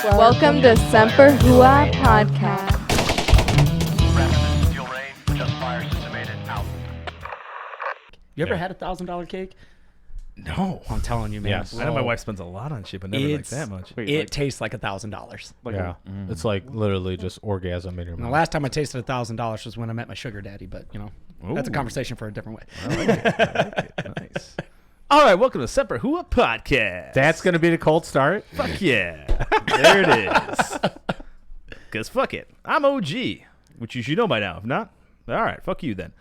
Welcome to Semper Hooah Podcast. You ever had $1,000 cake? No. I'm telling you, man. Yes. I know my wife spends a lot on shit, but never like that much. It tastes like $1,000. Yeah, it's like literally just orgasm in your And the mouth. last time I tasted $1,000 was when I met my sugar daddy, but you know, that's a conversation for a different way. I like it. Nice. All right, welcome to Semper Hooah Podcast. That's gonna be the cold start. Fuck yeah. There it is. Because fuck it. I'm OG, which you should know by now. If not, all right, fuck you then.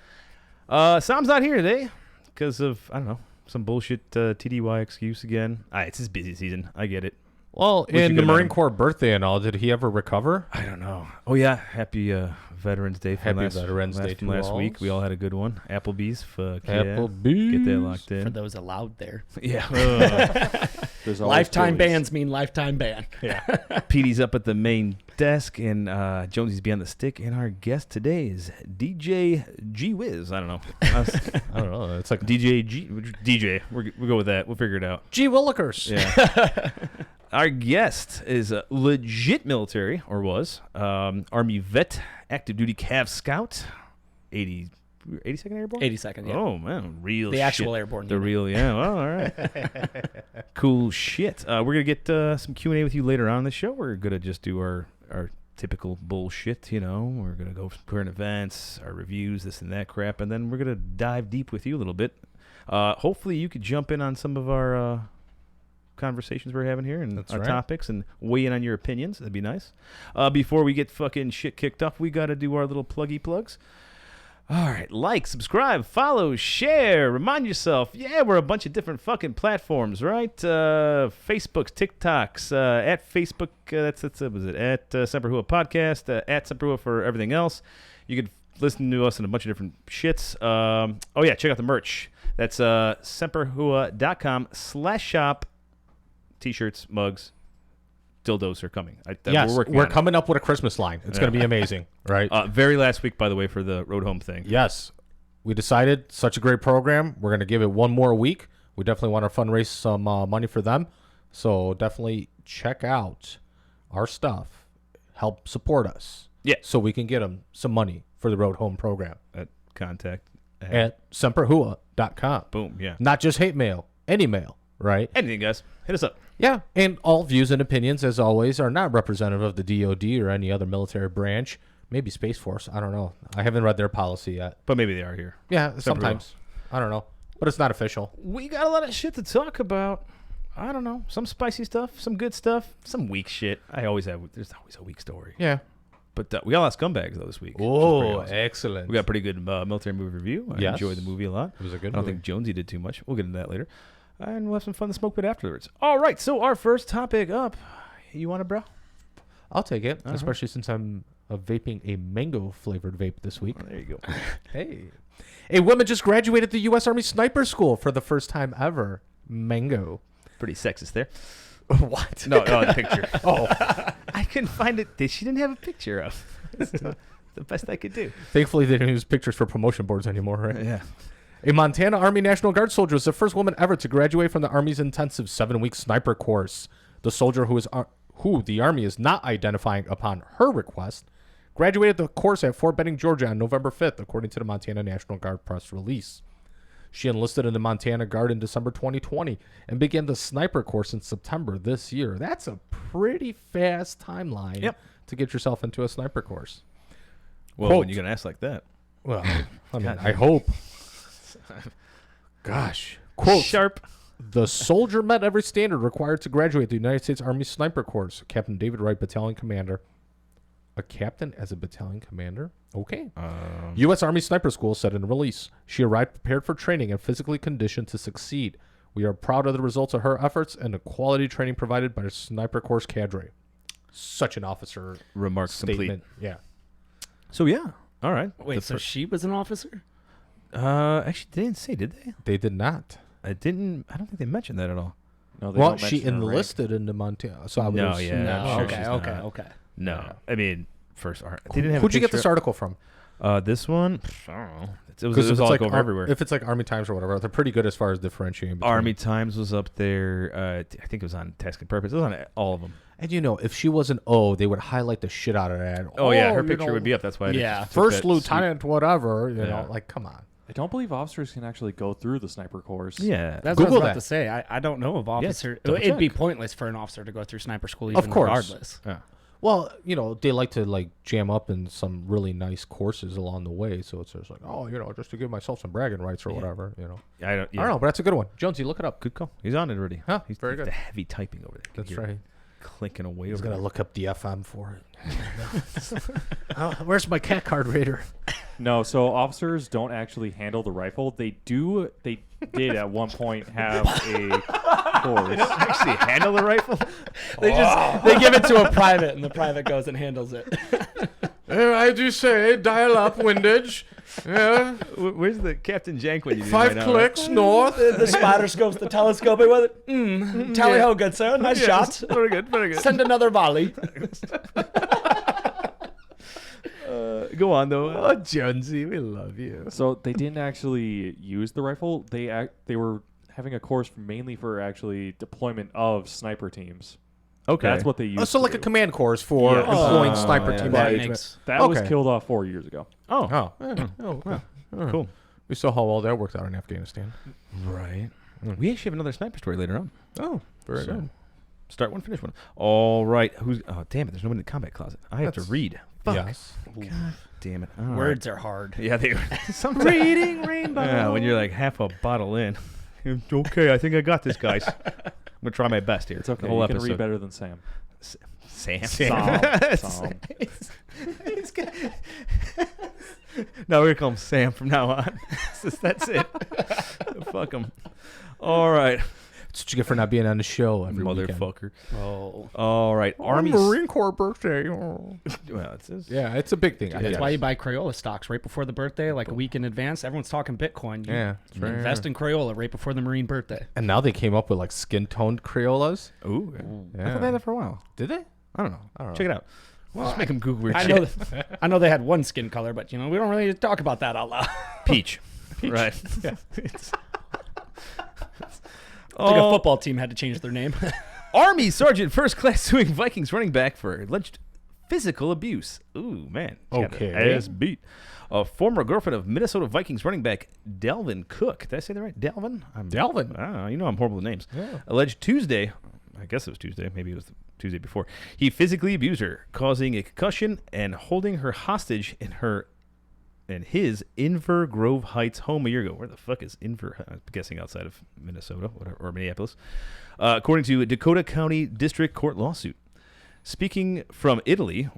Sam's not here today because of, I don't know, some bullshit TDY excuse again. It's his busy season. I get it. Well, What'd you in get the about Marine him? Corps birthday and all, did he ever recover? I don't know. Oh, yeah. Happy Veterans Day from Happy Veterans Day from to last all. week. We all had a good one. Applebee's. Fuck yeah. Applebee's. Get that locked in. For those allowed there. Yeah. There's always Lifetime choice. bans mean lifetime ban. Yeah. Petey's up at the main desk, and Jonesy's behind the stick. And our guest today is D.J.G. Wiz. I don't know. I don't know. It's like D.J.G. DJ. We'll go with that. We'll figure it out. G. Willikers. Yeah. Our guest is legit military, or was, Army vet, active duty Cav Scout, 82nd Airborne? 82nd, yeah. Oh, man. Real The shit. actual airborne The unit. real, yeah. Well, all right. Cool shit. We're going to get some Q&A with you later on in the show. We're going to just do our typical bullshit, you know. We're going to go for current events, our reviews, this and that crap, and then we're going to dive deep with you a little bit. Hopefully you could jump in on some of our conversations we're having here and That's our right. topics and weigh in on your opinions. That'd be nice. Before we get fucking shit kicked off, we got to do our little pluggy plugs. All right, like, subscribe, follow, share. Remind yourself, yeah, we're a bunch of different fucking platforms, right? Facebooks, TikToks, at Facebook, that's was it? At Semper Hooah Podcast, at Semper Hooah for everything else. You could listen to us in a bunch of different shits. Oh yeah, check out the merch. That's semperhooah.com/shop. T-shirts, mugs, dildos are coming. Yes, we're working we're on it. coming up with a Christmas line. It's going to be amazing, right? Very last week, by the way, for the road home thing. Yes. We decided such a great program. We're going to give it one more week. We definitely want to fundraise some money for them. So definitely check out our stuff. Help support us. Yeah. So we can get them some money for the Road Home program At contact. at semperhooah.com. Boom, yeah. Not just hate mail, any mail, right? Anything, guys. Hit us up. Yeah. And all views and opinions, as always, are not representative of the DOD or any other military branch. Maybe Space Force. I don't know. I haven't read their policy yet. But maybe they are here. Yeah, sometimes. I don't know. But it's not official. We got a lot of shit to talk about. I don't know. Some spicy stuff, some good stuff, some weak shit. There's always a weak story. Yeah. But we got a lot of scumbags, though, this week. which is pretty Oh, awesome. excellent. We got a pretty good military movie review. I Yes. enjoyed the movie a lot. It was a good I don't movie. think Jonesy did too much. We'll get into that later. And we'll have some fun to smoke with afterwards. All right, so our first topic up. You want it, bro? I'll take it, especially since I'm vaping a mango-flavored vape this week. There you go. Hey. A woman just graduated the U.S. Army Sniper School for the first time ever. Mango. Pretty sexist there. What? No, the picture. Oh. I couldn't find it. She didn't have a picture of. It's the best I could do. Thankfully, they don't use pictures for promotion boards anymore, right? Yeah. A Montana Army National Guard soldier was the first woman ever to graduate from the Army's intensive 7-week sniper course. The soldier who the Army is not identifying upon her request graduated the course at Fort Benning, Georgia on November 5th, according to the Montana National Guard press release. She enlisted in the Montana Guard in December 2020 and began the sniper course in September this year. That's a pretty fast timeline to get yourself into a sniper course. Well, Quote. when you're going to ask like that. Well, I mean, God. I hope. Gosh. Quote. Sharp. The soldier met every standard required to graduate the United States Army Sniper Course. Captain David Wright, battalion commander. A captain as a battalion commander? Okay. U.S. Army Sniper School said in a release, she arrived prepared for training and physically conditioned to succeed. We are proud of the results of her efforts and the quality training provided by the Sniper Course cadre. Such an officer Remarks statement. complete. Yeah. So, yeah. All right. Wait, so she was an officer? Actually, they didn't say, did they? They did not. I don't think they mentioned that at all. No, they Well, don't she mention her rank. enlisted into Montana. So I would No, assume- yeah. No, I'm sure okay, she's okay, not. okay. No. I mean, first, they didn't have Who'd a you get picture. this article from? This one, I don't know. It was if it's all like over everywhere. If it's like Army Times or whatever, they're pretty good as far as differentiating. Between. Army Times was up there. I think it was on Task and Purpose. It was on all of them. And if she was an O, they would highlight the shit out of that. Oh yeah, her picture would be up. That's why. First Lieutenant, whatever. You know, like come on. I don't believe officers can actually go through the sniper course. Yeah, that's Google what I was about that. to say. I don't know of officer. double It'd be check. pointless for an officer to go through sniper school, even Of course. regardless. Yeah. Well, they like to like jam up in some really nice courses along the way. So it's just like, just to give myself some bragging rights or whatever. I don't I don't know, but that's a good one. Jonesy, look it up. Good call. He's on it already. Huh, He's very good. The heavy typing over there. You can That's hear it right. Clinking away He's over gonna there. look up the FM for it. Where's my cat card reader? No, so officers don't actually handle the rifle. They did at one point have a course. Actually, handle the rifle. They give it to a private, and the private goes and handles it. I do say dial up windage. Yeah, Where's the Captain Jank when you do 5 right now, clicks north. The spider scopes, the telescoping with it. Tally ho, good sir. Nice shot. Very good. Very good. Send another volley. Go on though. Oh, Jonesy, we love you. So they didn't actually use the rifle. They were having a course mainly for actually deployment of sniper teams. Okay. That's what they used. So to like do. a command course for Yeah. employing Oh, sniper yeah, team that engagement. That was Okay. killed off 4 years ago. Oh. Cool. We saw how well that worked out in Afghanistan. Right. We actually have another sniper story later on. Oh, very So, good. Start one, finish one. All right. Oh, damn it. There's no one in the combat closet. I have to read. Fuck. Yes. God damn it. All right. Words are hard. Yeah, they sometimes. Reading rainbow. Yeah, when you're like half a bottle in. Okay, I think I got this, guys. I'm going to try my best here. It's okay. The whole You can episode. read better than Sam. Sam. Sam. No, we're going to call him Sam from now on. That's it. Fuck him. All right. That's what you get for not being on the show every weekend. Motherfucker. Oh. All right. Army. Marine Corps birthday. Oh. Well, it's his. Yeah, it's a big thing. I That's guess. why you buy Crayola stocks right before the birthday, like a week in advance. Everyone's talking Bitcoin. You Yeah, that's right. invest in Crayola right before the Marine birthday. And now they came up with like skin-toned Crayolas. Ooh. I thought they had that for a while. Did they? I don't know. Check it out. Just make them Google weird I shit. know, I know they had one skin color, but we don't really talk about that out loud. Peach. Right. Yeah. It's I think a football team had to change their name. Army Sergeant First Class suing Vikings running back for alleged physical abuse. Ooh, man. He's got Okay. the ass beat. A former girlfriend of Minnesota Vikings running back Dalvin Cook. Did I say that right? Dalvin? Dalvin. I don't know. You know I'm horrible with names. Yeah. Alleged Tuesday. I guess it was Tuesday. Maybe it was the Tuesday before. He physically abused her, causing a concussion and holding her hostage in his Inver Grove Heights home a year ago. Where the fuck is Inver? I'm guessing outside of Minnesota or Minneapolis. According to a Dakota County District Court lawsuit. Speaking from Italy,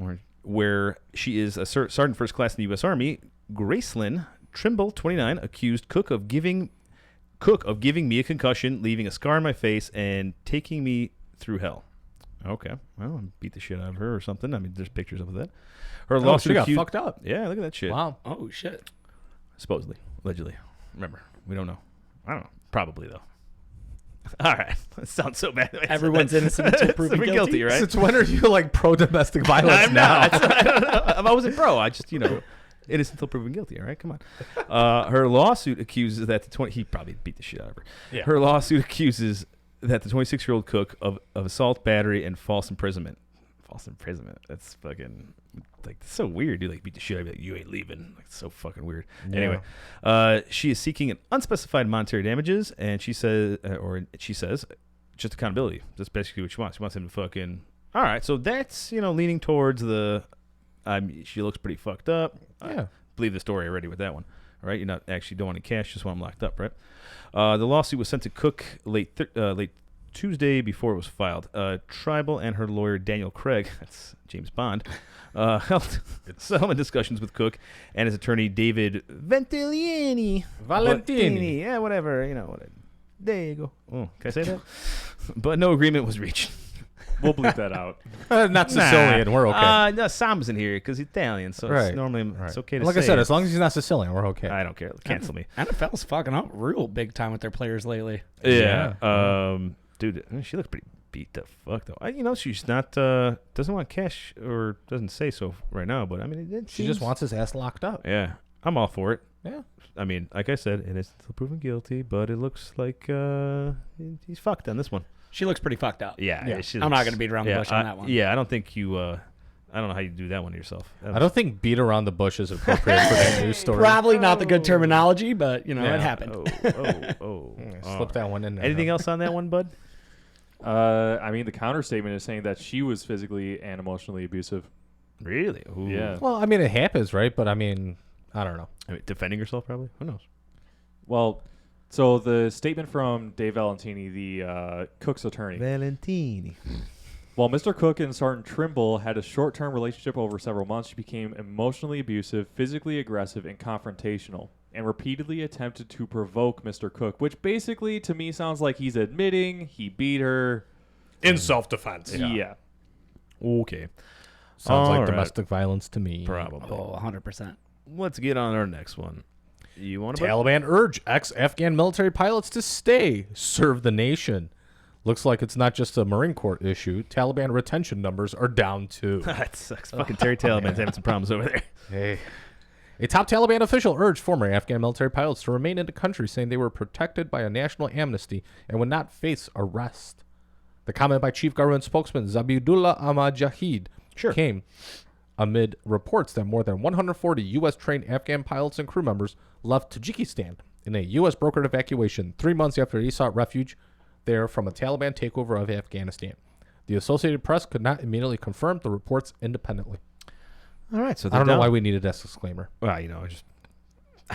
where she is a sergeant first class in the U.S. Army, Gracelyn Trimble, 29, accused Cook of giving me a concussion, leaving a scar on my face, and taking me through hell. Okay, well, I beat the shit out of her or something. I mean, there's pictures of that. Her lawsuit she got accused- fucked up. Yeah, look at that shit. Wow. Oh, shit. Supposedly, allegedly. Remember, we don't know. I don't know. Probably though. All right, that sounds so bad. Everyone's innocent until proven guilty. right? Since when are you like pro domestic violence I'm now? not. I don't know. I wasn't pro. I just, innocent until proven guilty. All right, come on. Her lawsuit accuses that he probably beat the shit out of her. Yeah. Her lawsuit accuses that the 26-year-old Cook of assault, battery, and false imprisonment. False imprisonment. That's fucking like so weird, dude. Like beat the shit out of you. Like, you ain't leaving. Like so fucking weird. Yeah. Anyway, she is seeking an unspecified monetary damages, and she says, just accountability. That's basically what she wants. She wants him to fucking. All right, so that's leaning towards the. She looks pretty fucked up. Yeah. I believe the story already with that one. All right, you're not actually don't want any cash, just want him locked up, right? The lawsuit was sent to Cook late Tuesday before it was filed. Tribal and her lawyer Daniel Craig, that's James Bond, held settlement discussions with Cook and his attorney David Valentini. Yeah, whatever. There you go. Oh, can I say that? But no agreement was reached. We'll bleep that out. Not Sicilian. We're okay. No, Sam's in here because he's Italian, so Right. it's normally it's okay to Like say. I said, it. as long as he's not Sicilian, we're okay. I don't care. Cancel me. NFL's fucking up real big time with their players lately. Yeah. Dude, she looks beat the fuck though. She's not doesn't want cash or doesn't say so right now, but I mean She just wants his ass locked up. Yeah, I'm all for it. Yeah. I mean, like I said, and it's still proven guilty, but it looks like he's fucked on this one. She looks pretty fucked up. Yeah. I'm not going to beat around the bush on that one. Yeah, I don't think you. I don't know how you do that one to yourself. I don't think beat around the bush is appropriate for that news story. Probably not the good terminology, but it Yeah. happened. Slip that one in there. Anything else on that one, bud? I mean, the counter statement is saying that she was physically and emotionally abusive. Really? Ooh. Yeah. Well, I mean, it happens, right? But I mean, I don't know. I mean, defending yourself, probably. Who knows? Well, so the statement from Dave Valentini, the Cook's attorney. Valentini. While Mr. Cook and Sergeant Trimble had a short-term relationship over several months, she became emotionally abusive, physically aggressive, and confrontational, and repeatedly attempted to provoke Mr. Cook, which basically, to me, sounds like he's admitting he beat her. In self-defense. Yeah. Okay. Sounds All like right. domestic violence to me. Probably. Oh, 100%. Let's get on our next one. You want to? Taliban urge ex-Afghan military pilots to stay, serve the nation. Looks like it's not just a Marine Corps issue. Taliban retention numbers are down too. That sucks. Fucking Terry Taliban's having some problems over there. Hey. A top Taliban official urged former Afghan military pilots to remain in the country, saying they were protected by a national amnesty and would not face arrest. The comment by Chief Government Spokesman Zabihullah Ahmad Jahid came amid reports that more than 140 U.S.-trained Afghan pilots and crew members left Tajikistan in a U.S.-brokered evacuation 3 months after he sought refuge there from a Taliban takeover of Afghanistan. The Associated Press could not immediately confirm the reports independently. All right, so I don't know why we needed that disclaimer. Well, just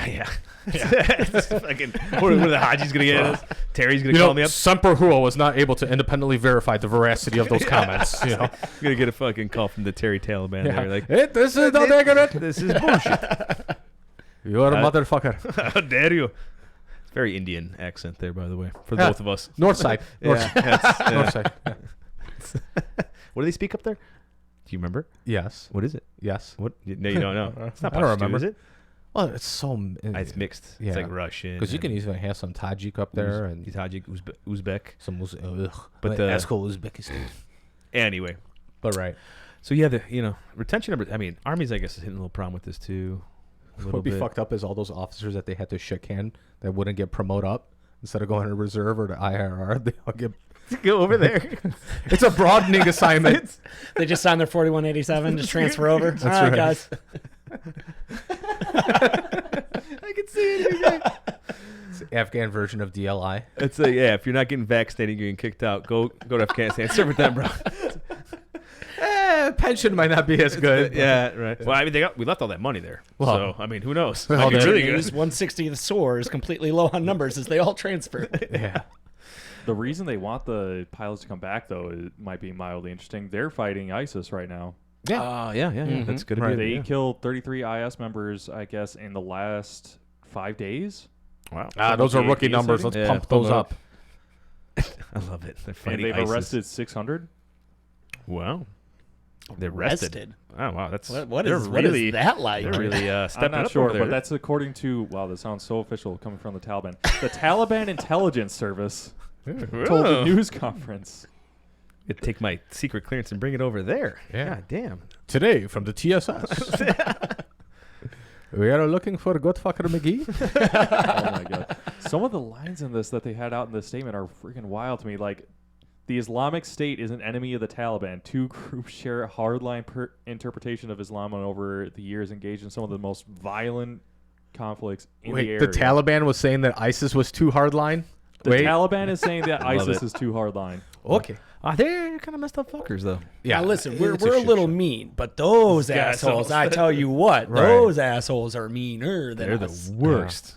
yeah. It's fucking, what are the Hajis gonna get us? Terry's gonna call me up. Semper Hooah was not able to independently verify the veracity of those comments. You know? I'm gonna get a fucking call from the Terry Taliban. Yeah. There, like, This is not accurate. this is bullshit. You are a motherfucker. How dare you? It's very Indian accent there, by the way, for both of us. North side. North Yeah, North side. Yeah. What do they speak up there? Do you remember? Yes. What is it? Yes. What? No, you don't know. It's not I don't Pashto, remember. is it? Well, it's so. It's mixed. Yeah. It's like Russian. Because you can even have some Tajik up there and Tajik, Uzbek. some But the- Asshole Uzbekistan. Anyway, But right. so yeah, the retention numbers. I mean, armies, I guess, is hitting a little problem with this too. A What little would be bit. fucked up is all those officers that they had to shake hand that wouldn't get promoted up instead of going to reserve or to IRR. They all get. Go over there. It's a broadening assignment. They just signed their 4187, just transfer over. All right, right. guys. I can see it. It's the Afghan version of DLI. It's like, yeah, if you're not getting vaccinated, you're getting kicked out. Go to Afghanistan. Serve with them, bro. Pension might not be as good. Yeah, right. Well, I mean, we left all that money there. Well, so, I mean, who knows? well, Might be that- really Use good. 160 of the SOAR is completely low on numbers as they all transfer. Yeah. The reason they want the pilots to come back, though, it might be mildly interesting. They're fighting ISIS right now. Yeah. Yeah. That's good. Right. They killed 33 IS members, I guess, in the last 5 days. Wow. Those are the rookie AAP numbers. Let's Yeah, pump pump those them up. I love it. They're And fighting they've ISIS. arrested 600. Wow. They're arrested. Oh, wow. That's What they're is really that like? They're really stepping I'm not up sure, over there. but that's according to, wow, that sounds so official coming from the Taliban. The Taliban Intelligence Service told the news conference. I'd take my secret clearance and bring it over there. Yeah. God damn. Today from the TSS. We are looking for Godfucker McGee. Oh my god! Some of the lines in this that they had out in this statement are freaking wild to me. Like, the Islamic State is an enemy of the Taliban. Two groups share a hardline interpretation of Islam and over the years engaged in some of the most violent conflicts in the Wait, area. the Taliban was saying that ISIS was too hardline? The Wait. Taliban is saying that Love ISIS it. is too hardline. Okay. They're kind of messed up fuckers, though. Yeah. Now listen, we're it's a shit little show. mean, but those Those assholes, assholes. I tell you what, Right. those assholes are meaner than They're the us. worst.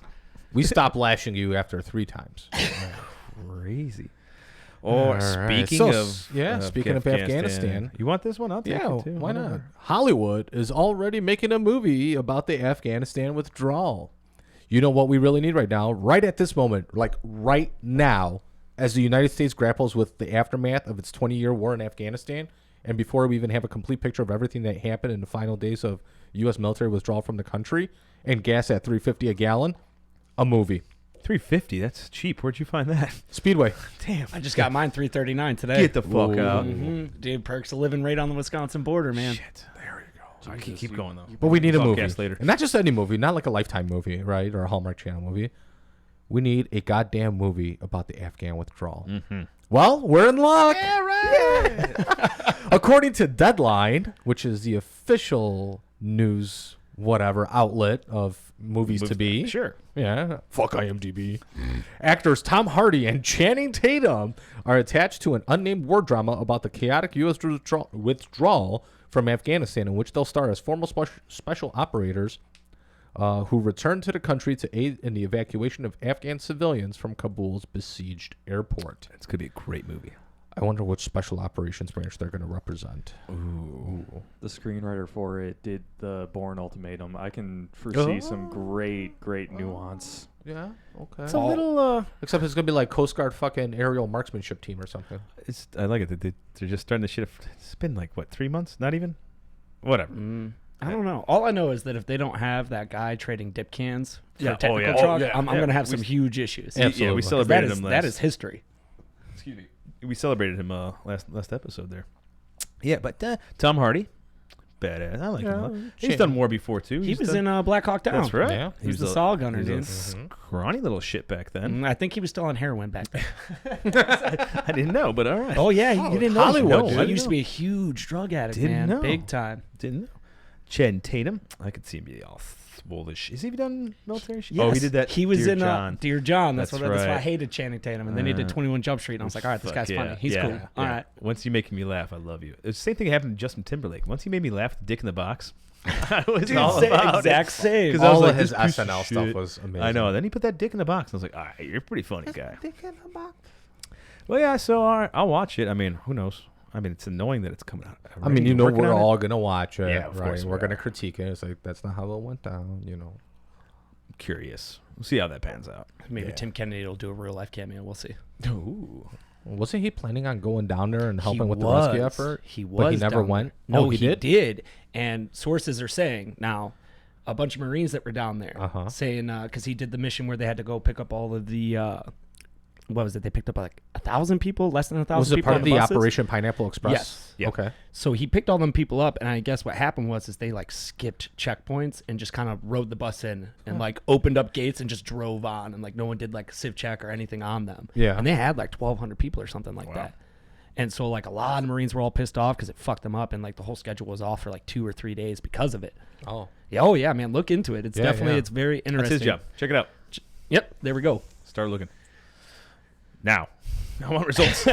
We stopped lashing you after 3 times. Crazy. Or All right. speaking So, of speaking of Afghanistan. you want this one? I'll take Yeah, it too. why not? Hollywood is already making a movie about the Afghanistan withdrawal. You know what we really need right now? Right at this moment, like right now, as the United States grapples with the aftermath of its 20-year war in Afghanistan, and before we even have a complete picture of everything that happened in the final days of U.S. military withdrawal from the country, and gas at $3.50 a gallon, a movie. $350. That's cheap. Where'd you find that? Speedway. Damn. I just got mine $339 today. Get the fuck out. Dude, perks of living right on the Wisconsin border, man. Shit. There you go. I can keep going though. But we need a movie. Podcast later. And not just any movie, not like a Lifetime movie, right? Or a Hallmark Channel movie. We need a goddamn movie about the Afghan withdrawal. Mm-hmm. Well, we're in luck. Yeah, right. Yeah. According to Deadline, which is the official news whatever outlet of movies to be. Sure. Yeah. Fuck IMDb. Actors Tom Hardy and Channing Tatum are attached to an unnamed war drama about the chaotic U.S. withdrawal from Afghanistan, in which they'll star as former special operators who returned to the country to aid in the evacuation of Afghan civilians from Kabul's besieged airport. It's going to be a great movie. I wonder which special operations branch they're going to represent. Ooh. The screenwriter for it did the Bourne Ultimatum. I can foresee some great nuance. Yeah, okay. It's a little... Except it's going to be like Coast Guard fucking aerial marksmanship team or something. I like it. They're just starting to shit. It's been like, what, 3 months? Not even? Whatever. I don't know. All I know is that if they don't have that guy trading dip cans for Yeah. technical Oh, yeah. truck, Oh, yeah. I'm going to have We some huge issues. Absolutely. Yeah, we 'Cause celebrated him that is history. Excuse me. We celebrated him last episode there. Yeah, but Tom Hardy, badass. I like him. A lot. He's done more before too. He was in Black Hawk Down. That's right. Yeah. He was the saw gunner, He dude. was a scrawny little shit back then. I think he was still on heroin back then. I didn't know, but all right. Oh, yeah. You didn't know. Hollywood, He dude. used to be a huge drug addict, Didn't man. know. Big time. Didn't know. Channing Tatum, I could see him be all swollish. Has he done military shit? Yes. Oh, he did that. He was Dear in John. Dear John. That's That's why I right. hated Channing Tatum. And then he did 21 Jump Street. And I was like, all right, this Fuck guy's funny. He's cool. All right. Once you make me laugh, I love you. The same thing happened to Justin Timberlake. Once he made me laugh, Dick in the Box. I was all about exact it. same. 'Cause I was All like, of his this piece of SNL stuff shit. was amazing. I know. Then he put that Dick in the Box. I was like, all right, you're a pretty funny guy. Dick in the Box. Well, yeah, so all right, I'll watch it. I mean, who knows? I mean, it's annoying that it's coming out. I mean, you know, Working we're on it? all going to watch it. Yeah, of right? course we We're going to are. critique it. It's like, that's not how it went down, you know. Curious. We'll see how that pans out. Maybe Yeah. Tim Kennedy will do a real life cameo. We'll see. Ooh. Wasn't he planning on going down there and helping He with the rescue was. effort? He was. But he never down went? there. No, Oh, he he did? did. And sources are saying now, a bunch of Marines that were down there saying because he did the mission where they had to go pick up all of the what was it? They picked up like 1,000 people, less than 1,000 Was it people. part on of the buses. Operation Pineapple Express? Yes. Yep. Okay. So he picked all them people up, and I guess what happened was they like skipped checkpoints and just kind of rode the bus in and like opened up gates and just drove on, and like no one did like a civ check or anything on them. Yeah. And they had like 1,200 people or something like that. And so like a lot of Marines were all pissed off because it fucked them up, and like the whole schedule was off for like 2 or 3 days because of it. Oh. Yeah, oh yeah, man, look into it. It's Yeah, definitely yeah. it's very That's interesting. his job. Check it out. Yep, there we go. Start looking. Now. I want results.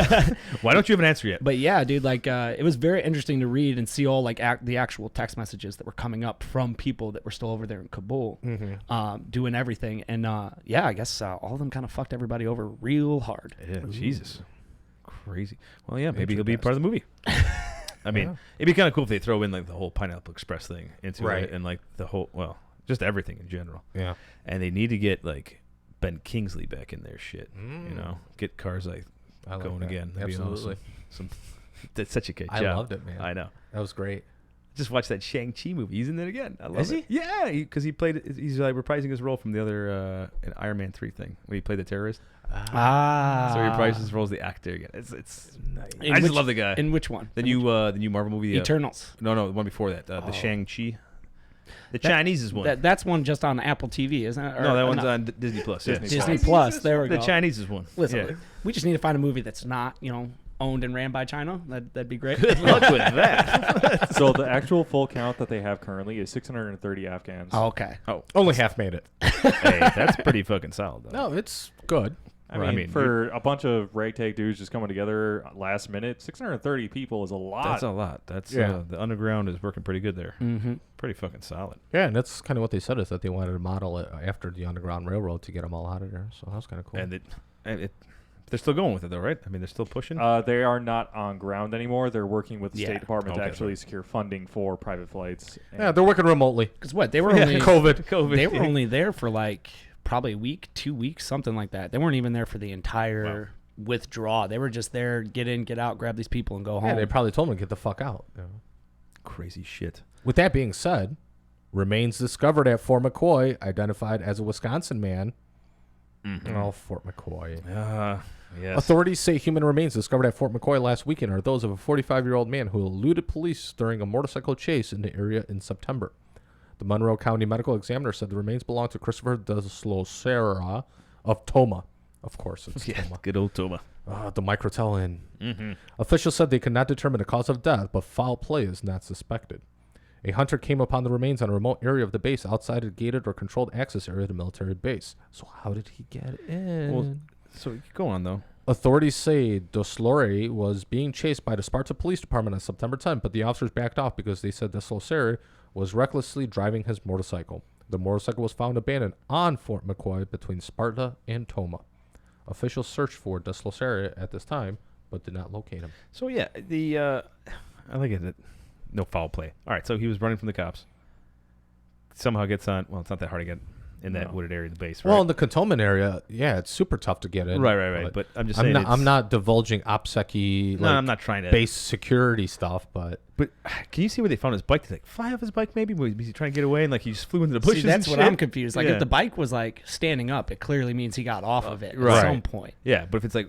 Why don't you have an answer yet? But yeah, dude, like it was very interesting to read and see all like the actual text messages that were coming up from people that were still over there in Kabul, doing everything. And yeah, I guess all of them kind of fucked everybody over real hard. Yeah, Jesus. Crazy. Well, yeah, maybe he'll be part of the movie. I mean, it'd be kind of cool if they throw in like the whole Pineapple Express thing into Right. it and like the whole, well, just everything in general. Yeah. And they need to get like Ben Kingsley back in their shit. You know, get cars like I like going that. again. That'd be Absolutely. awesome. That's such a good I job. loved it, man. I know. That was great. Just watched that Shang-Chi movie. He's in it again. I love Is it. he? Yeah, because he played. He's like reprising his role from the other in Iron Man 3 thing when he played the terrorist. So he reprises his role as the actor again. It's nice. I just love the guy. In which one? The new Marvel movie. Eternals. No, the one before that. The Shang-Chi. The Chinese is one. That's one just on Apple TV, isn't it? Or- no, that or one's not? on Disney Plus. Yeah. Disney Plus. There we The go. Chinese is one. Listen, Yeah. we just need to find a movie that's not, owned and ran by China. That'd be great. Good luck with that. So the actual full count that they have currently is 630 Afghans. Oh, okay. Only half made it. Hey, that's pretty fucking solid, though. No, it's good. I mean, for a bunch of ragtag dudes just coming together last minute, 630 people is a lot. That's a lot. That's Yeah. the underground is working pretty good there. Mm-hmm. Pretty fucking solid. Yeah, and that's kind of what they said is that they wanted to model it after the Underground Railroad to get them all out of there. So that was kind of cool. And they're still going with it though, right? I mean, they're still pushing. They are not on ground anymore. They're working with the Yeah. State Department to Okay. actually secure funding for private flights. yeah, they're working remotely. Because what they were only COVID. They were only there for like probably a week, 2 weeks, something like that. They weren't even there for the entire withdrawal. They were just there, get in, get out, grab these people, and go home. Yeah, they probably told them to get the fuck out. Yeah. Crazy shit. With that being said, remains discovered at Fort McCoy, identified as a Wisconsin man, Oh, Fort McCoy. Yes. Authorities say human remains discovered at Fort McCoy last weekend are those of a 45-year-old man who eluded police during a motorcycle chase in the area in September. The Monroe County Medical Examiner said the remains belong to Christopher Deslocera of Toma. Of course, it's Toma. Good old Toma. The Microtel Inn. Officials said they could not determine the cause of death, but foul play is not suspected. A hunter came upon the remains on a remote area of the base outside a gated or controlled access area of the military base. So how did he get in? Well, so go on, though. Authorities say Deslocera was being chased by the Sparta Police Department on September 10th, but the officers backed off because they said Deslocera was recklessly driving his motorcycle. The motorcycle was found abandoned on Fort McCoy between Sparta and Toma. Officials searched for Deslocera at this time, but did not locate him. So, yeah, I like it. No foul play. All right, so he was running from the cops. Somehow gets on. Well, it's not that hard to get in that wooded area of the base, right? Well, in the cantonment area, yeah, it's super tough to get in. Right. But I'm just saying. I'm not divulging OPSEC I'm not trying to base security stuff, but can you see where they found his bike? Did they fly off his bike? Maybe was he trying to get away and like he just flew into the bushes? See, that's and what shit? I'm confused. Like if the bike was like standing up, it clearly means he got off of it Right. at some point. Yeah, but if it's like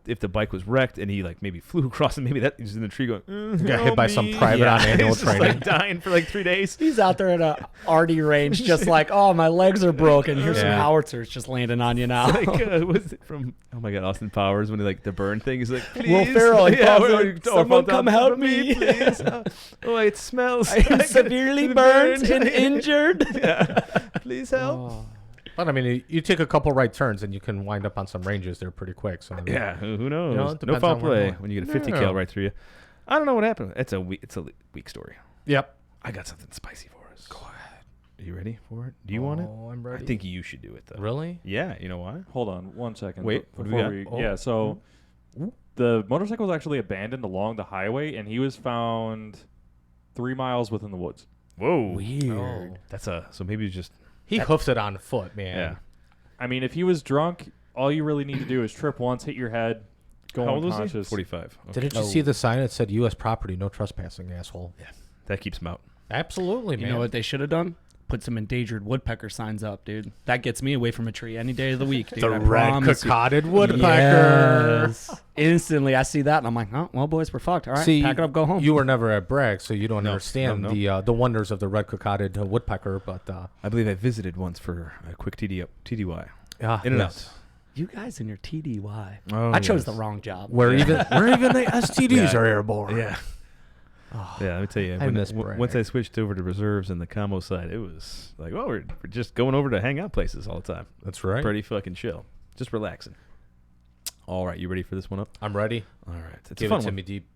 if the bike was wrecked and he like maybe flew across and maybe that he's in the tree going got hit by some private on annual he's just, training. like dying for like 3 days. He's out there at a arty range, just like, oh, my legs are broken. Here's some Yeah. howitzers just landing on you now. Like was it from Austin Powers when he like the burn thing? He's like, please, Will Ferrell, he yeah, calls him, someone come help me. please. Oh, it smells. I am like severely it burned and injured. Yeah, please help. Oh. But I mean, you take a couple right turns and you can wind up on some ranges there pretty quick. So Yeah, who knows? You know, it No depends foul on where play you're going. when you get a 50 No. cal right through you. I don't know what happened. It's a weak story. Yep. I got something spicy for us. Go ahead. Are you ready for it? Do you want it? Oh, I'm ready. I think you should do it though. Really? Yeah. You know why? Hold on 1 second. Wait, what do we before got? Yeah, so the motorcycle was actually abandoned along the highway, and he was found 3 miles within the woods. Whoa. Weird. That's so maybe it's just He hoofs it on foot, man. yeah. I mean, if he was drunk, all you really need to do is trip once, hit your head, go How old was he? unconscious. 45. Okay. Didn't you see the sign that said U.S. property, no trespassing, asshole? That keeps him out. Absolutely, man. You know what they should have done? Put some endangered woodpecker signs up, dude. That gets me away from a tree any day of the week, dude. The I red promise you. cockaded woodpecker. Yes. Instantly, I see that, and I'm like, oh, well, boys, we're fucked. All right, See, pack it up, go home. You were never at Bragg, so you don't No, understand no. the wonders of the red cockaded woodpecker. But I believe I visited once for a quick TDY. yeah, In and yes. out. You guys and your TDY. Oh, I chose yes. the wrong job. Where even the STDs Yeah. are airborne. Yeah. Yeah, let me tell you. I miss Once Bragg. I switched over to reserves and the combo side, it was like, well, we're just going over to hang out places all the time. That's right. Pretty fucking chill. Just relaxing. All right, you ready for this one up? I'm ready. All right. It's Give a fun it to one. me deep.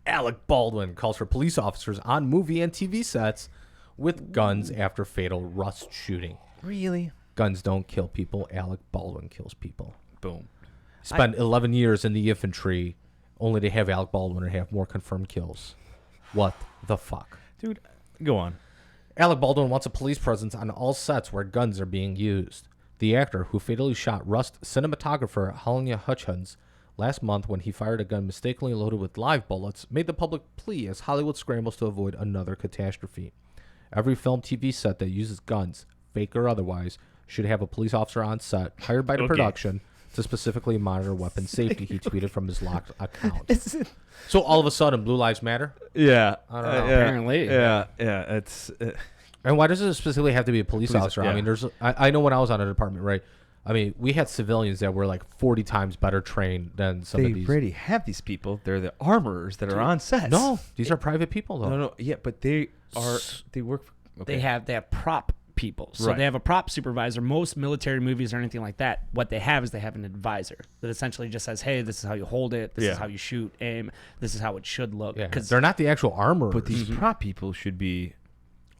Alec Baldwin calls for police officers on movie and TV sets with guns after fatal Rust shooting. Really? Guns don't kill people. Alec Baldwin kills people. Boom. Spent 11 years in the infantry only to have Alec Baldwin have more confirmed kills. What the fuck? Dude, go on. Alec Baldwin wants a police presence on all sets where guns are being used. The actor who fatally shot Rust cinematographer Helena Hutchins last month when he fired a gun mistakenly loaded with live bullets made the public plea as Hollywood scrambles to avoid another catastrophe. Every film TV set that uses guns, fake or otherwise, should have a police officer on set hired by the production to specifically monitor weapon safety, he tweeted from his locked account. So all of a sudden, Blue Lives Matter? Yeah. I don't know. Apparently. Yeah. It's. And why does it specifically have to be a police officer? yeah. I mean, I know when I was on a department, right? I mean, we had civilians that were like 40 times better trained than some They of these. already have these people. They're the armorers that are on sets. No, these are private people, though. No. Yeah, but they are. They work. Okay. They have prop people. So Right. they have a prop supervisor. Most military movies or anything like that, what they have is they have an advisor that essentially just says, hey, this is how you hold it. This Yeah. is how you shoot, aim. This is how it should look. Yeah, Because they're not the actual armorers. But these prop people should be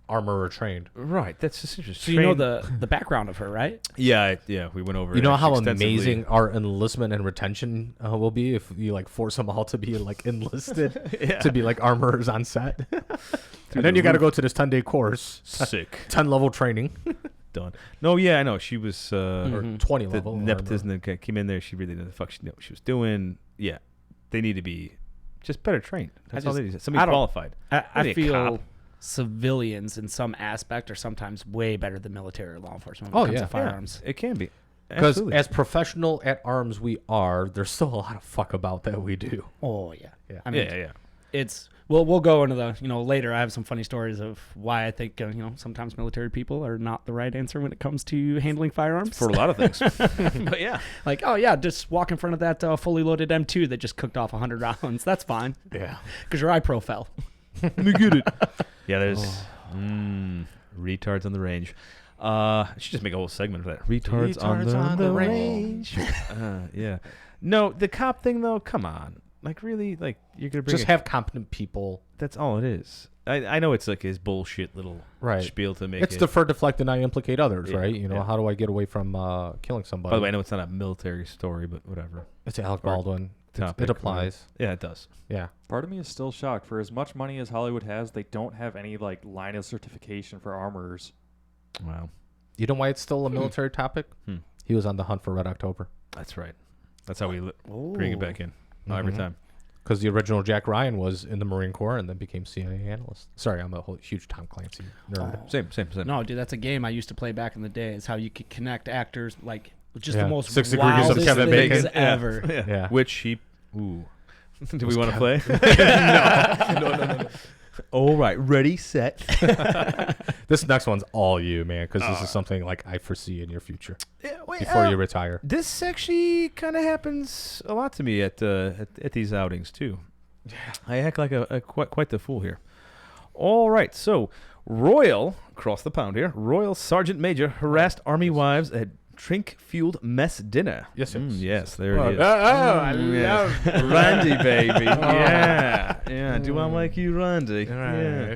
armorer trained. right. That's just interesting. so you know the background of her, right? Yeah. We went over. You it know how extensively. amazing our enlistment and retention will be if you like force them all to be like enlisted to be like armorers on set. And then you got to go to this 10-day course, Sick. 10 level training, Done. No, yeah, I know. She was or 20 the level. nepotism that came in there. She really didn't know the fuck she knew what she was doing. Yeah, they need to be just better trained. That's all they need. Somebody I don't- qualified. I Maybe a feel cop. civilians in some aspect are sometimes way better than military or law enforcement Oh, when it comes yeah. to firearms. It can be. Because Absolutely. as professional at arms we are, there's still a lot of fuck about that we do. Oh yeah. Yeah. I mean, yeah. it's we'll go into the later. I have some funny stories of why I think sometimes military people are not the right answer when it comes to handling firearms. For a lot of things. But yeah. Like, oh yeah, just walk in front of that fully loaded M2 that just cooked off 100 rounds. That's fine. Yeah. Because your eye pro fell. Let me get it. Yeah, there's retards on the range. I should just make a whole segment of that. Retards on the range. Yeah. No, the cop thing though, come on. Like really, like you're gonna bring Just have competent people. That's all it is. I know it's like his bullshit little Right. spiel to make It's it. defer, deflect, and not implicate others, Yeah, right? yeah. How do I get away from killing somebody? By the way, I know it's not a military story, but whatever. it's Alec Baldwin. Topic, It applies. Yeah, it does. Yeah. Part of me is still shocked. For as much money as Hollywood has, they don't have any like line of certification for armorers. Wow. You know why it's still a military topic? Hmm. He was on the hunt for Red October. That's right. That's how we bring it back in every Mhm. time. Because the original Jack Ryan was in the Marine Corps and then became CIA analyst. Sorry, I'm a huge Tom Clancy nerd. Same. No, dude, that's a game I used to play back in the day. Is how you could connect actors like with just Yeah. the most 6 Degrees of wildest Kevin things Bacon. ever. Yeah. Yeah. Which he. Ooh. Do we want to play? No. All right. Ready, set. This next one's all you, man, because this is something like I foresee in your future Yeah, wait, before you retire. This actually kind of happens a lot to me at these outings too. Yeah. I act like a quite the fool here. All right, so Royal across the pound here. Royal Sergeant Major harassed Army wives at drink-fueled mess dinner. Yes, yes. Yes, there it is. I Yeah. Randy, baby. Yeah. Do I like you, Randy? Yeah.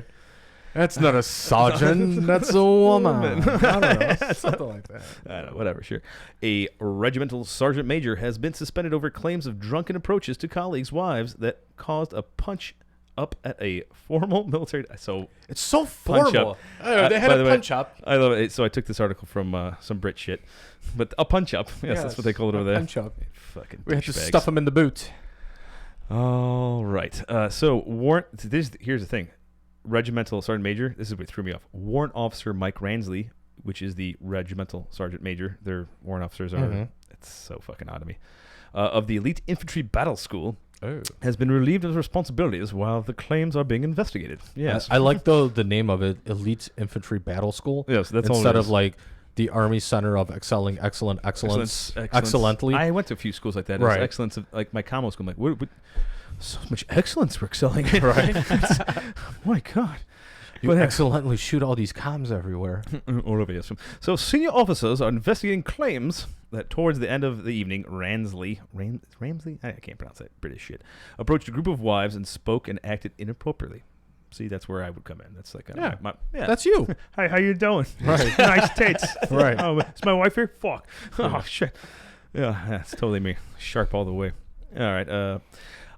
That's not a sergeant. That's a woman. I don't know. Something like that. I don't know, whatever, sure. A regimental sergeant major has been suspended over claims of drunken approaches to colleagues' wives that caused a punch up at a formal military. So It's so Punch formal. up. Oh, they had by the a way, punch up. I love it. So I took this article from some Brit shit, but a punch up. Yes, that's what they call it over there. Punch up. Fucking We had to douchebags. stuff them in the boot. All right. So here's the thing. Regimental sergeant major. This is what threw me off. Warrant officer Mike Ransley, which is the regimental sergeant major. Their warrant officers are. Mhm. It's so fucking odd to me. Of the elite infantry battle school, Oh. has been relieved of responsibilities while the claims are being investigated. Yes. I like the name of it, Elite Infantry Battle School. Yes, that's all it instead is. of like the Army Center of Excelling excellence excellently. I went to a few schools like that. Right. It's excellence of, like my commo school. I'm like, what so much excellence we're excelling in. Right. My God. You But, excellently shoot all these comms everywhere. all over, yes. So senior officers are investigating claims that towards the end of the evening, Ramsley, I can't pronounce that British shit, approached a group of wives and spoke and acted inappropriately. See, that's where I would come in. That's like Yeah. yeah. That's you. Hi, how you doing? Right. Nice tits. Right. Oh, is my wife here? Fuck. Oh shit. Yeah, that's totally me. Sharp all the way. All right.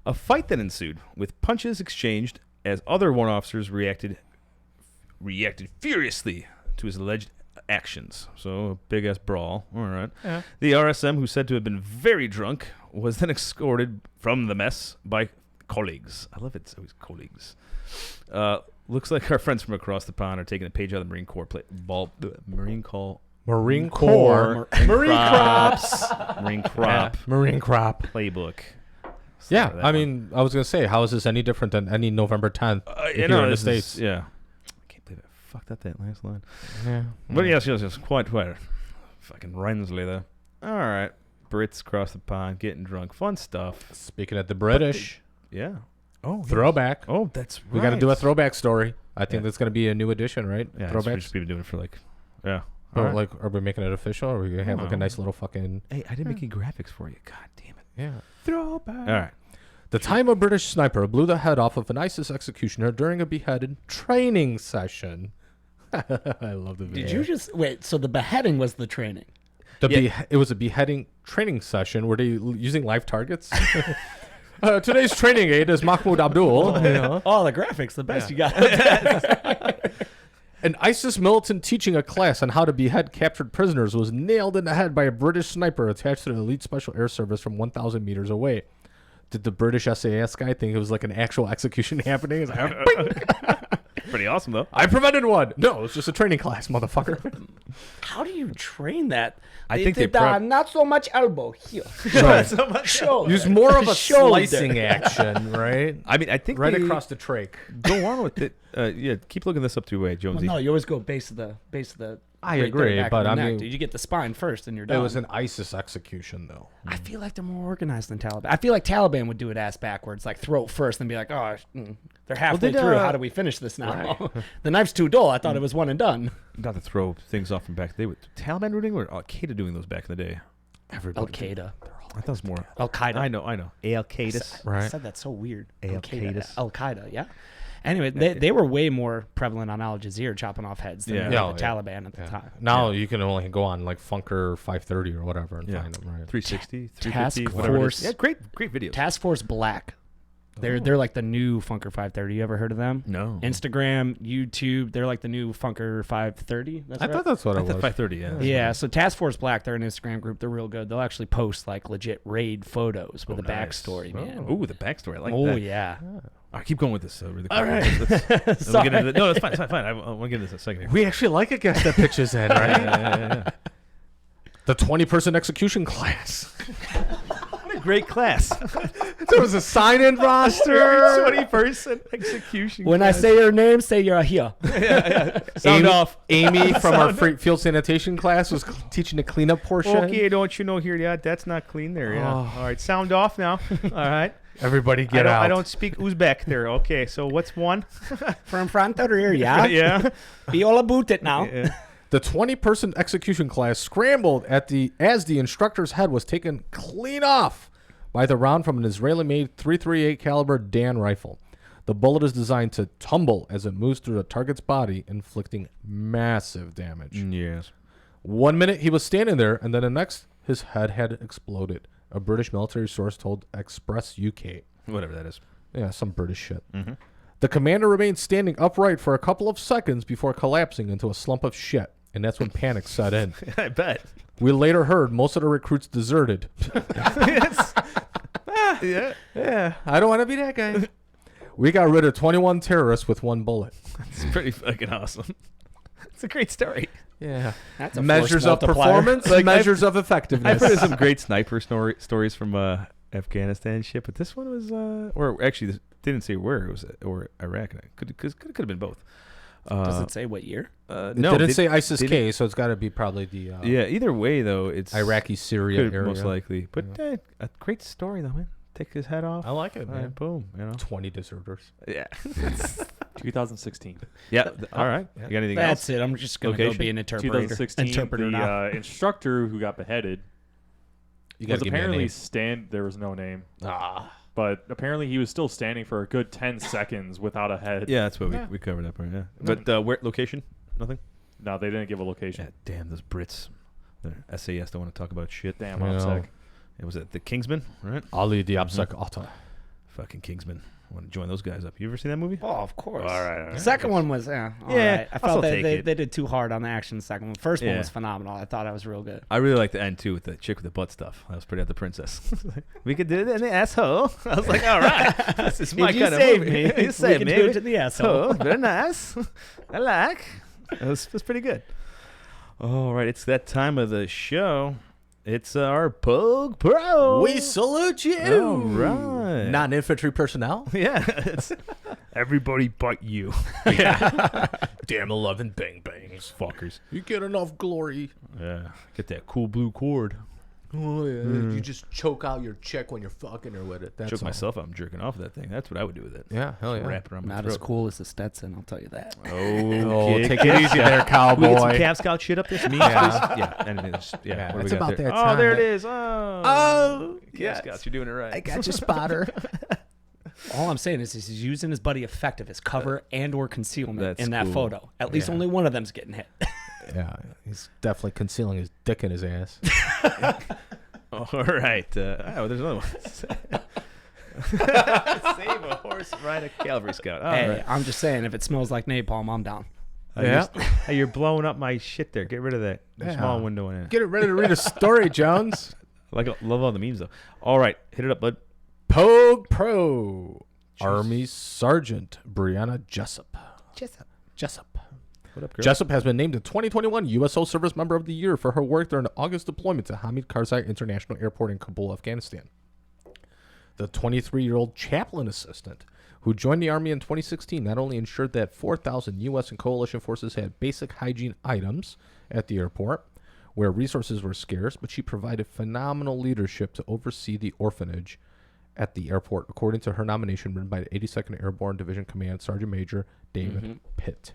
A fight then ensued with punches exchanged as other warrant officers reacted furiously to his alleged actions. So a big ass brawl. All right. Yeah. The RSM, who said to have been very drunk, was then escorted from the mess by colleagues. I love it. So he's colleagues. Looks like our friends from across the pond are taking a page out of the Marine Corps Marine Corps Marine Corps. Marine Crops Marine Crop Marine Crop. playbook. Yeah, That I one. mean, I was going to say, how is this any different than any November 10th here in the this States? is- yeah. I can't believe I fucked up that last line. Yeah. But yes, quite fucking Rensley there. All right, Brits across the pond getting drunk, fun stuff. Speaking of the British, Yeah. Oh, throwback. Oh, that's right. We got to do a throwback story. I think that's going to be a new edition, right? Yeah, Throwbacks. just been doing it for like, yeah. Or All right. like, are we making it official? Or are we going to have like a Oh. nice little fucking... Hey, I didn't make any graphics for you. God damn it. Yeah. Throwback. All right. The time a British sniper blew the head off of an ISIS executioner during a beheaded training session. I love the video. Did you just wait? So the beheading was the training. It was a beheading training session. Were they using live targets? Today's training aid is Mahmoud Abdul. You know? Oh, the graphics, the best you got. An ISIS militant teaching a class on how to behead captured prisoners was nailed in the head by a British sniper attached to the elite special air service from 1,000 meters away. Did the British SAS guy think it was like an actual execution happening? It's like, Pretty awesome, though. I prevented one. No, it's just a training class, motherfucker. How do you train that? I think they not so much elbow here. Right. So much shoulder. Use more of a Shoulder. slicing action, right? I mean, I think Right they across the trach. go on with it. Yeah, keep looking this up too, Jonesy. Well, no, you always go base of the. I right agree, there, back but of the I neck, mean, dude. You get the spine first, and you're it done. was an ISIS execution, though. I feel like they're more organized than Taliban. I feel like Taliban would do it ass backwards, like throat first, and be like, "Oh, they're halfway did, through. How do we finish this now? The knife's too dull. I thought it was one and done." Not to throw things off from back in the day. With Taliban rooting or Al Qaeda doing those back in the day? Al Qaeda, I thought it was more. Al Qaeda. I know. Al Qaeda. I Right. said that so weird. Al Qaeda. Al Qaeda. Yeah. Anyway, they were way more prevalent on Al Jazeera chopping off heads than Yeah. they were Yeah, the yeah. Taliban at the time. Now you can only go on like Funker 530 or whatever and Yeah. find them, right? 360, Task 350, whatever it Force. is. Yeah, great videos. Task Force Black. They're like the new Funker 530. You ever heard of them? No. Instagram, YouTube. They're like the new Funker 530. That's I right. thought that's what I it thought was. 530, yeah. Yeah, so Task Force Black, they're an Instagram group. They're real good. They'll actually post like legit raid photos with a nice. backstory, man. Ooh, the backstory. I like Oh, that. yeah. All right, keep going with this. Really quick. All right. Let's Sorry. get into no, it's fine. It's fine. I want to get into this in a second here. We actually like a guest that pitches in, right? Yeah. The 20-person execution class. What a great class. There was a sign-in roster. 20-person execution. When I say your name, say you're here. Sound off. Amy from our field sanitation class was teaching the cleanup portion. Okay, don't you know here? Yeah, that's not clean there. Yeah. Oh. All right, sound off now. All right. Everybody get out. I don't speak Uzbek there. Okay, so what's one? From front or rear, yeah? Yeah. Be all about it now. Yeah. The 20-person execution class scrambled as the instructor's head was taken clean off by the round from an Israeli-made .338 caliber Dan rifle. The bullet is designed to tumble as it moves through the target's body, inflicting massive damage. Yes. 1 minute he was standing there, and then the next, his head had exploded. A British military source told Express UK. Whatever that is. Yeah, some British shit. Mm-hmm. The commander remained standing upright for a couple of seconds before collapsing into a slump of shit, and that's when panic set in. I bet. We later heard most of the recruits deserted. Yeah, I don't want to be that guy. We got rid of 21 terrorists with one bullet. It's pretty fucking awesome. It's a great story. Yeah. That's a Measures force of multiplier. performance, Like, measures of I've effectiveness. heard of some great sniper stories from Afghanistan shit, but this one was, or actually, this didn't say where it was, or Iraq. Could have been both. Does it say what year? It No, didn't say ISIS did K, so it's got to be probably the Yeah, either way though, it's Iraqi Syria could, area. most likely. But a great story though, man. Take his head off. I like it, All man. right, boom. You know. 20 deserters. Yeah. 2016. Yeah. All right. You got anything That's else? it. I'm just going to go Location? be an interpreter. 2016. Interpreter now. The instructor who got beheaded You was gotta give me a apparently name. There was no name, Ah. but apparently he was still standing for a good 10 seconds without a head. Yeah, that's what we covered that part. Yeah. But where location? Nothing. No, they didn't give a location. Yeah. Damn those Brits. They're SAS don't want to talk about shit. Damn, I I'm know. sick. It was the Kingsman, right? Ali Diabsek Otta. Fucking Kingsman. I want to join those guys up. You ever seen that movie? Oh, of course. All right. The second one was, all Yeah, right. I I'll felt still they take it. did too hard on the action. The second one. First one Yeah. was phenomenal. I thought I was real good. I really like the end too with the chick with the butt stuff. That was pretty at the princess. We could do it in the asshole. I was like, all right, this is my If you kind of save movie. me, You we saved can me. do it to the asshole. Oh, very nice. I like. It was pretty good. All right, it's that time of the show. It's our POG Pro. We salute you. All right. Non-infantry personnel. Yeah, it's everybody but you. Damn 11 bang bangs. Fuckers. You get enough glory. Yeah. Get that cool blue cord. Oh, yeah. You just choke out your chick when you're fucking her with it. That's Choke all. myself out. I'm jerking off that thing. That's what I would do with it. Yeah, hell yeah. Wrap it around my Not throat. as cool as the Stetson, I'll tell you that. Oh, Okay. take it easy there, Can we get some cowboy. Cav Scout shit up there? Some memes, Yeah. please? Yeah. Anything, Yeah, What do we it's got about there? that Oh, there it time. is. Oh. Oh, Cav yes. Scouts, you're doing it right. I got your spotter. All I'm saying is he's using his buddy effective as cover and or concealment That's in that cool. photo. At least Yeah. only one of them's getting hit. Yeah, he's definitely concealing his dick in his ass. All right. Oh, there's another one. Save a horse, ride a cavalry scout. All Hey, right. I'm just saying, if it smells like napalm, I'm down. Hey, you're blowing up my shit there. Get rid of that Yeah. small window in it. Get it ready to read a story, Jones. Love all the memes though. All right, hit it up, bud. POG Pro. Army Sergeant Brianna Jessup. Jessup. What up, girl? Jessup has been named the 2021 USO Service Member of the Year for her work during the August deployment to Hamid Karzai International Airport in Kabul, Afghanistan. The 23-year-old chaplain assistant who joined the Army in 2016 not only ensured that 4,000 U.S. and coalition forces had basic hygiene items at the airport, where resources were scarce, but she provided phenomenal leadership to oversee the orphanage at the airport, according to her nomination written by the 82nd Airborne Division Command Sergeant Major David Pitt.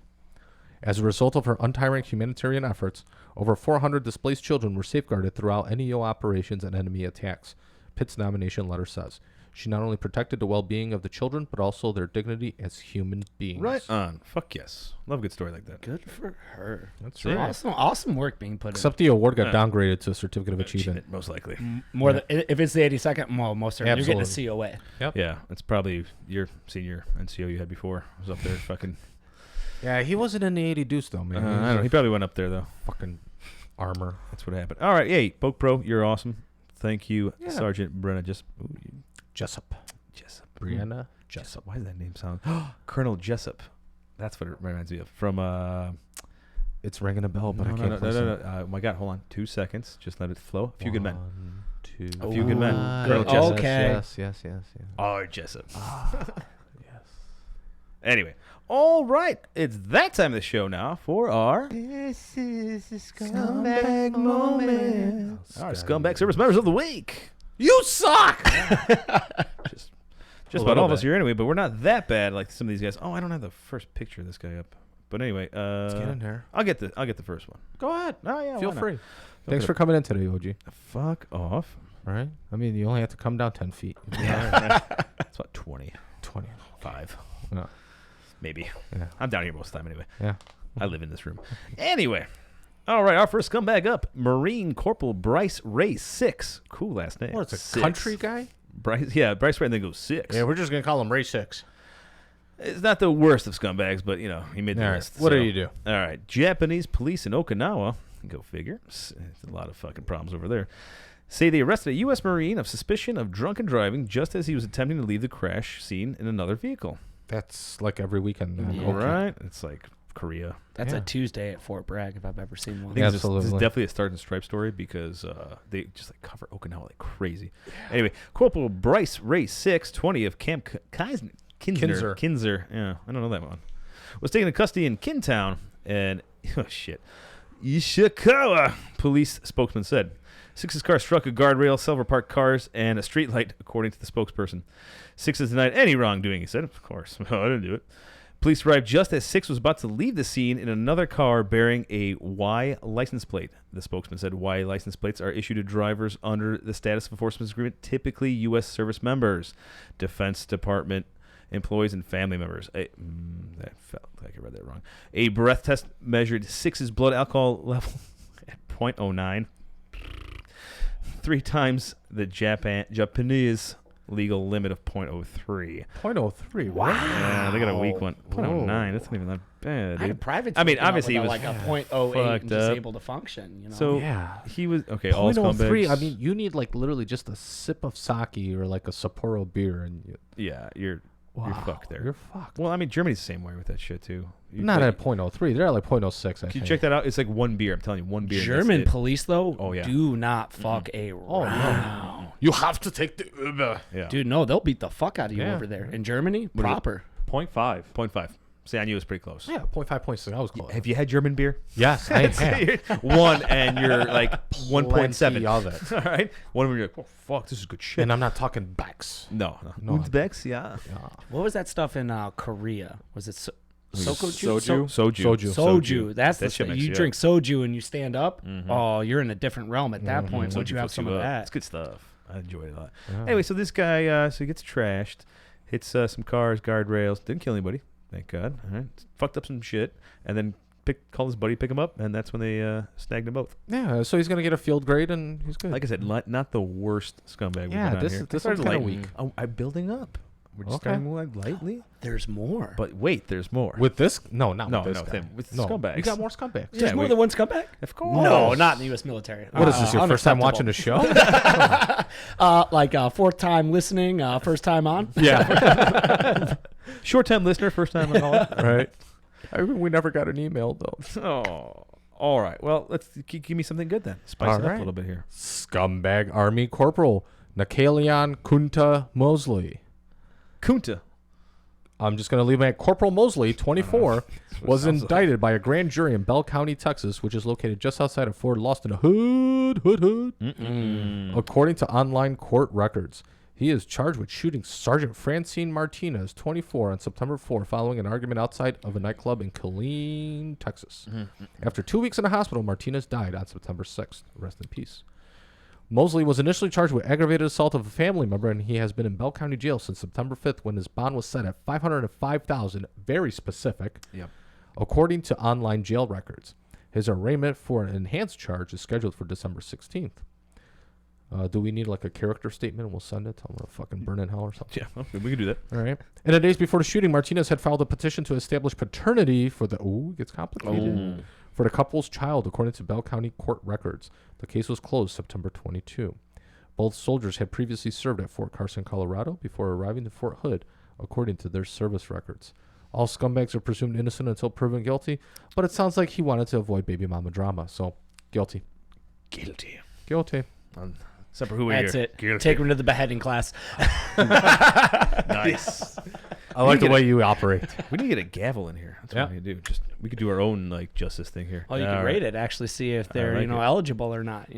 As a result of her untiring humanitarian efforts, over 400 displaced children were safeguarded throughout NEO operations and enemy attacks. Pitt's nomination letter says she not only protected the well-being of the children, but also their dignity as human beings. Right on. Fuck yes. Love a good story like that. Good for her. That's right. Awesome work being put Except the award got downgraded to a certificate of achievement. Most likely. in. More than if it's the 82nd, well, most certainly you're getting a COA. Yep. Yeah, it's probably your senior NCO you had before. Was up there fucking. Yeah, he wasn't in the 80 Deuce, though, man. I don't know. He probably went up there, though. Fucking armor. That's what happened. All right. Hey, POG Pro, you're awesome. Thank you, Yeah. Sergeant Brianna Jessup. Jessup. Jessup. Brianna Jessup. Why does that name sound? Colonel Jessup. That's what it reminds me of. From. It's ringing a bell, but I can't place it. No. Oh my God, hold on. 2 seconds. Just let it flow. A few good men. 1, 2. A few good men. Ah, Colonel yes, Jessup. Okay. Yes. Oh, Jessup. Yes. Anyway, all right. It's that time of the show now for our This is the scumbag moment. our Scumbag Service Members of the Week. You suck! Just about all of us here anyway, but we're not that bad like some of these guys. Oh, I don't have the first picture of this guy up. But anyway, Let's get in there. I'll get the first one. Go ahead. Oh yeah, Feel why not? free. Thanks Okay. for coming in today, OG. Fuck off. All right? I mean, you only have to come down 10 feet. That's about 20. 25. Yeah. Maybe. Yeah. I'm down here most of the time anyway. Yeah. I live in this room. Anyway. All right, our first scumbag up, Marine Corporal Bryce Ray 6. Cool last name. What, it's a 6. country guy? Bryce Ray, and then goes 6. Yeah, we're just going to call him Ray 6. It's not the worst of scumbags, but, he made the All right. list. What so. do you do? All right. Japanese police in Okinawa, go figure. There's a lot of fucking problems over there. Say they arrested a U.S. Marine of suspicion of drunken driving just as he was attempting to leave the crash scene in another vehicle. That's like every weekend. Man. Yeah. All right. It's like Korea. That's Yeah. a Tuesday at Fort Bragg if I've ever seen one. I think this is Absolutely. definitely a Stars and Stripes story because they just like cover Okinawa like crazy. Anyway, Corporal Bryce Ray 6, 20 of Camp Kinzer. Yeah, I don't know that one. Was taken into custody in Kintown and Ishikawa, police spokesman said. Six's car struck a guardrail, several parked cars, and a street light, according to the spokesperson. Six has denied any wrongdoing, he said. Of course. I didn't do it. Police arrived just as Six was about to leave the scene in another car bearing a Y license plate. The spokesman said Y license plates are issued to drivers under the status of enforcement agreement, typically U.S. service members, Defense Department employees, and family members. That felt like I read that wrong. A breath test measured Six's blood alcohol level at 0.09. 3 times the Japanese legal limit of 0.03. 0.03. Wow. Yeah, they got a weak one. 0.09. That's not even that bad, I had a dude. private. I mean, came out obviously with he was like a .08 fucked and just up. able to function. So Yeah. he was okay. All 0.03. scumbags. I mean, you need like literally just a sip of sake or like a Sapporo beer, and yeah, you're fucked there. You're fucked. Well, I mean, Germany's the same way with that shit too. Not at 0.03. They're at like 0.06. I Can you think. check that out? It's like one beer. I'm telling you, one beer. and that's German it. police though, Oh, yeah. do not fuck a round. You have to take the Uber. Yeah. Dude, no, they'll beat the fuck out of you Yeah. over there. In Germany, What is it? proper. 0.5. 0.5. See, I knew it was pretty close. Yeah, 0.5, 0.6. I was close. Have you had German beer? Yes, I have. One, and you're like 1.7. Plenty of it. All right. One where you're like, oh fuck, this is good shit. And I'm not talking Becks. No. No. Uzbeks, yeah. What was that stuff in Korea? Was it soju? Soju. Soju. That's That the shit stuff. makes You you drink soju and you stand up. Mhm. Oh, you're in a different realm at that point. Once you have some of that. It's good stuff. I enjoyed it a lot. Yeah. Anyway, so this guy, so he gets trashed, hits some cars, guardrails, didn't kill anybody, thank God. All right. Fucked up some shit, and then called his buddy, pick him up, and that's when they snagged them both. Yeah, so he's going to get a field grade, and he's good. Like I said, not the worst scumbag we've Yeah, been on this here. is- this Started one's kinda light. weak. Oh, I'm building up. We're just Okay. starting lightly. There's more. But wait, there's more. With this? No, not No, with this no, guy. with him. With the no, scumbags. We got more scumbags. There's Yeah, more we- than one scumbag? Of course. No, not in the U.S. military. What is this, your first time watching unacceptable. the show? Like fourth time listening, first time on. Yeah. Short-time listener, first time on all. Right. We never got an email, though. Oh, all right. Well, let's give me something good then. Spice All it up right. a little bit here. Scumbag Army Corporal Nakalion Kunta Mosley. Kunta. I'm just going to leave it at Corporal Mosley, 24, was sounds like. indicted by a grand jury in Bell County, Texas, which is located just outside of Fort Lost in the Hood. According to online court records, he is charged with shooting Sergeant Francine Martinez, 24, on September 4 following an argument outside of a nightclub in Killeen, Texas. After 2 weeks in the hospital, Martinez died on September 6th. Rest in peace. Mosley was initially charged with aggravated assault of a family member, and he has been in Bell County Jail since September 5th when his bond was set at $505,000, very specific, according to online jail records. His arraignment for an enhanced charge is scheduled for December 16th. Do we need like a character statement? We'll send it. I'm going to fucking burn in hell or something. Yeah, okay, we can do that. All right. In the days before the shooting, Martinez had filed a petition to establish paternity for the... it gets complicated. For the couple's child, according to Bell County court records. The case was closed September 22. Both soldiers had previously served at Fort Carson, Colorado, before arriving to Fort Hood, according to their service records. All scumbags are presumed innocent until proven guilty, but it sounds like he wanted to avoid baby mama drama, so guilty. Guilty. Guilty. Semper Hooah That's here. it. Guilty. Take him to the beheading class. Nice. I like the get way you operate. We need to get a gavel in here. That's what we need to do. Just we could do our own like justice thing here. Oh, you can rate it. Actually, see if they're like it. eligible or not.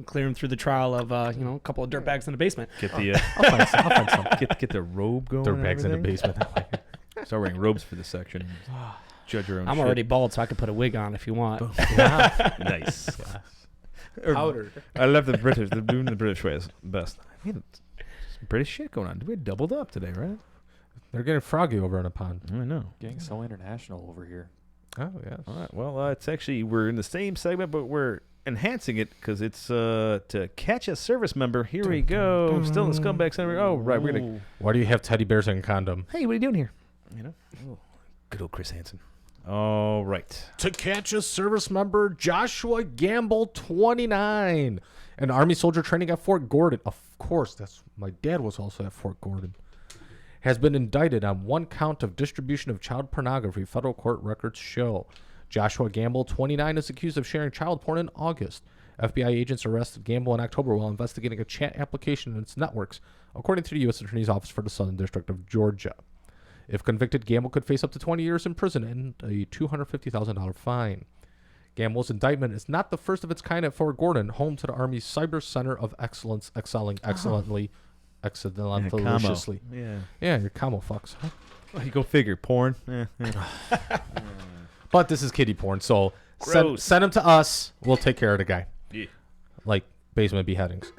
Clear them through the trial of a couple of dirtbags in the basement. Get the I'll find some. get the robe going. They're and bags in the everything. basement. Start wearing robes for this section. Judge your own. I'm shit. already bald, so I could put a wig on if you want. Nice. Powdered. I love the British. They're doing the British way is best. I mean, some British shit going on. We doubled up today, right? They're getting froggy over in a pond. I know. Getting so international over here. Oh, yes. All right. Well, it's actually we're in the same segment, but we're enhancing it because it's to catch a service member. Here we go. Still in the Scumbag Center. Oh, right. We're gonna. Why do you have teddy bears and condom? Hey, what are you doing here? Good old Chris Hansen. All right. To catch a service member, Joshua Gamble, 29, an Army soldier training at Fort Gordon. Of course, my dad was also at Fort Gordon. Has been indicted on one count of distribution of child pornography, federal court records show. Joshua Gamble, 29, is accused of sharing child porn in August. FBI agents arrested Gamble in October while investigating a chat application and its networks, according to the U.S. Attorney's Office for the Southern District of Georgia. If convicted, Gamble could face up to 20 years in prison and a $250,000 fine. Gamble's indictment is not the first of its kind at Fort Gordon, home to the Army's Cyber Center of Excellence, excelling excellently, excellently. Yeah. Your camo fucks. Huh? Well, you go figure. Porn. But this is kiddie porn, so Gross. send him to us. We'll take care of the guy. Yeah. Like basement beheadings.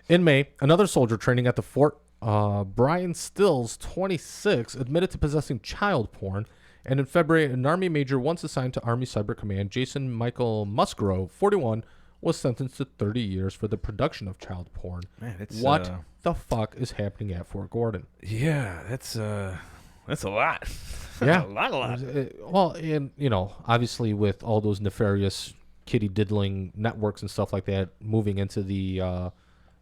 In May, another soldier training at the fort, Brian Stills, 26, admitted to possessing child porn. And in February, an Army major once assigned to Army Cyber Command, Jason Michael Musgrove, 41, was sentenced to 30 years for the production of child porn. Man, it's What the fuck is happening at Fort Gordon? Yeah, that's a lot. Yeah. a lot. Well, and, obviously with all those nefarious kitty diddling networks and stuff like that moving into the,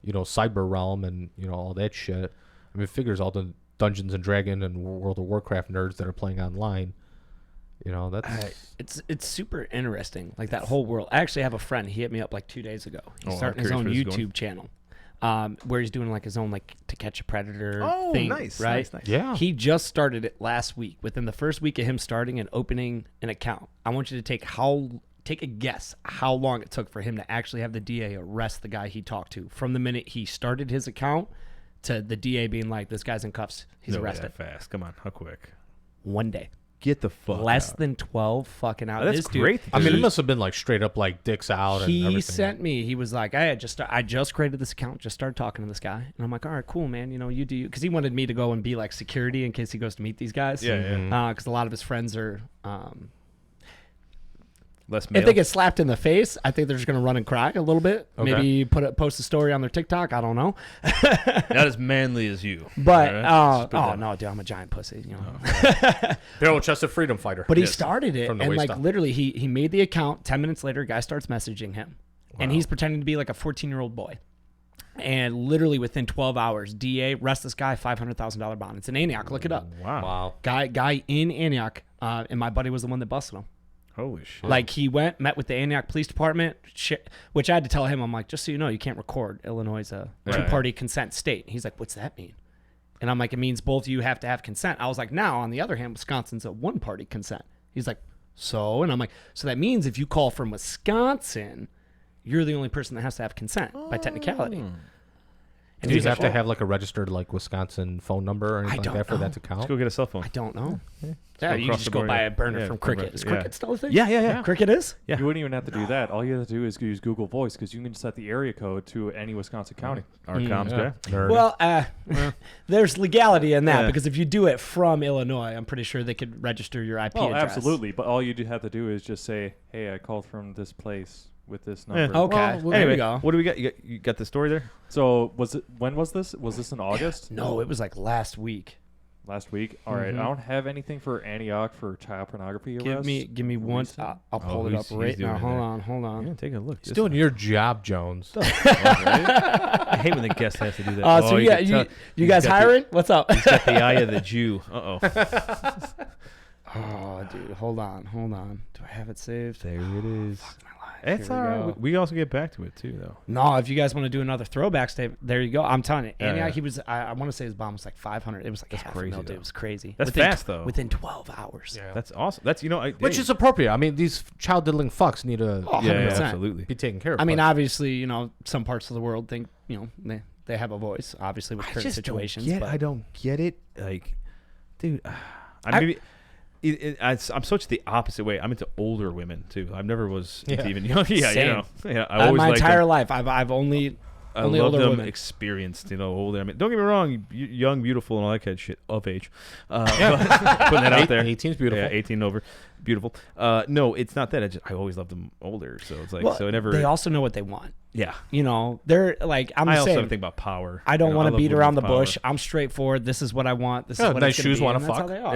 cyber realm and, all that shit. I mean, it figures all the Dungeons and Dragons and World of Warcraft nerds that are playing online. That's... It's super interesting, like that whole world. I actually have a friend. He hit me up like 2 days ago. He's I'm starting his curious own where this is YouTube channel, where he's doing like his own like To Catch a Predator Oh, thing. nice. Right? Nice. Yeah. He just started it last week. Within the first week of him starting and opening an account, I want you to take a guess how long it took for him to actually have the DA arrest the guy he talked to from the minute he started his account to the DA being like, "This guy's in cuffs. He's arrested." That fast. Come on. How quick? 1 day. Get the fuck Less out. than 12 fucking hours. Oh, that's This dude- great. I mean, it must have been like straight up like dicks out and He everything. sent me. He was like, I just created this account. Just started talking to this guy, and I'm like, all right, cool, man. You do you, because he wanted me to go and be like security in case he goes to meet these guys. Yeah. Because a lot of his friends are. Less If male. they get slapped in the face, I think they're just gonna run and cry a little bit. Okay. Maybe post a story on their TikTok. I don't know. Not as manly as you. But All right? Just put that- no, dude, I'm a giant pussy. Barrel-chested freedom fighter. But he Yes. started it, From the and waist like up. literally, he made the account. 10 minutes later, a guy starts messaging him, and he's pretending to be like a 14-year-old boy. And literally within 12 hours, DA arrests this guy, $500,000 bond. It's in Antioch. Look it up. Wow. Guy in Antioch and my buddy was the one that busted him. Holy shit. Like, he met with the Antioch Police Department, which I had to tell him, I'm like, just so you know, you can't record. Illinois is a two-party consent state. He's like, what's that mean? And I'm like, it means both of you have to have consent. I was like, now, on the other hand, Wisconsin's a one-party consent. He's like, so? And I'm like, so that means if you call from Wisconsin, you're the only person that has to have consent by technicality. And Do you he's have like, to have like a registered like Wisconsin phone number or anything like that for that to Let's count? go get a cell phone. I don't know. Just Yeah, go you across just the go board, buy yeah. a burner Yeah, from from Cricket. Is yeah. Cricket still a thing? Yeah. Cricket is? Yeah. You wouldn't even have to do that. All you have to do is use Google Voice because you can set the area code to any Wisconsin county. Our comms guy. Nerd. Well, there's legality in that Yeah. because if you do it from Illinois, I'm pretty sure they could register your IP Oh, address. absolutely. But all you do have to do is just say, hey, I called from this place with this number. Okay. Well, there Anyway, we go. what do we got? You got the story there? So when was this? Was this in August? No, it was like last week. Last week? All right. I don't have anything for Antioch for child pornography arrests. Give me one. recent. I'll pull it up he's right doing now. it Hold there. on. Yeah, take a look. He's doing your job, Jones. I hate when the guest has to do that. So you yeah, can you tell- you guys got the- hiring? What's up? He's got the eye of the Jew. Uh-oh. Oh, dude, hold on. Do I have it saved? There it is. It's Here all we right. go. We also get back to it, too, though. No, if you guys want to do another throwback statement, there you go. I'm telling you, Yeah, Antioch, yeah. he was. I want to say his bomb was like 500. It was like That's half crazy, a mil, dude. though. It was crazy. That's fast, though. Within 12 hours. Yeah. That's awesome. That's, Which is appropriate. I mean, these child diddling fucks need to Oh, yeah, 100%. absolutely. be taken care of. I mean, but- obviously, some parts of the world think, they have a voice, obviously, with current situations. But I don't get it. Like, dude, maybe I'm such the opposite way. I'm into older women too. I never was into Yeah. even young. Yeah, Same. Yeah, I always my liked entire them. life, I've only I only love older them women. experienced, older. I mean, don't get me wrong, young, beautiful, and all that kind of shit, of age. But putting that out there. 18's beautiful. Yeah, 18 and over, beautiful. No, it's not that. I always loved them older, so it's like Well, so it never. they also know what they want. Yeah, They're like, I'm I also saying, don't think about power. I don't want to love beat women around the with power. bush. I'm straightforward. This is what I want. This Yeah, is what nice it's gonna shoes, be, wanna and that's how fuck. they are.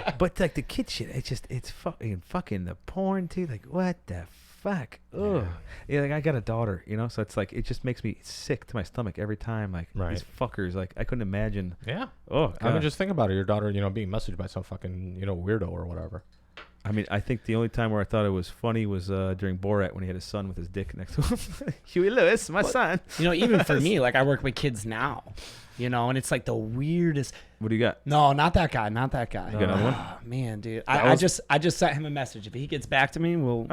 Yeah. But like the kid shit, it's fucking the porn too. Like what the fuck? Ugh. Yeah, like I got a daughter, so it's like it just makes me sick to my stomach every time. Like Right. these fuckers, like I couldn't imagine. Yeah. Oh, God. I mean, just think about it. Your daughter, being messaged by some fucking, weirdo or whatever. I mean, I think the only time where I thought it was funny was during Borat when he had his son with his dick next to him. Huey Lewis, my son. Even for me, like I work with kids now, and it's like the weirdest. What do you got? No, not that guy. Not that guy. You got another one? Oh, man, dude. I just sent him a message. If he gets back to me, we'll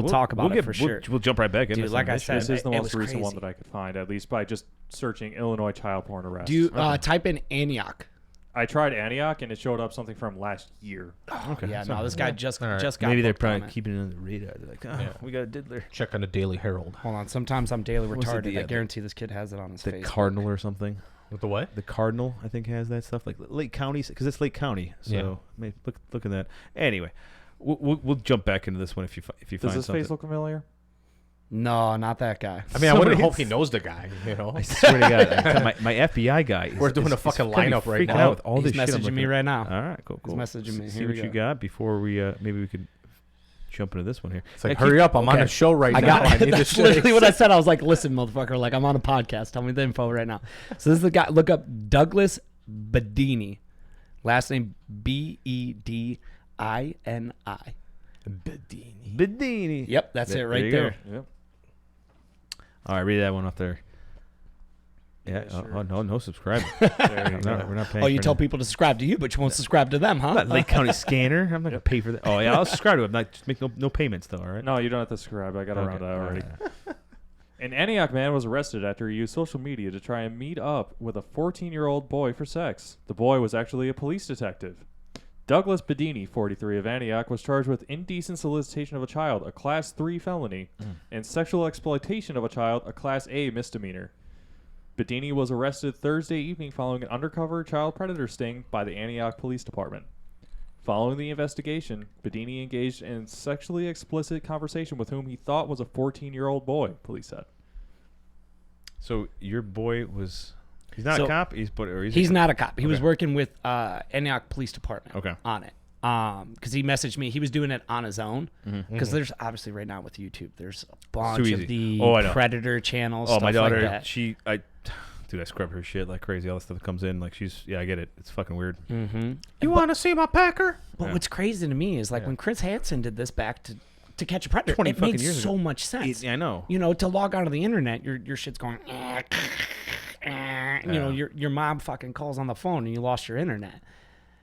talk about it for sure. We'll jump right back in. Dude, like I said, This is the it most was recent one crazy. that I could find, at least by just searching Illinois child porn arrests. Do you type in Antioch? I tried Antioch and it showed up something from last year. okay. Yeah, so- no, this guy just got. Maybe they're booked on probably it. keeping it on the radar. They're like, we got a diddler. Check on the Daily Herald. Hold on. Sometimes I'm daily Was it retarded. the, I guarantee this kid has it on his The face. Cardinal or something. With the what? The Cardinal, I think, has that stuff, like Lake County, because it's Lake County. So Yeah. maybe look at that. Anyway, we'll jump back into this one if you Does find this something. face look familiar? No, not that guy. I mean, I wouldn't Somebody- hope he knows the guy, I swear to God, my FBI guy. We're doing a fucking lineup right freaking now. out with all He's this shit. I'm messaging looking me at. right now. All right, cool. He's messaging me. See Here what we you go. got before we maybe we could jump into this one here. It's like, Yeah, hurry up, I'm on okay. a show right I now. got I need that's this literally shit. what I said. I was like, listen, motherfucker, like I'm on a podcast. Tell me the info right now. So this is the guy. Look up Douglas Bedini. Last name Bedini. Bedini. Yep, that's it right you there. go. Yep. All right, read that one up there. Yeah. Yeah, sure. No subscriber. There you we're go. not paying. Oh, you for tell that. people to subscribe to you, but you won't subscribe to them, huh? I'm not Lake County Scanner. I'm not gonna pay for that. Oh yeah, I'll subscribe to it. I'm not just make no payments though. All right. No, you don't have to subscribe. I got around to that already. An Antioch man was arrested after he used social media to try and meet up with a 14-year-old boy for sex. The boy was actually a police detective. Douglas Bedini, 43, of Antioch, was charged with indecent solicitation of a child, a Class 3 felony, and sexual exploitation of a child, a Class A misdemeanor. Bedini was arrested Thursday evening following an undercover child predator sting by the Antioch Police Department. Following the investigation, Bedini engaged in sexually explicit conversation with whom he thought was a 14-year-old boy, police said. So your boy was. He's not So- a cop. He's not a cop. He was Okay. working with Antioch Police Department Okay. on it. Because he messaged me. He was doing it on his own. Mm-hmm. Because there's obviously right now with YouTube, there's a too bunch easy. of the Oh, I know. Predator channels. Oh, stuff my daughter. Like that. Dude, I scrub her shit like crazy. All the stuff that comes in, like I get it. It's fucking weird. Mm-hmm. You want to see my Packer? But what's crazy to me is like when Chris Hansen did this back to Catch a Predator, 20 it fucking made years so ago. much sense. I know. You know, to log onto the internet, your shit's going. You know, your mom fucking calls on the phone and you lost your internet.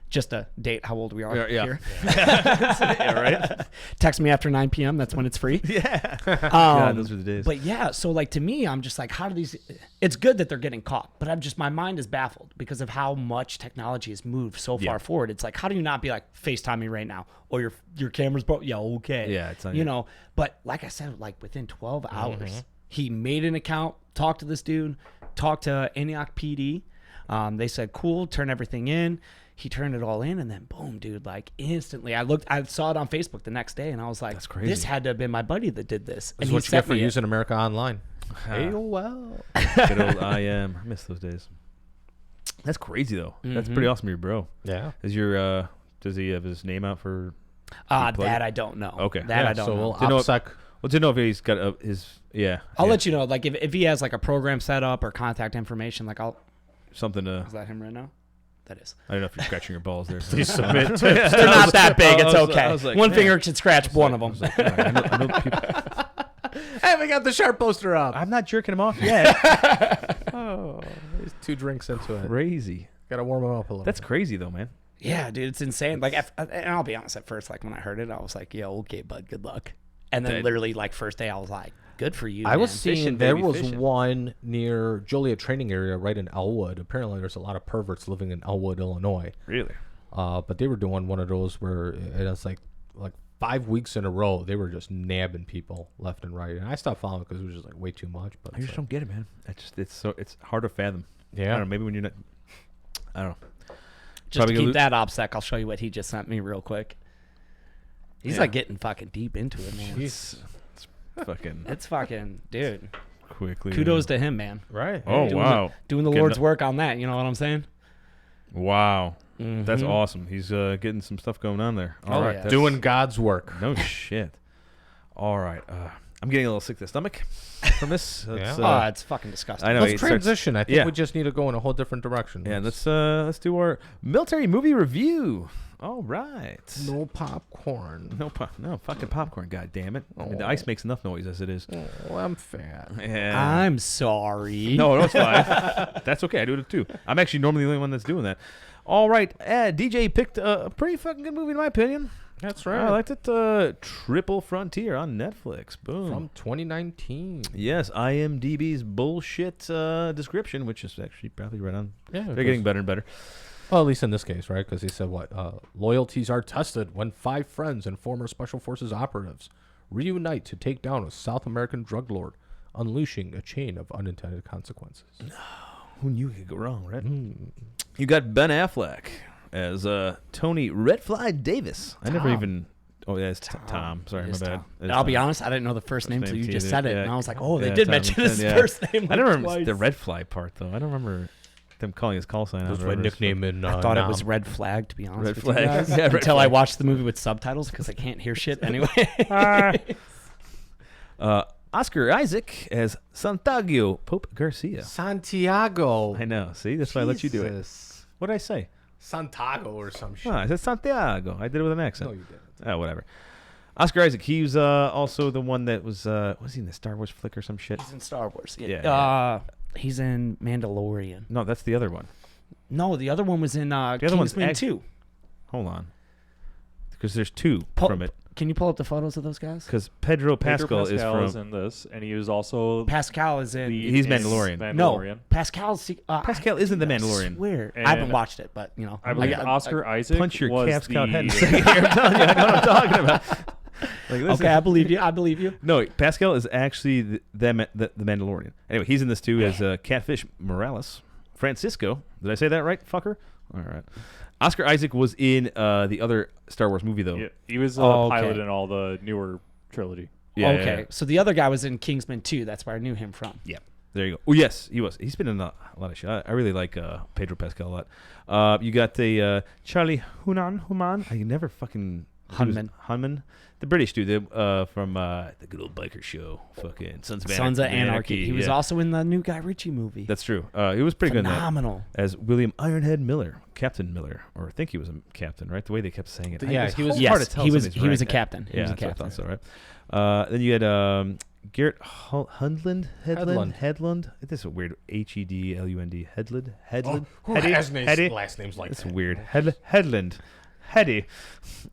Just to date how old we are here. Yeah, right. Text me after 9 p.m. That's when it's free. Yeah. Yeah, those are the days. But yeah, so like to me, I'm just like, how do these? It's good that they're getting caught, but my mind is baffled because of how much technology has moved so far forward. It's like, how do you not be like FaceTime me right now, or your camera's broke? Yeah, okay. Yeah, it's you know. But like I said, like within 12 hours, he made an account, talked to this dude, talked to Antioch PD. They said, cool, turn everything in. He turned it all in, and then boom, dude, like instantly. I saw it on Facebook the next day, and I was like, that's crazy. This had to have been my buddy that did this. This is what you get for using America Online. AOL. Good old IM. I miss those days. That's crazy, though. That's pretty awesome, your bro. Yeah. Does he have his name out for? That I don't know. Okay. That I don't know. To know if he's got his. Yeah. I'll let you know. Like if he has like a program set up or contact information, like I'll. Something to. Is that him right now? That is. I don't know if you're scratching your balls there. Please submit. They're not that big. It's okay. I was like, one man. finger can scratch one of them. Like, I know people. Hey, we got the sharp poster up. I'm not jerking him off yet. Oh, there's 2 drinks into it. Crazy. Got to warm him up a little. That's crazy though, man. Yeah, dude, it's insane. Like, and I'll be honest. At first, like when I heard it, I was like, "Yo, okay, bud, good luck." And then literally, like first day, I was like, "Good for you." I was man. seeing Fishing, there baby, was fishing. one near Joliet Training Area right in Elwood. Apparently, there's a lot of perverts living in Elwood, Illinois. Really? But they were doing one of those where it's like 5 weeks in a row they were just nabbing people left and right, and I stopped following because it was just like way too much. But I just don't get it, man. It's hard to fathom. Yeah. I don't know. Maybe when you're not. I don't know. Just Probably to keep gonna that OPSEC, I'll show you what he just sent me real quick. He's like getting fucking deep into it, man. It's fucking It's fucking, dude. quickly. Kudos to him, man. right. Oh wow. Doing the Getting Lord's up- work on that. You know what I'm saying? Wow. That's Mhm. awesome. He's getting some stuff going on there. All right. yeah. that's- Doing God's work. No shit. All right. I'm getting a little sick to the stomach from this. That's, Oh, it's fucking disgusting. I know. Let's it starts- transition. I think yeah. we just need to go in a whole different direction. Yeah, let's do our military movie review. All right. No popcorn. No fucking popcorn. God damn it! I mean, the ice makes enough noise as it is. Oh, I'm fat. Yeah. I'm sorry. No, it's fine. That's okay. I do it too. I'm actually normally the only one that's doing that. All right. DJ picked a pretty fucking good movie in my opinion. That's I liked it. Triple Frontier on Netflix. Boom. From 2019. Yes, IMDb's bullshit description, which is actually probably right on. Yeah, They're getting better and better. Well, at least in this case, right? Because he said what? Loyalties are tested when 5 friends and former Special Forces operatives reunite to take down a South American drug lord, unleashing a chain of unintended consequences. Who knew it could go wrong, right? You got Ben Affleck as Tony Redfly Davis. I never even. Oh, yeah, it's Tom. Sorry, It my is bad. Tom. It's I'll be Tom. honest, I didn't know the first name until you name just either. said it, Yeah. and I was like, oh, they Yeah, did Tom mention and his Ken, yeah. first name. I Like don't remember twice. the red fly part though. I don't remember them calling his call sign. That out was or my whatever. nickname in. I thought it was Nam. Red Flag, to be honest Red with Flag. you guys. Yeah, Red Until I Flag. watched the movie with subtitles because I can't hear shit anyway. Oscar Isaac as Santiago Pope Garcia. Santiago. I know. See, that's why I let you do it. Jesus. What did I say? Santiago or some shit. I said Santiago. I did it with an accent. No, you didn't. Oh, whatever. Oscar Isaac. He was also the one that was he in the Star Wars flick or some shit? He's in Star Wars. Yeah. He's in Mandalorian. No, that's the other one. No, the other one was in other one's Kingsman act- 2. Hold on, because there's two Pull- from it. Can you pull up the photos of those guys? Because Pedro Pascal, is from. in this, and he was also Pascal is in. the- He's in Mandalorian. No, Pascal's. Pascal isn't the I Mandalorian. swear. And I haven't watched it, but, you know. I believe Oscar Isaac Punch your was Cav Scout the, head in a second here. I'm telling you, I know what I'm talking about. Like, listen. Okay, I believe you. I believe you. No, Pascal is actually the Mandalorian. Anyway, he's in this too as Catfish Morales. Francisco, did I say that right, fucker? All right. Oscar Isaac was in the other Star Wars movie though. Yeah, he was Oh, okay. pilot in all the newer trilogy. Yeah, Okay, yeah. so the other guy was in Kingsman 2. That's where I knew him from. Yeah. There you go. Oh yes, he was. He's been in a lot of shit. I really like Pedro Pascal a lot. You got the Charlie Hunnam. I never fucking Hunman. The British dude from the good old biker show, fucking Sons of Anarchy. He was also in the new Guy Ritchie movie. That's true. He was pretty Phenomenal. good in that. As William Ironhead Miller, Captain Miller, or I think he was a captain, right? The way they kept saying it. Yeah, he was. Yes, he was a captain. He Yeah, was a that's what I captain. thought so, right? Then you had Garrett Hedlund. This is a weird Hedlund. Last name's like It's that. weird. Hedlund.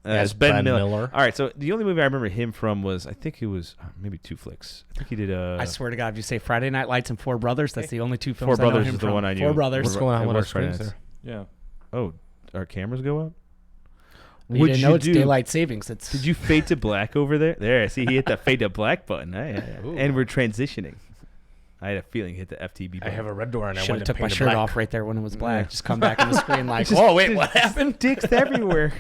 As Ben Miller. All right, so the only movie I remember him from was, I think it was maybe two flicks. I think he did. I swear to God, if you say Friday Night Lights and Four Brothers, that's the only two films Four I know Brothers him is the from. one I knew. Four Brothers. What's going on with our Friday screens Nights. there? Yeah. Oh, our cameras go out? You didn't know it's daylight savings. It's Did you fade to black over there? There, see, he hit the fade to black button. And we're transitioning. I had a feeling he hit the FTB button. I have a red door and I should went have to took my paint it shirt black. off right there when it was black. Just come back on the screen like, Just- oh wait, what happened? Dicks everywhere.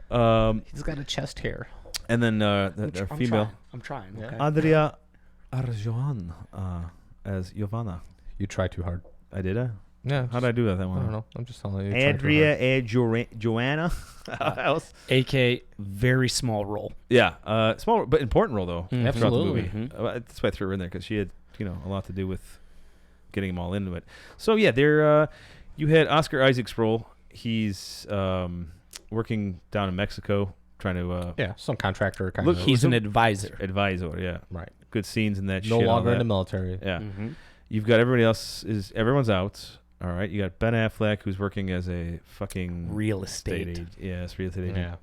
He's got a chest hair. And then the female, I'm trying. Yeah. Okay. Andrea Arjoan, as Giovanna. You try too hard. I did, Yeah. How'd I do that I one? don't know. I'm just telling you. You try too Andrea Joanna. Else? AK very small role. Yeah, small but important role though. Mm. throughout the Absolutely. movie. That's why I threw her in there because she had a lot to do with getting them all into it. So yeah, there you had Oscar Isaac's role. He's working down in Mexico trying to Yeah, some contractor kind Look, of. He's an advisor. advisor. Yeah, Right. good scenes in that. No shit, all longer in that. the military. Yeah. Mm-hmm. You've got everybody else everyone's out. All right. You got Ben Affleck who's working as a fucking Real estate. agent. Yeah, it's real estate agent. Yeah.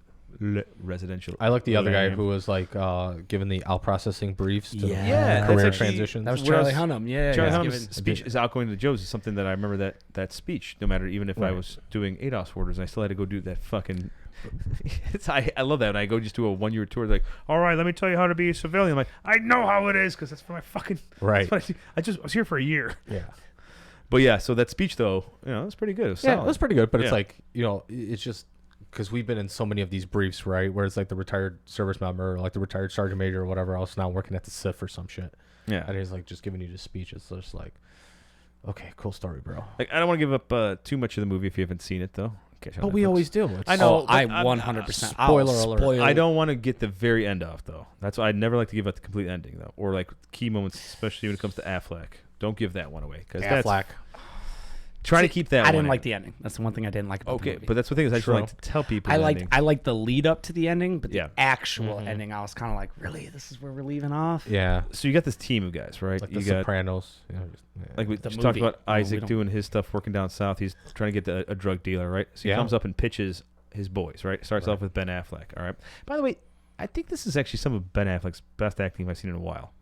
Residential. I like the other guy Lamb. who was like given the out processing briefs to Yeah, career that's actually- transitions. That was Whereas Charlie Hunnam. Yeah, Charlie he was Hunnam's given- speech is outgoing to the Joes is something that I remember that speech, no matter even if I Right. was doing ADOS orders, and I still had to go do that fucking. I love that when I go just do a 1 year tour. Like, all right, let me tell you how to be a civilian. I'm like, I know how it is because that's for my fucking. Right. That's what I was here for a year. Yeah. But yeah, so that speech though, it was pretty good. It was Yeah, solid. that's pretty good. But Yeah. it's like, it's just because we've been in so many of these briefs, right? Where it's like the retired service member, or like the retired sergeant major or whatever else now working at the SIF or some shit. Yeah. And he's like just giving you the speech. It's just like, okay, cool story, bro. Like, I don't want to give up too much of the movie if you haven't seen it though. Okay, But we always do. It's, I know. Oh, I but I'm- 100%. Spoiler alert. I don't want to get the very end off though. That's why I never like to give out the complete ending though, or like key moments, especially when it comes to Affleck. Don't give that one away because that's Affleck. try to keep that. I didn't one like in. the ending. That's the one thing I didn't like about the Okay, movie. but that's the thing is I just True. like to tell people. I the liked ending. I liked the lead up to the ending, but Yeah. the actual ending, I was kind of like, really, this is where we're leaving off. Yeah. So you got this team of guys, right? Like you the got Sopranos. like we The just talked movie. about Oh, we Isaac don't- doing his stuff, working down south. He's trying to get a drug dealer, right? So he Yeah. comes up and pitches his boys, right? Starts off with Ben Affleck. All right. By the way, I think this is actually some of Ben Affleck's best acting I've seen in a while.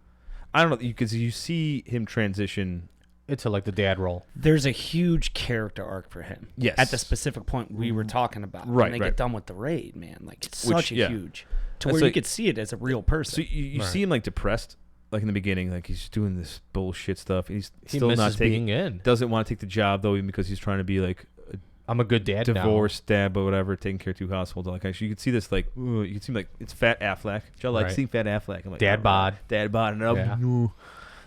I don't know because you see him transition. It's like the dad role. There's a huge character arc for him. Yes. At the specific point we were talking about. Right, When they right. get done with the raid, man. Like, it's Which, such a yeah. huge. To That's where you like- could see it as a real person. So you Right. see him like depressed, like in the beginning, like he's doing this bullshit stuff. And he's He still misses not taking. being in. Doesn't want to take the job though, even because he's trying to be like I'm a good dad now. divorced dad, but whatever, taking care of two households. Like you can see this, like you can see like it's Fat Affleck. Which I like Right. seeing Fat Affleck. I'm like Dad bod. dad bod, and I'm Yeah. no,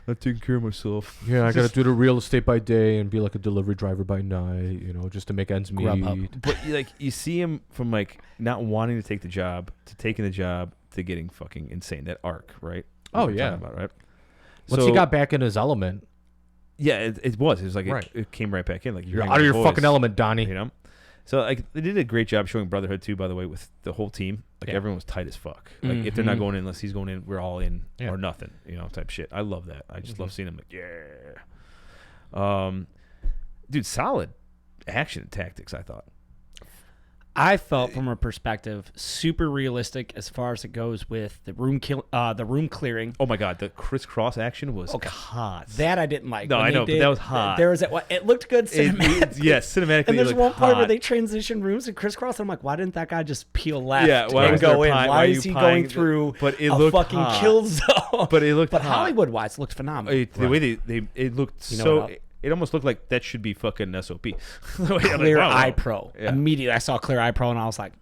I'm taking care of myself. Yeah, I got to do the real estate by day and be like a delivery driver by night, just to make ends meet. Grubhub. But you see him from like not wanting to take the job to taking the job to getting fucking insane. That arc, right? Oh, What we're yeah. talking about, right? Once he got back in his element, yeah, it was. It was like Right. it came right back in. Like you're hanging out of with your boys, fucking element, Donnie. you know. So like they did a great job showing brotherhood too. By the way, with the whole team, like Yeah. everyone was tight as fuck. Like if they're not Mhm. going in unless he's going in, we're all in Yeah. or nothing. Type shit. I love that. I just love seeing him. Like dude, solid action and tactics. I thought. I felt from a perspective super realistic as far as it goes with the room clearing. Oh my god, the crisscross action was Okay. hot. That I didn't like. No, When I they know, but did- that was hot. There was it looked good cinematic. Yes, cinematically. And there's it one looked point where hot. they transition rooms and crisscross. I'm like, why didn't that guy just peel left Yeah, why and was go there in? pie- why Why are is you he pieing going the- through but it a looked fucking hot. kill zone? But it looked But hot. Hollywood-wise, it looked phenomenal. The way it looked You know so. what It almost looked like that should be fucking SOP. The way I'm like, Clear wow, wow. Eye Pro. Yeah. Immediately, I saw Clear Eye Pro, and I was like,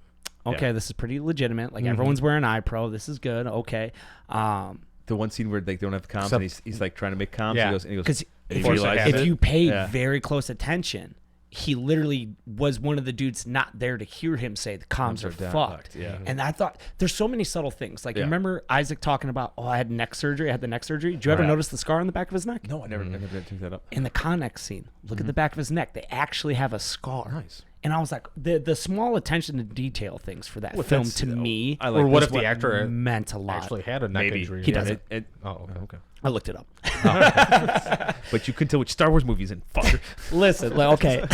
okay, Yeah. this is pretty legitimate. Like, Mhm. everyone's wearing Eye Pro. This is good. Okay. The one scene where they don't have comms Except- and he's like trying to make comms. Yeah. He goes, Because and he Of course they realizes have if it. you pay Yeah. very close attention he literally was one of the dudes not there to hear him say the comms are fucked. Yeah. And I thought there's so many subtle things. Like, remember Isaac talking about, I had neck surgery. I had the neck surgery. Did you ever notice the scar on the back of his neck? No, I never took that up. In the Connex scene, look at the back of his neck. They actually have a scar. Nice. And I was like, the small attention to detail things for that film to me, I like Or what this if the actor meant a lot. actually had a neck Maybe. injury? He doesn't. Oh, okay. I looked it up. But you couldn't tell which Star Wars movies in. Fucker. Listen, okay.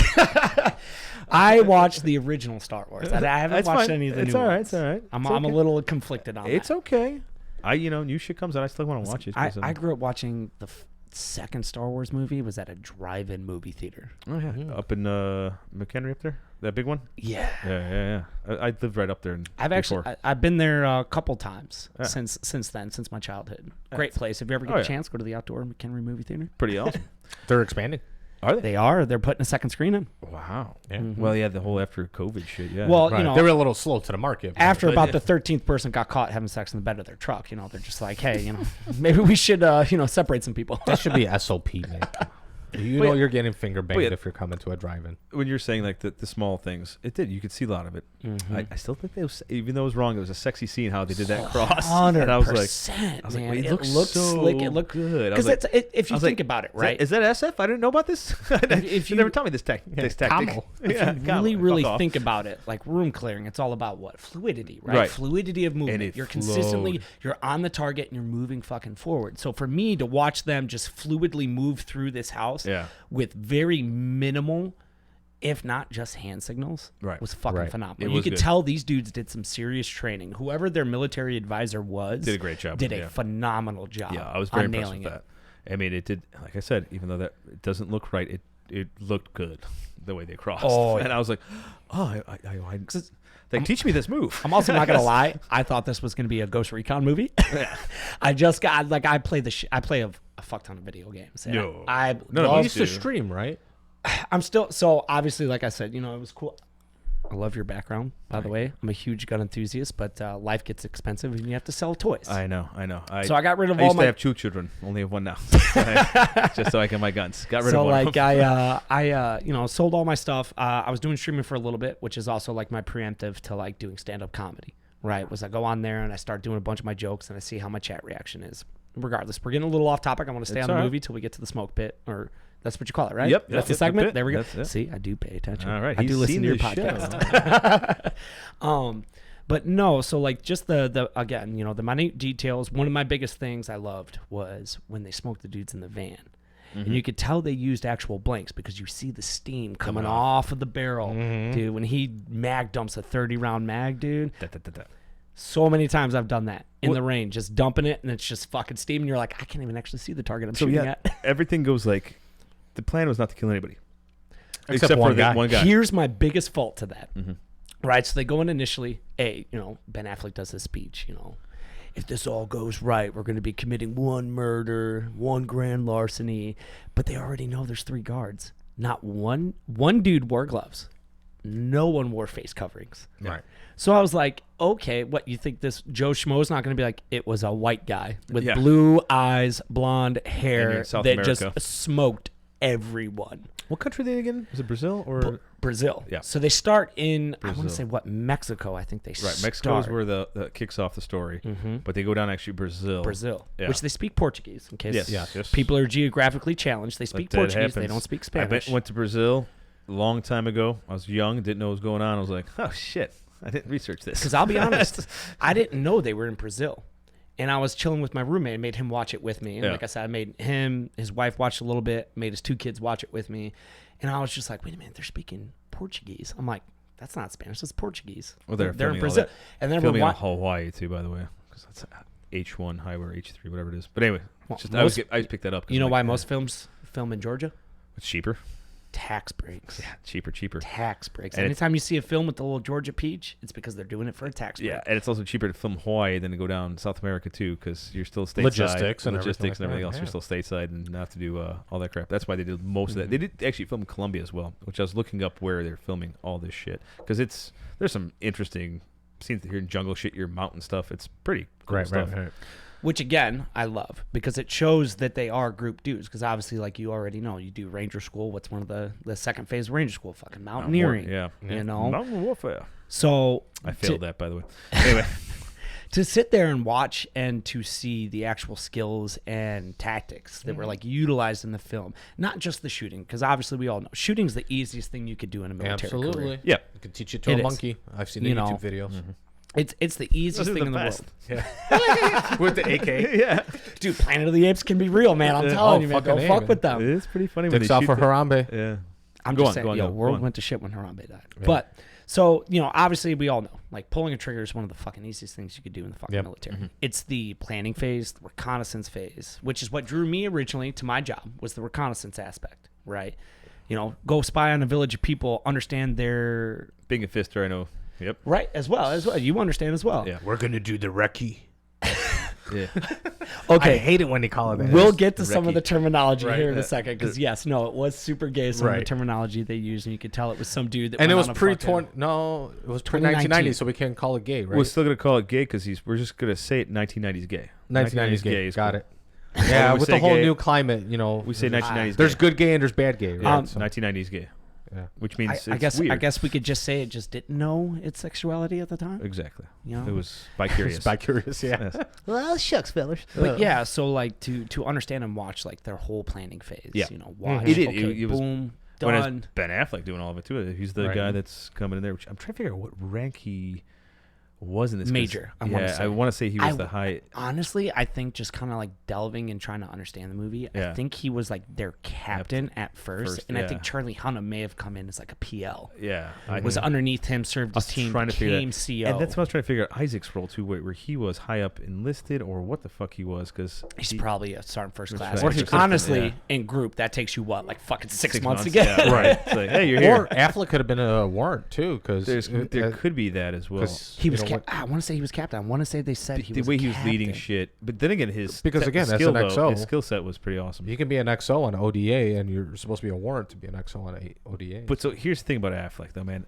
I watched the original Star Wars. I haven't That's watched fine. any of the It's new all right. ones. It's all right. I'm It's a okay. little conflicted on It's that. okay. New shit comes out. I still want to watch it. I grew up watching the second Star Wars movie was at a drive-in movie theater. Oh yeah, up in McHenry up there, that big one. Yeah. Yeah. I lived right up there. I've been there a couple times Yeah. since my childhood. Great place. If you ever get Oh, a yeah. chance, go to the outdoor McHenry movie theater. Pretty awesome. They're expanding. Are they? They are. They're putting a second screen in. Wow. Yeah. Well, yeah, the whole after COVID shit. Yeah. Well, Right. you know, They were a little slow to the market. after But- about the 13th person got caught having sex in the bed of their truck, they're just like, hey, maybe we should, separate some people. that should be SOP, man. You But know yeah- you're getting finger banged yeah. if you're coming to a drive-in. when you're saying like the small things, it did. You could see a lot of it. I still think even though it was wrong, it was a sexy scene how they did that cross. 100%, And I was like, man. it It looks looked so slick. It looked good. I was Because like- if you I was think like, about it, right? Is that SF? I didn't know about this. if you you- never tell me this this tactic. Camel. Yeah, really fuck off. think about it, like room clearing, it's all about what? Fluidity, right? Right. Fluidity of movement. it You're consistently, you're on the target and you're moving fucking forward. So for me to watch them just fluidly move through this house Yeah. with very minimal, if not just hand signals, Right. was fucking Right. phenomenal. It You was could good. tell these dudes did some serious training. Whoever their military advisor was Did a great job Did with it, a yeah. phenomenal job. Yeah, I was very on impressed nailing with it. that. I mean, it did. Like I said, even though that it doesn't look right, it looked good the way they crossed. Oh, and yeah. I was like, like teach me this move. I'm also not gonna lie. I thought this was gonna be a Ghost Recon movie. I just got I play I play a fuck ton of video games. And No. I None of love- You us used to stream, right? I'm still so obviously, like I said, it was cool. I love your background, by the way. I'm a huge gun enthusiast, but life gets expensive and you have to sell toys. I know. So I got rid of I all used my. to have two children. Only have one now. Just so I can my guns. Got rid So of one. like I sold all my stuff. I was doing streaming for a little bit, which is also like my preemptive to like doing stand up comedy. Right? Was I go on there and I start doing a bunch of my jokes and I see how my chat reaction is. Regardless, we're getting a little off topic. I want to stay It's on the all right. movie till we get to the smoke pit, or that's what you call it, right? Yep, That's the yep, segment. bit. There we go. That's it. See, I do pay attention. All right, I do he's listen seen to your this show. podcast. But no, so like just the again, the minute details. One of my biggest things I loved was when they smoked the dudes in the van. And you could tell they used actual blanks because you see the steam coming off of the barrel, dude. When he mag dumps a 30-round mag, dude. So many times I've done that in the rain, just dumping it, and it's just fucking steam, and you're like, I can't even actually see the target I'm So shooting yeah, at. everything goes like the plan was not to kill anybody, Except for one the guy. one guy. Here's my biggest fault to that. Right, so they go in initially. Ben Affleck does this speech. If this all goes right, we're going to be committing one murder, one grand larceny, but they already know there's 3 guards. Not one dude wore gloves. No one wore face coverings. Right. So I was like, okay, what, you think this Joe Schmo's not going to be like, it was a white guy with Yeah. blue eyes, blonde And hair in South that America. just smoked everyone. What country are they again? Was it Brazil or Brazil. Yeah. So they start in, I want to Brazil. say what, Mexico, I think they right? Mexico is start. where the kicks off the story, but they go down actually Brazil. Brazil, Yeah. which they speak Portuguese, in case Yes. people are geographically challenged. They speak That Portuguese. They happens. don't speak I Spanish. went to Brazil a long time ago. I was young, didn't know what was going on. I was like, oh shit, I didn't research this. Because I'll be honest, I didn't know they were in Brazil. And I was chilling with my roommate and made him watch it with me. And Yeah. like I said, I made him, his wife watched a little bit, made his 2 kids watch it with me. And I was just like, wait a minute, they're speaking Portuguese. I'm like, that's not Spanish, that's Portuguese. Well, they're in filming all Brazil. that. And then Filming we're on Hawaii too, by the way, because that's H1 highway or H3, whatever it is. But anyway, Well, just, most- I just picked that up. 'cause you know I'm why like, most films film in Georgia? it's cheaper. Tax breaks. Yeah, cheaper. Tax breaks. And it's- Anytime you see a film with the little Georgia peach, it's because they're doing it for a tax break. Yeah, and it's also cheaper to film Hawaii than to go down South America too, because you're still stateside. Logistics and everything like everything that, else. yeah. You're still stateside and not have to do all that crap. That's why they did most of that. They did actually film Colombia as well, which I was looking up where they're filming all this shit, because there's some interesting scenes here in jungle shit, your mountain stuff. It's pretty cool stuff. Right. Which again, I love because it shows that they are group dudes. Because obviously, like you already know, you do Ranger School. What's one of the second phase of Ranger School? Fucking mountaineering. You know, mountain warfare. So I failed that, by the way. Anyway, to sit there and watch and to see the actual skills and tactics that were like utilized in the film, not just the shooting, because obviously we all know shooting's the easiest thing you could do in a military Absolutely. career. yeah. You can teach it to It a is. monkey. I've seen the You YouTube know. videos. It's the easiest thing in the world. With the AK. Yeah. Dude, Planet of the Apes can be real, man. I'm Yeah. telling Oh, you, man. fucking Don't A, fuck man. with them. It's pretty funny when Dicks they out shoot for the- Harambe. Yeah. I'm Go just on, saying, go on, world go on. went to shit when Harambe died. But so, you know, obviously we all know, like pulling a trigger is one of the fucking easiest things you could do in the fucking Yep. military. It's the planning phase, the reconnaissance phase, which is what drew me originally to my job was the reconnaissance aspect, right? You know, go spy on a village of people, understand their Being a fister, I know. Yep. right as well. You understand as well. Yeah. We're going to do the recce. Yeah. I Okay. hate it when they call it that. We'll get to the some of recce. the terminology Right. here in a second because yes, no, it was super gay. Some of the Right. terminology they used, and you could tell it was some dude that And it went was on a pre fucking- No, it was pre 2019. 1990, so we can't call it gay, right? We're still gonna call it gay because we're just gonna say it 1990s gay. 1990s gay. is Got cool. it. Yeah, we with say the whole gay- new climate, you know. We say 1990s. There's gay. good gay and there's bad gay. Right? Yeah, So, 1990s gay, yeah. which means I it's guess weird. I guess we could just say it just didn't know its sexuality at the time. Exactly. You know? It was bi-curious. It's bi-curious, yeah. Yes. Well, shucks, fellas. But yeah, so like to understand and watch like their whole planning phase. Yeah. You know, watch. It did. Okay, It was- boom, When it done. was Ben Affleck doing all of it too. He's the Right. guy that's coming in there. Which I'm trying to figure out what rank he was in this. 'cause- Major, I wanna say. I want to say he was I- the high. Honestly, I think just kind of like delving and trying to understand the movie. Yeah. I think he was like their captain at first, and I think yeah. Charlie Hunnam may have come in as like a PL. Yeah, Was underneath him, served his was team, trying to figure became that- CO. And that's what I was trying to figure out Isaac's role too, where he was high up enlisted or what the fuck he was, because He's probably a sergeant first class. right. Which Or he could've honestly, been, in group, that takes you what, like fucking 6 months to get. Yeah, right. It's like, hey, you're here. Or Affleck could have been a warrant, too, because There could be that as well. He was. I want to say he was captain. I want to say they said he The was. way he was leading captain. shit, but then again, his Because again, that's skill, an XO. his skill set was pretty awesome. You can be an XO on ODA, and you're supposed to be a warrant to be an XO on a ODA. But so here's the thing about Affleck, though, man.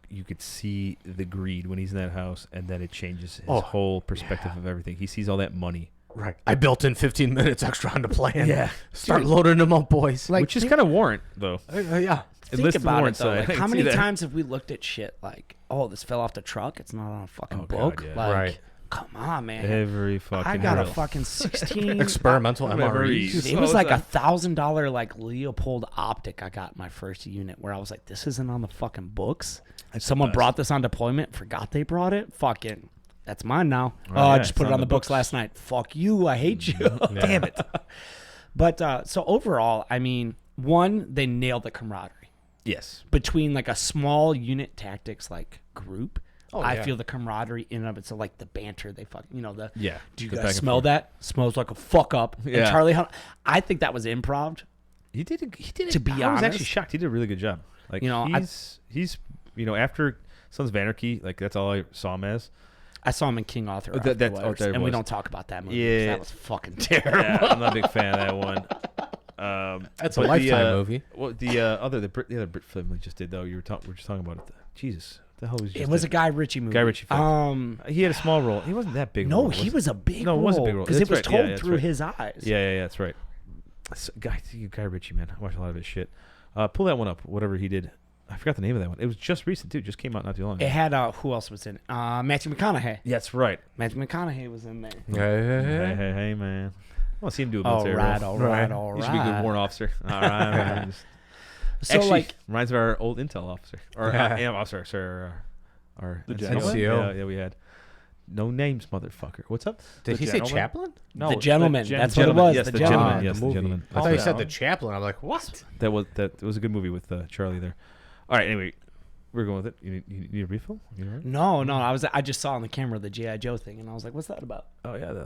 You could see the greed when he's in that house, and then it changes his whole perspective of everything. He sees all that money, right. I built in 15 minutes extra on the plan. Yeah. Start loading them up, boys. Like, which is kind of warrant, though. Yeah. Think Enlisted about warrant it though. side. Like, I how can see many that. times have we looked at shit like, oh, this fell off the truck? It's not on a fucking Oh, God, book. yeah. Like, Right. come on, man. Every fucking. I got a drill. fucking 16 Experimental MREs. Dude, it was like $1,000 like Leopold optic I got in my first unit where I was like, this isn't on the fucking books. Someone brought this on deployment, forgot they brought it. Fucking, that's mine now. Oh, I yeah, just it's put it on on the the books books. last night. Fuck you, I hate you. Damn it. But so overall, I mean, one, they nailed the camaraderie Yes. between like a small unit tactics like group. I yeah. feel the camaraderie in and of itself, like the banter they fucking, you know, the Yeah. Do you The guys back and smell forth. that? Smells like a fuck up. And Yeah. Charlie Hunnam, I think that was improv. He did. He did. To be I was actually honest. shocked. He did a really good job. Like You know, he's after Sons of Anarchy, like that's all I saw him as. I saw him in King Arthur, That- afterwards, there and we was. don't talk about that movie. 'cause Yeah. that was fucking terrible. Yeah, I'm not a big fan of that one. That's a but Lifetime movie. Well, the other Brit film we just did though, we were just talking about it. Jesus, what the hell was It was a Guy Ritchie movie. Guy Ritchie film. He had a small role. He wasn't that big. No, role, he was a big No, it role. was a big role. because it That's was right. told Yeah, that's through right. his eyes. Yeah, that's right. Guy Ritchie, man. I watched a lot of his shit. Pull that one up. Whatever he did. I forgot the name of that one. It was just recent too. Just came out not too long ago. It had who else was in it? Matthew McConaughey. Yeah, that's right. Matthew McConaughey was in there. Hey, man. I want to see him do a military role. all right. He should be a good warrant officer. All right, man. So Actually, like, reminds me of our old intel officer. Or AM officer, sorry. Our The NCO. general? Yeah, we had. No names, motherfucker. What's up? Did he say gentleman? chaplain? No, the gentleman. That's what it Gentleman. was. Yes, the the gentleman. gentleman. Yes, the the movie. gentleman. I thought That's you said right. the chaplain. I'm like, what? That was a good movie with Charlie there. All right, anyway, we're going with it. You need a refill? You all right? No. I just saw on the camera the G.I. Joe thing, and I was like, what's that about? Oh yeah,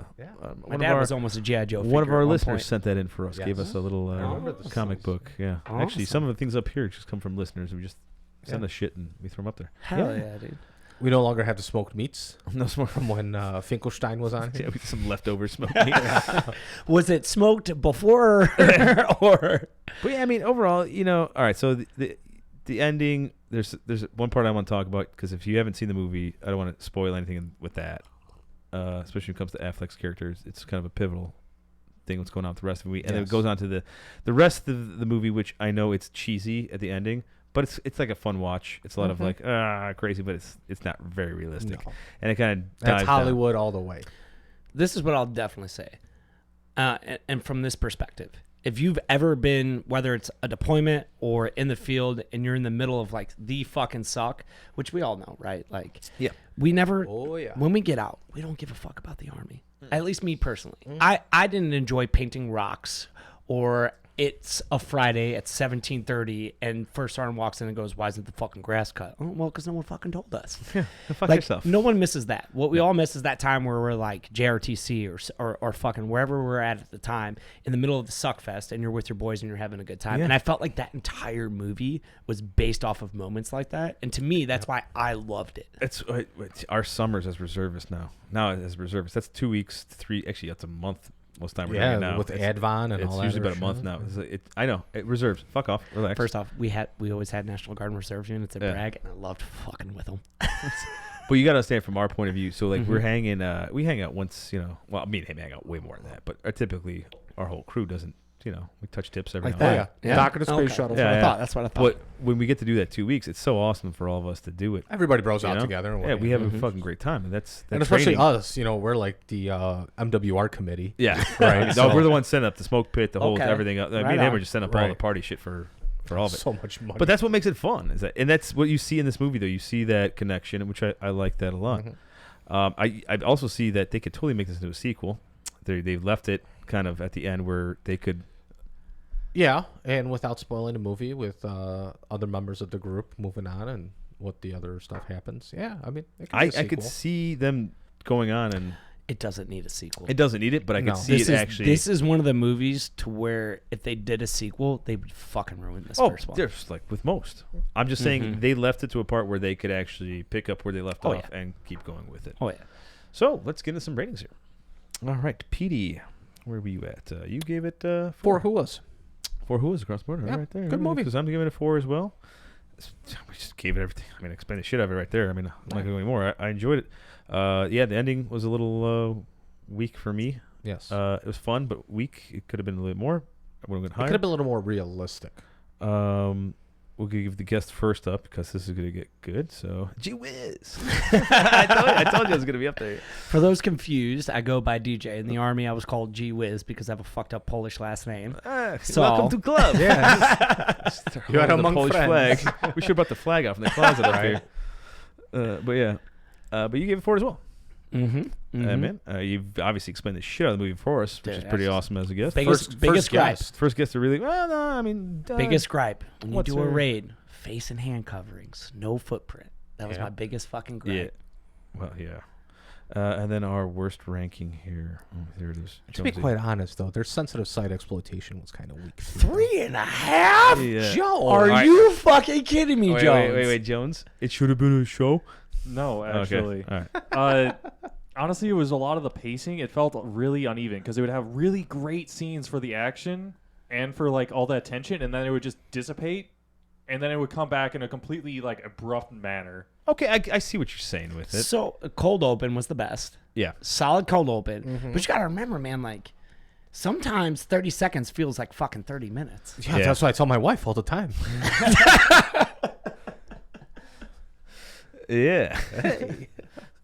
My dad was almost a G.I. Joe. one of figure our at one listeners point. sent that in for us. Yes. Gave us a little remember this. comic book. Yeah, actually, Awesome. some of the things up here just come from listeners. We just send Yeah. us shit and we throw them up there. Hell yeah, dude. We no longer have the smoked meats No more. from when Finkelstein was on Yeah, here. we get some leftover smoke meat. Was it smoked before or? But yeah, I mean, overall, all right. So the ending, there's one part I want to talk about because if you haven't seen the movie, I don't want to spoil anything with that. especially when it comes to Affleck's characters. It's kind of a pivotal thing what's going on with the rest of the movie. And then it goes on to the rest of the movie, which I know it's cheesy at the ending, but it's like a fun watch. It's a lot of like crazy, but it's not very realistic. No. And it kind of That's Hollywood all the way. This is what I'll definitely say. And from this perspective, if you've ever been, whether it's a deployment or in the field, and you're in the middle of like the fucking suck, which we all know, right? Like, we never, when we get out, we don't give a fuck about the Army. At least me personally. I didn't enjoy painting rocks, or it's a Friday at 17:30 and First Sergeant walks in and goes, "Why isn't the fucking grass cut?" Oh, well, because no one fucking told us. fuck like, yourself. no one misses that. What we all miss is that time where we're like JRTC or fucking wherever we're at the time in the middle of the suck fest, and you're with your boys and you're having a good time. And I felt like that entire movie was based off of moments like that. And to me, that's why I loved it. It's our summers as reservists now. Now as reservists, that's 2 weeks, actually that's a month. Most time we're doing it now. With Advon and all that. It's usually about a month now. I know. It reserves. Fuck off. Relax. First off, we always had National Guard and Reserve units at Bragg, and I loved fucking with them. But you got to understand from our point of view. So like we're hanging, we hang out once, well, me and him hang out way more than that. But typically our whole crew doesn't, we touch tips every like now and that. then. Yeah. Docking a space shuttle. That's what I thought. But when we get to do that 2 weeks, it's so awesome for all of us to do it. Everybody bros out together. Yeah, we have a fucking great time, and that's and especially training. us. We're like the MWR committee. Yeah, right. No, So we're the ones setting up the smoke pit, the whole Okay. everything up. Right me and him on. are just setting up all the party shit for all of it. So much money. But that's what makes it fun, and that's what you see in this movie, though. You see that connection, which I like that a lot. I also see that they could totally make this into a sequel. They left it kind of at the end where they could. Yeah, and without spoiling the movie, with other members of the group moving on and what the other stuff happens. Yeah, I mean, it could be a I could sequel. see them going on, and it doesn't need a sequel. it doesn't need it, but I could see This it is, actually. This is one of the movies to where if they did a sequel, they would fucking ruin this first one. There's like with most. I'm just saying they left it to a part where they could actually pick up where they left off and keep going with it. Oh yeah. So let's get into some ratings here. All right, Petey, where were you at? You gave it 4 Hooahs. 4 Hooahs across the border, Yeah, right there. good movie. Because I'm giving it a 4 as well. We just gave it everything. I mean, I explained the shit out of it right there. I mean, I'm not going to go anymore. I enjoyed it. The ending was a little weak for me. Yes. It was fun, but weak. It could have been a little bit more. I would have been higher. It could have been a little more realistic. We'll give the guest first up because this is going to get good. So, gee whiz. I told you I was going to be up there. For those confused, I go by DJ. In the Army, I was called G Wiz because I have a fucked up Polish last name. So, welcome to club. Yeah. You had the among Polish friends. flag. We should have brought the flag out from the closet up here. But yeah. But you gave it 4 as well. Man, you've obviously explained the shit out of the movie for us, which is pretty awesome as a guest. Biggest gripe. First guest to really, well, no, I mean. Biggest gripe. When you what's do a her- raid, face and hand coverings, no footprint. That was Yeah. my biggest fucking gripe. Yeah. Well, yeah. And then our worst ranking here. Oh, there it is. To be Jonesy. quite honest, though, their sensitive site exploitation was kind of weak. 3.5? Yeah. Joe, Are you fucking kidding me, Wait, Jones? wait, Jones. It should have been a show. No, actually. Okay. All right. Honestly, it was a lot of the pacing. It felt really uneven because they would have really great scenes for the action and for like all that tension, and then it would just dissipate, and then it would come back in a completely like abrupt manner. Okay, I see what you're saying with it. So, a cold open was the best. Yeah. Solid cold open. But you got to remember, man, like, sometimes 30 seconds feels like fucking 30 minutes. Yeah, Yeah. that's what I tell my wife all the time. Yeah.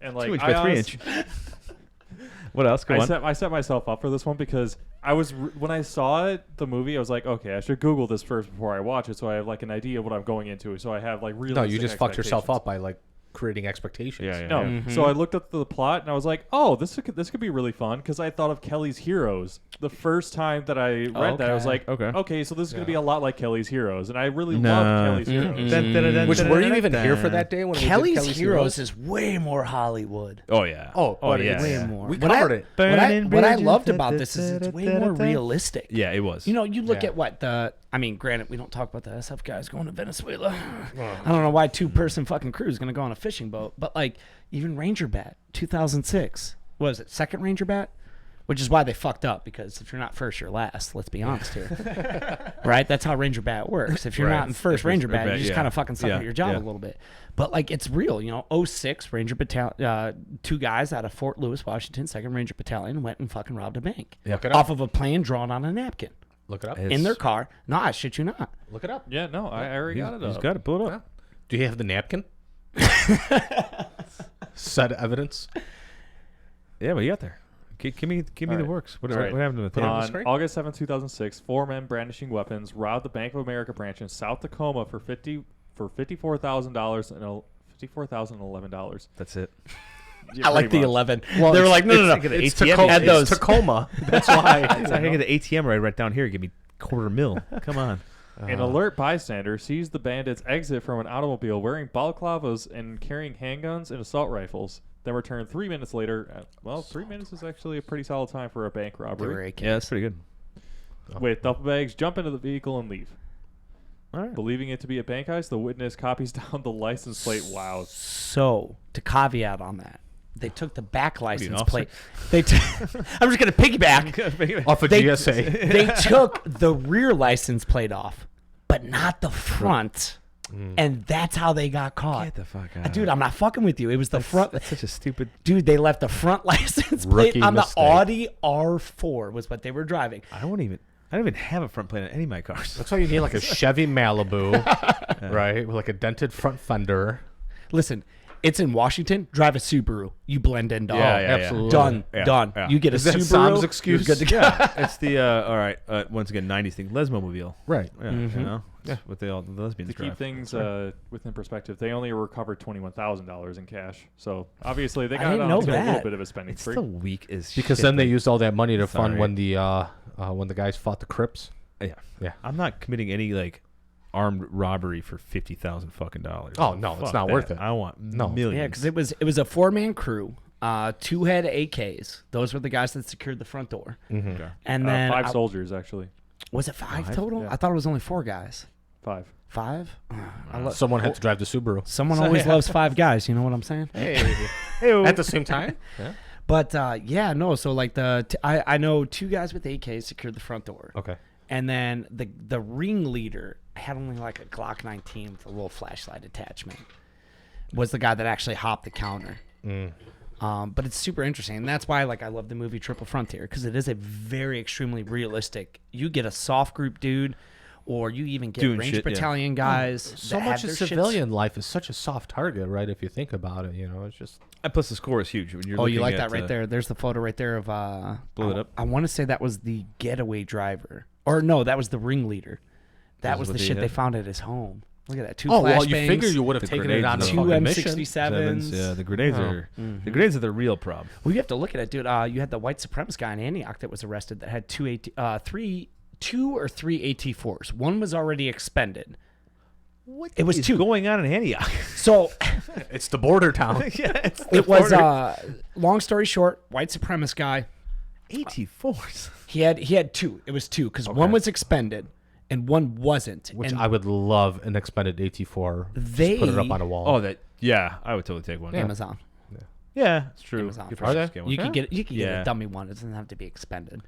And like 2 inch I by 3 honest- inch. What else? Go on. I set myself up for this one because I was when I saw it, the movie, I was like, okay, I should Google this first before I watch it, so I have like an idea of what I'm going into. So I have like real. No, you just fucked yourself up by like creating expectations. Yeah, yeah. No, yeah. so I looked up the plot and I was like, "Oh, this could be really fun." Because I thought of Kelly's Heroes the first time that I read that. I was like, Okay. so this is gonna be a lot like Kelly's Heroes," and I really Nah. loved Kelly's Heroes. Which were you even here for that day when we did Kelly's Heroes is way more Hollywood. Oh yeah. Oh, but yeah. Way yeah. more. We What covered I- it. What I loved about this is it's way more realistic. Yeah, it was. You know, you look Yeah. at what I mean, granted, we don't talk about the SF guys going to Venezuela. I don't know why 2-person fucking crew is going to go on a fishing boat, but like even Ranger Bat, 2006, what was it, second Ranger Bat? Which is why they fucked up, because if you're not first, you're last. Let's be honest here. Right? That's how Ranger Bat works. If you're not in first Ranger Bat, you just kind of fucking suck at your job a little bit. But, like, it's real. You know, 06 Ranger Battalion, 2 guys out of Fort Lewis, Washington, 2nd Ranger Battalion, went and fucking robbed a bank. Look it up. Off of a plan drawn on a napkin. Look it up. In their car. No, I shit you not. Look it up. Yeah, no, I already got it up. He's got it. Pull it up. Do you have the napkin? Said evidence. Yeah, what do you got there? Give me the works. What happened to the On August 7, 2006, 4 men brandishing weapons robbed the Bank of America branch in South Tacoma for $54,000 and $54,011. That's it. I like the 11. Well, they were like, no. It's ATM. Tacoma. Add those. It's Tacoma. That's why. I can get the ATM right down here. Give me $250,000. Come on. An alert bystander sees the bandits exit from an automobile wearing balaclavas and carrying handguns and assault rifles. Then returned 3 minutes later. 3 minutes is actually a pretty solid time for a bank robbery. Yeah, that's pretty good. With duffel bags, jump into the vehicle and leave. All right. Believing it to be a bank heist, the witness copies down the license plate. Wow. So, to caveat on that, they took the back license officer? plate. I'm just going to piggyback. Off of GSA. They took the rear license plate off, but not the front. And that's how they got caught. Get the fuck out. Dude, I'm not fucking with you. It was the front. That's such a stupid. Dude, they left the front license plate Rookie on mistake. the Audi R4 was what they were driving. I don't even have a front plate on any of my cars. That's why you need like a Chevy Malibu, right? With like a dented front fender. Listen, it's in Washington. Drive a Subaru. You blend in, dog. Yeah, absolutely. Done. Yeah, done. yeah. You get a Is that Subaru. Sam's excuse? You're good to go. Yeah, it's the all right. Once again, '90s thing, Lesmobile. Right. Yeah, you know, with the lesbians. To keep things within perspective, they only recovered $21,000 in cash. So obviously they got didn't know onto a little that. bit of a spending It's spree. still weak as Because shit. then they like- used all that money to fund Sorry. when the guys fought the Crips. Yeah. I'm not committing any like armed robbery for $50,000 fucking dollars. Oh, no, it's Fuck not that. worth it. I want No. millions. Yeah, because it was a 4-man crew. 2 head AKs. Those were the guys that secured the front door. Okay. And then 5 soldiers, actually. was it 5 5? total? Yeah. I thought it was only 4 guys. 5. 5? Someone had to drive the Subaru. Someone always loves 5 guys. You know what I'm saying? At the same time? Yeah. But so like I know 2 guys with AKs secured the front door. Okay. And then the ringleader had only like a Glock 19 with a little flashlight attachment. Was the guy that actually hopped the counter. But it's super interesting, and that's why like I love the movie Triple Frontier, because it is a very extremely realistic. You get a soft group dude, or you even get Doing Ranger shit, yeah. Battalion guys. So that have much of their shits- civilian life is such a soft target, right? If you think about it, it's just. And plus the score is huge. When you're Oh, you looking like at, that right there? There's the photo right there of Blow it up. I want to say that was the getaway driver, or no, that was the ringleader. That This was is the what shit they they had? found at his home. Look at that. 2 Oh well, you flashbangs, figure you would have the taken it on a grenades, 2 fucking mission. M67s. Yeah, the grenades are the grenades are the real problem. Well, you have to look at it, dude. You had the white supremacist guy in Antioch that was arrested that had 2 or 3 AT4s. One was already expended. What It was is 2. going on in Antioch? So It's the border town. Yeah, it's it was long story short, white supremacist guy. AT4s. He had 2. It was 2 because one was expended and one wasn't. Which and I would love an expended AT4. They- Just put it up on a wall. Oh, I would totally take one. Amazon. Yeah, it's true. Amazon. Good Are for they? us to get one. You could get get Yeah. a dummy one. It doesn't have to be expended.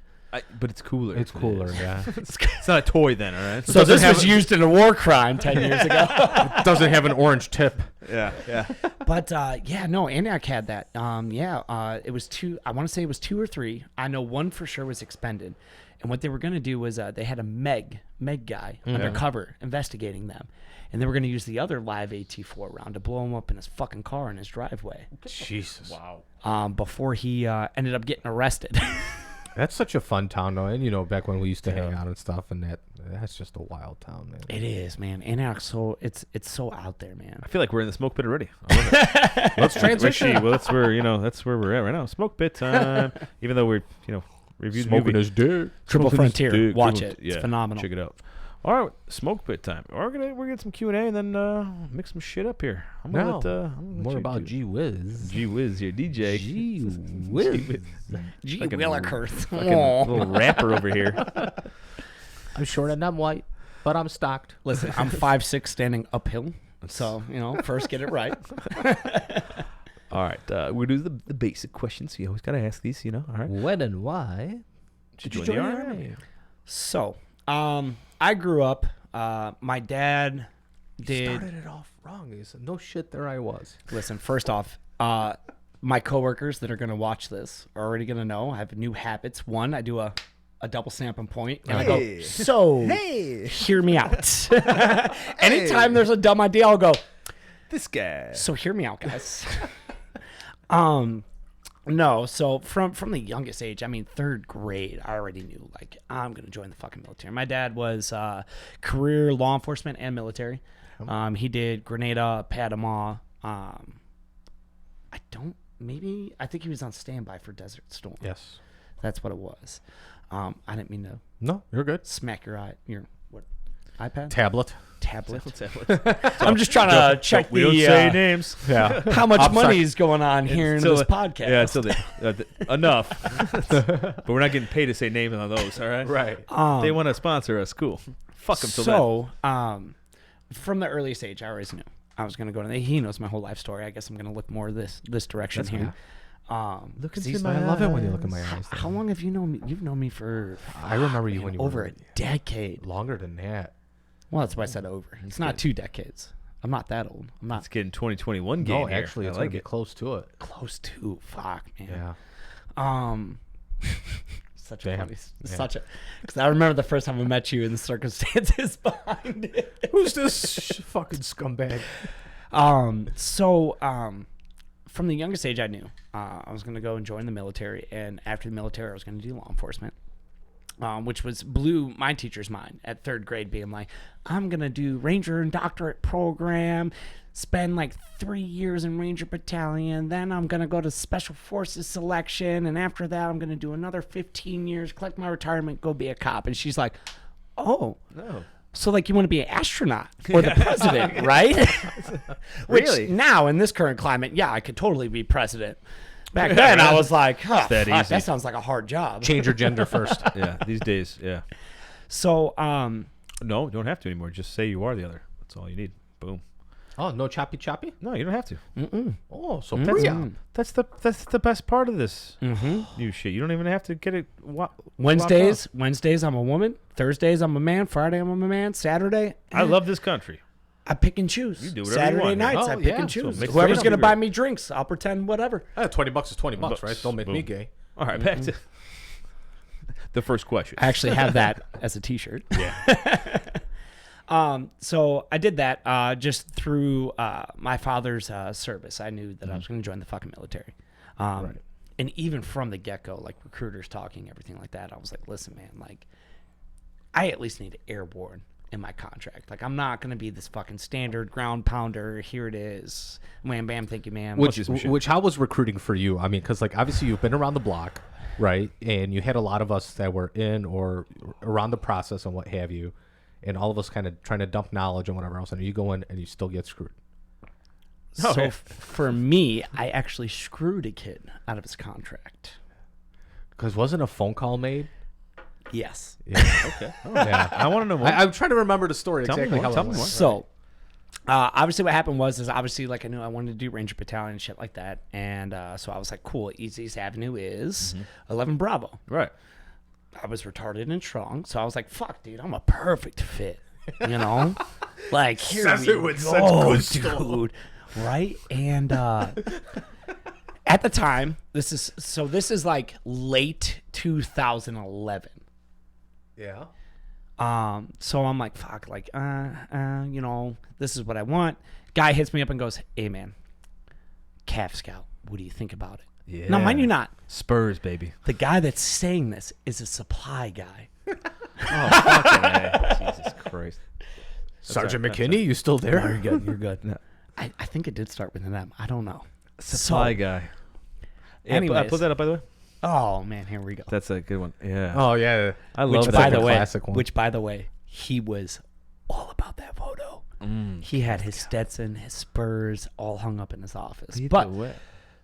But it's cooler. It's cooler, yeah. It's not a toy then, all right? So this was used in a war crime 10 years ago. It doesn't have an orange tip. yeah. But Antioch had that. It was 2. I want to say it was 2 or 3. I know one for sure was expended. And what they were going to do was they had a Meg guy undercover investigating them. And they were going to use the other live AT4 round to blow him up in his fucking car in his driveway. Jesus. Wow. Before he ended up getting arrested. That's such a fun town, though. And, back when we used to hang out and stuff, and that's just a wild town, man. It is, man. Antioch, it's so out there, man. I feel like we're in the smoke pit already. I love it. Let's transition. Well, that's where we're at right now. Smoke pit time. Even though we're reviewed the Smoking movie. his dick. Triple Smoking his Frontier. dick. Watch Triple- it. It's phenomenal. Check it out. All right, smoke pit time. We're gonna get some Q&A and then mix some shit up here. I'm gonna let More you about do- G Wiz. Gee whiz here, DJ. Gee Whiz. Gee Fucking Willikers. Fucking little rapper over here. I'm short and I'm white, but I'm stocked. Listen, I'm 5'6" standing uphill. So, first get it right. All right. We do the basic questions. You always got to ask these, All right. When and why Did you join the Army? So, I grew up. My dad did. Started it off wrong. He said, no shit, there I was. Listen, first off, my coworkers that are going to watch are already going to know I have new habits. One, I do a double stamp and point, and I go, so hear me out. Anytime there's a dumb idea, I'll go, This guy. so hear me out, guys. No, so from the youngest age, I mean, third grade, I already knew, like, I'm going to join the fucking military. My dad was career law enforcement and military. He did Grenada, Panama. I think he was on standby for Desert Storm. Yes. That's what it was. I didn't mean to No, you're good. smack your iPad? Tablet. Tablet. I'm just trying to check We don't say names. Yeah. how much I'm money sorry. is going on here in Still this podcast. Yeah, still enough. But we're not getting paid to say names on those, all right? Right. They want to sponsor us. Cool. Fuck them till So, from the earliest age, I always knew I was going to go to. He knows my whole life story. I guess I'm going to look more this direction here. Look 'cause into he's- my I love it when you look in my eyes. How long have you known me? You've known me for I remember you when you over were a decade. longer than that. Well, that's why I said over. It's not 2 decades. I'm not that old. I'm not Let's get in 2021 game No, here. actually, I it's like gonna be it. close to it. close to. Fuck, man. Yeah. Such Damn. a funny, Yeah. such a, because I remember the first time I met you and the circumstances behind it. Who's this fucking scumbag? From the youngest age, I knew I was going to go and join the military, and after the military, I was going to do law enforcement, which blew my teacher's mind at third grade, being like, I'm going to do Ranger and Doctorate program, spend like 3 years in Ranger Battalion, then I'm going to go to Special Forces selection, and after that, I'm going to do another 15 years, collect my retirement, go be a cop. And she's like, oh. No. So, like, you want to be an astronaut or the president, right? Which Really? now, in this current climate, yeah, I could totally be president. Back then, I was like, huh, that fuck, easy. that sounds like a hard job. Change your gender first. Yeah, these days, yeah. So, No, you don't have to anymore. Just say you are the other. That's all you need. Boom. Oh, no choppy choppy? No, you don't have to. Oh, so That's, pre-op. that's the best part of this new shit. You don't even have to get it. Wednesdays, I'm a woman. Thursdays, I'm a man. Friday, I'm a man. Saturday, I love this country. I pick and choose. You do whatever you Saturday want here. nights, I Oh, pick yeah. and So choose. make Whoever's freedom going to be buy great. me drinks, I'll pretend whatever. $20 is $20, Bucks. right? Don't make me Boom. gay. All right, back to the first question. I actually have that as a T-shirt. Yeah. So I did that just through my father's service. I knew that I was going to join the fucking military. And even from the get-go, like recruiters talking, everything like that, I was like, listen, man, like I at least need airborne in my contract. Like I'm not going to be this fucking standard ground pounder. Here it is. Wham, bam, thank you, ma'am. Which how was recruiting for you? I mean, because like obviously you've been around the block, right? And you had a lot of us that were in or around the process and what have you, and all of us kind of trying to dump knowledge and whatever else, and you go in and you still get screwed. So for me, I actually screwed a kid out of his contract. Because wasn't a phone call made? Yes. Yeah. Okay. Yeah. I want to know more. I'm trying to remember the story Tell me exactly more, how tell it me went. more. So, obviously, what happened was obviously like I knew I wanted to do Ranger Battalion and shit like that, and so I was like, cool. Easiest avenue is 11 Bravo. right. I was retarded and strong, so I was like, fuck, dude, I'm a perfect fit. You know, like here Says we it with go, such good stuff. dude. Right, and at the time, this is like late 2011. Yeah. So I'm like, fuck, like, you know, this is what I want. Guy hits me up and goes, hey, man, Cav Scout, what do you think about it? Yeah. Now, mind you not, Spurs, baby. the guy that's saying this is a supply guy. Oh, fucking A. Jesus Christ. Sergeant McKinney, you still there? You're good. You're good. No. I think it did start with an M. I don't know. Supply guy. Yeah, anyways. put that up, by the way. Oh, man, here we go. That's a good one. Yeah. Oh yeah. I Which, love by that. the way, classic one. which, by the way, he was all about that photo. He had his Stetson, his Spurs, all hung up in his office. But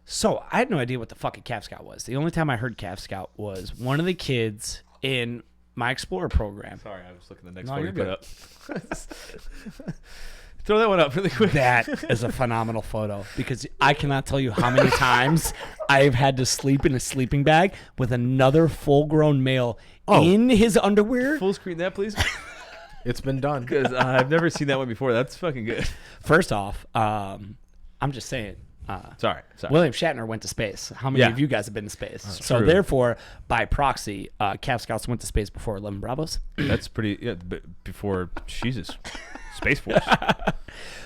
so I had no idea what the fucking Cav Scout was. The only time I heard Cav Scout was one of the kids in my Explorer program. Sorry, I was looking at the next No, one you're you put up. Throw that one up really quick. That is a phenomenal photo because I cannot tell you how many times I've had to sleep in a sleeping bag with another full-grown male in his underwear. Full screen that, please. It's been done. Because I've never seen that one before. That's fucking good. First off, I'm just saying. Sorry. William Shatner went to space. How many of you guys have been to space? So therefore, by proxy, Cav Scouts went to space before 11 Bravos. That's pretty. Yeah, before Jesus, Space Force.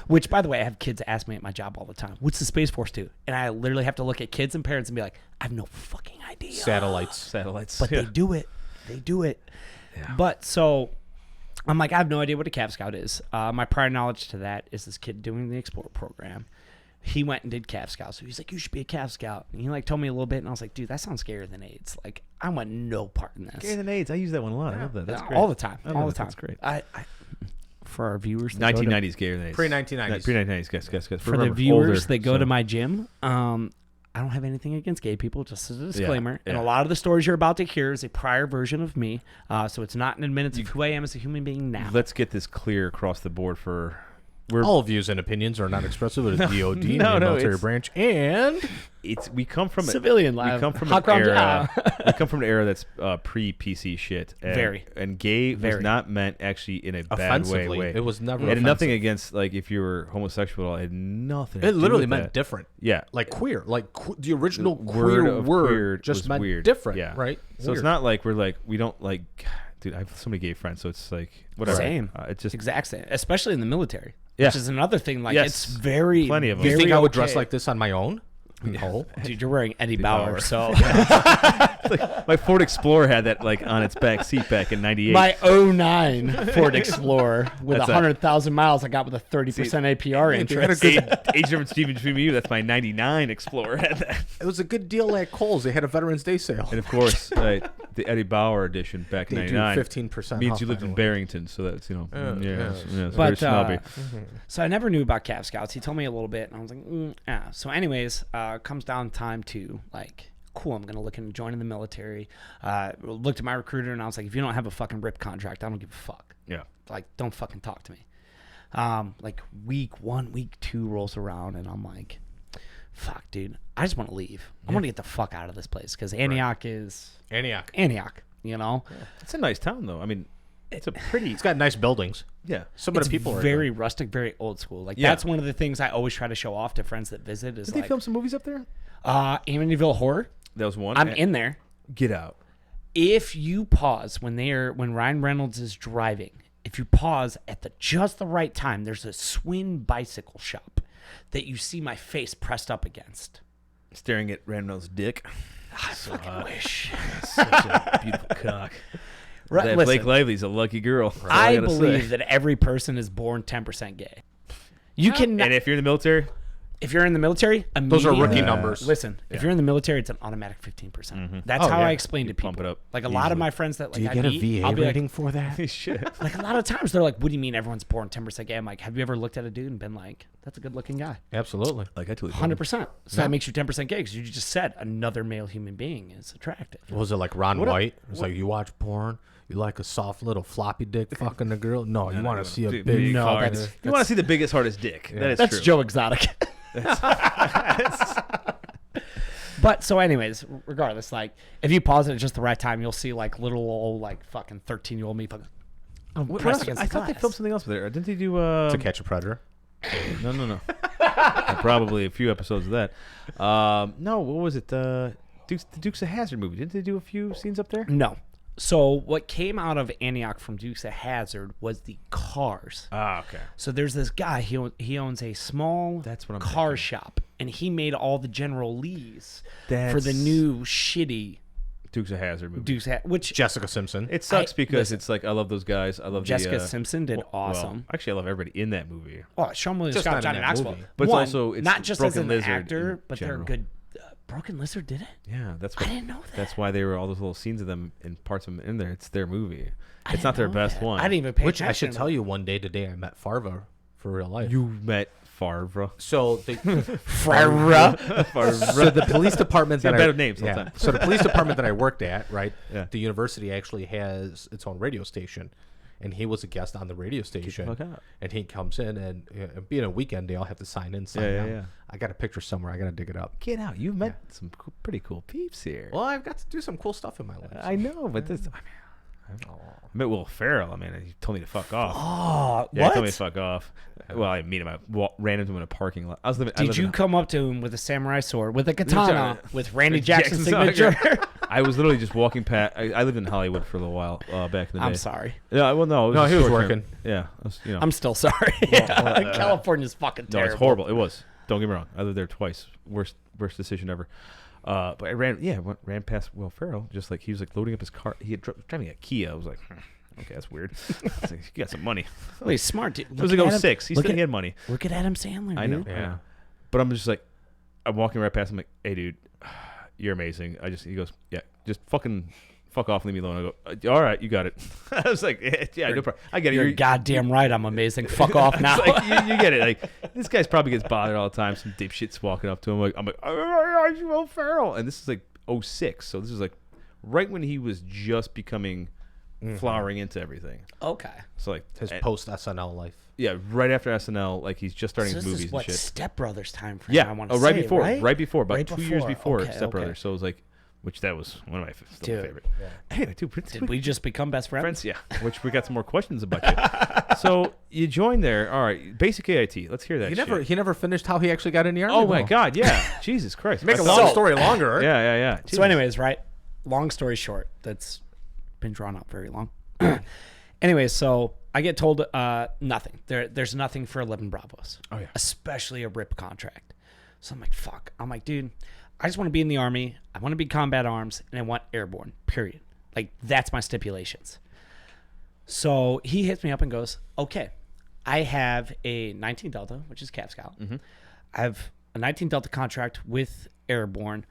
Which, by the way, I have kids ask me at my job all the time, what's the Space Force do? And I literally have to look at kids and parents and be like, I have no fucking idea. Satellites. But they do it. They do it. Yeah. But so I'm like, I have no idea what a Cav Scout is. My prior knowledge to that is this kid doing the Explorer program. He went and did Cav Scout. So he's like, you should be a Cav Scout. And he like told me a little bit. And I was like, dude, that sounds scarier than AIDS. Like, I want no part in this. Scarier than AIDS. I use that one a lot. I love that. That's great. All the time. All the time. That's great. For our viewers, 1990s scarier than AIDS. Pre-1990s. Pre-1990s. Guess. For the viewers that go to my gym, I don't have anything against gay people, just as a disclaimer. Yeah. And a lot of the stories you're about to hear is a prior version of me. So it's not an admittance of who I am as a human being now. Let's get this clear across the board for... All views and opinions are not expressive of the DOD, no, military branch, and we come from civilian life. We come from an era. We come from an era that's pre-PC shit. And, and gay was not meant actually in a bad way. It was never. It had nothing against like if you were homosexual. It had nothing. It literally to do with meant that. different. Yeah, like queer. Like the original word word just meant weird. different. Yeah, right. So it's not like we don't like. Dude, I have so many gay friends, so it's like whatever. Same. It's just exact same, especially in the military. Yeah. Which is another thing. Like it's very plenty of them. You think I would dress like this on my own? No. Dude, you're wearing Eddie Bauer, so like, my Ford Explorer had that like on its back seat back in '98. My 09 Ford Explorer with 100,000 miles I got with a 30% APR interest. Age difference between me, that's my '99 Explorer had that. It was a good deal at Kohl's. They had a Veterans Day sale. And of course, the Eddie Bauer edition back in '99 15% means off, you lived in Barrington, so that's it's But very snobby. So I never knew about Cav Scouts. He told me a little bit, and I was like, yeah. So anyways, comes down time to like, cool, I'm gonna look into joining the military. Looked at my recruiter and I was like, if you don't have a fucking RIP contract, I don't give a fuck. Yeah. Like, don't fucking talk to me. Like week 1, week 2 rolls around and I'm like, fuck, dude, I just want to leave. I want to get the fuck out of this place because Antioch is Antioch. You know, It's a nice town though. I mean, it's a pretty. It's got nice buildings. Yeah. Some of the people are very rustic, very old school. Like that's one of the things I always try to show off to friends that visit. Is Did like, they film some movies up there? Amityville Horror. That was one. I'm in there. Get out. If you pause when Ryan Reynolds is driving, if you pause at just the right time, there's a Swin bicycle shop that you see my face pressed up against. Staring at Reynolds' dick. I fucking wish. Such a beautiful cock. Right, that listen, Blake Lively's a lucky girl. I believe that every person is born 10% gay. You can, and if you're in the military, those are rookie numbers. Listen, if you're in the military, it's an automatic 15%. That's how I explain to people. Pump it up like a lot of my friends that like, do you get a VA rating for that? Shit. Like a lot of times they're like, "What do you mean everyone's born 10% gay?" I'm like, "Have you ever looked at a dude and been like, that's a good-looking guy?" Absolutely. Like I totally 100%. So that makes you 10% gay because you just said another male human being is attractive. Was it like Ron White? It's like you watch porn. You like a soft little floppy dick fucking a girl? No, you want to see a big. No, hard. You want to see the biggest, hardest dick. Yeah. That's true. Joe Exotic. But so anyways, regardless, like if you pause it at just the right time, you'll see like little old like fucking 13-year-old me fucking pressed against I the thought they glass. filmed something else there. Didn't they do To Catch a Predator. No. Probably a few episodes of that. No, what was it? The Dukes of Hazzard movie. Didn't they do a few scenes up there? No. So what came out of Antioch from Dukes of Hazzard was the cars. Ah, okay. So there's this guy. He owns a small car shop, and he made all the General Lees for the new shitty Dukes of Hazzard movie. Which Jessica Simpson. It sucks because it's like I love those guys. I love Jessica Simpson did awesome. Well, actually, I love everybody in that movie. Oh, Sean William Just Scott, not in Johnny that Knoxville. movie. But One, it's also not just Broken as an Lizard actor, in but they're general. good. Broken Lizard did it? Yeah, that's I didn't know that. That's why they were all those little scenes of them and parts of them in there. It's their movie. It's not their best one. I didn't even pay Which attention. I should tell you one day today I met Farva for real life. You met Favre. So the Favre. so the police department that better names all the time. So the police department that I worked at, right? Yeah. The university actually has its own radio station. and he was a guest on the radio station. fuck out. And he comes in, and being a weekend, they all have to sign in, sign out. Yeah. I got a picture somewhere. I got to dig it up. Get out. You've met some pretty cool peeps here. Well, I've got to do some cool stuff in my life. I know, but this. I met Will Ferrell. I mean, he told me to fuck off. Oh, Yeah, he what? told me to fuck off. Well, I meet him. Ran into him in a parking lot. Did you come up to him with a samurai sword, with a katana, with Randy Jackson's Jackson's signature? I was literally just walking past. I lived in Hollywood for a little while back in the day. I'm sorry. Yeah, well, no. No, he was short term. working. Yeah, I was, I'm still sorry. California's fucking No, terrible. it's horrible. It was. Don't get me wrong. I lived there twice. Worst decision ever. But I ran past Will Ferrell, just like he was like loading up his car. He had driving a Kia. I was like, okay, that's weird. I was like, you got some money. Oh, he's smart, dude. It was like 06. He had money. Look at Adam Sandler. I know. dude. I know. But I'm just like, I'm walking right past him, like, hey, dude, you're amazing. He goes, yeah, just fuck off, leave me alone. I go, all right, you got it. I was like, yeah, no problem. I get it. You're goddamn right. I'm amazing. Fuck off now. It's like, you get it. Like, this guy's probably gets bothered all the time. Some dipshit's walking up to him. I'm like, oh, Will Ferrell. And this is like 06. So this is like right when he was just becoming flowering into everything. Okay. So like His post SNL life. Yeah, right after SNL, like he's just starting So his this movies is what and shit. Step Brothers time frame. Yeah, I want to right say, before, right before, about Right 2 years before Okay, Step okay. Brothers. So it was like, which that was one of my still my Dude. favorite. Anyway, dude, Did we just become best friends? friends, yeah. Which we got some more questions about you. So you joined there. All right, basic AIT. Let's hear that. He never finished how he actually got in the army. Oh my though. God, yeah. Jesus Christ. Make a I long thought- story longer. Yeah. So, Jesus. anyways, right? Long story short, that's been drawn out very long. Anyways, so I get told nothing. There's nothing for 11 Bravos. Oh, yeah. Especially a RIP contract. So I'm like, fuck. I'm like, dude, I just want to be in the Army. I want to be combat arms, and I want airborne, period. Like, that's my stipulations. So he hits me up and goes, okay, I have a 19 Delta, which is Cav Scout. I have a 19 Delta contract with airborne.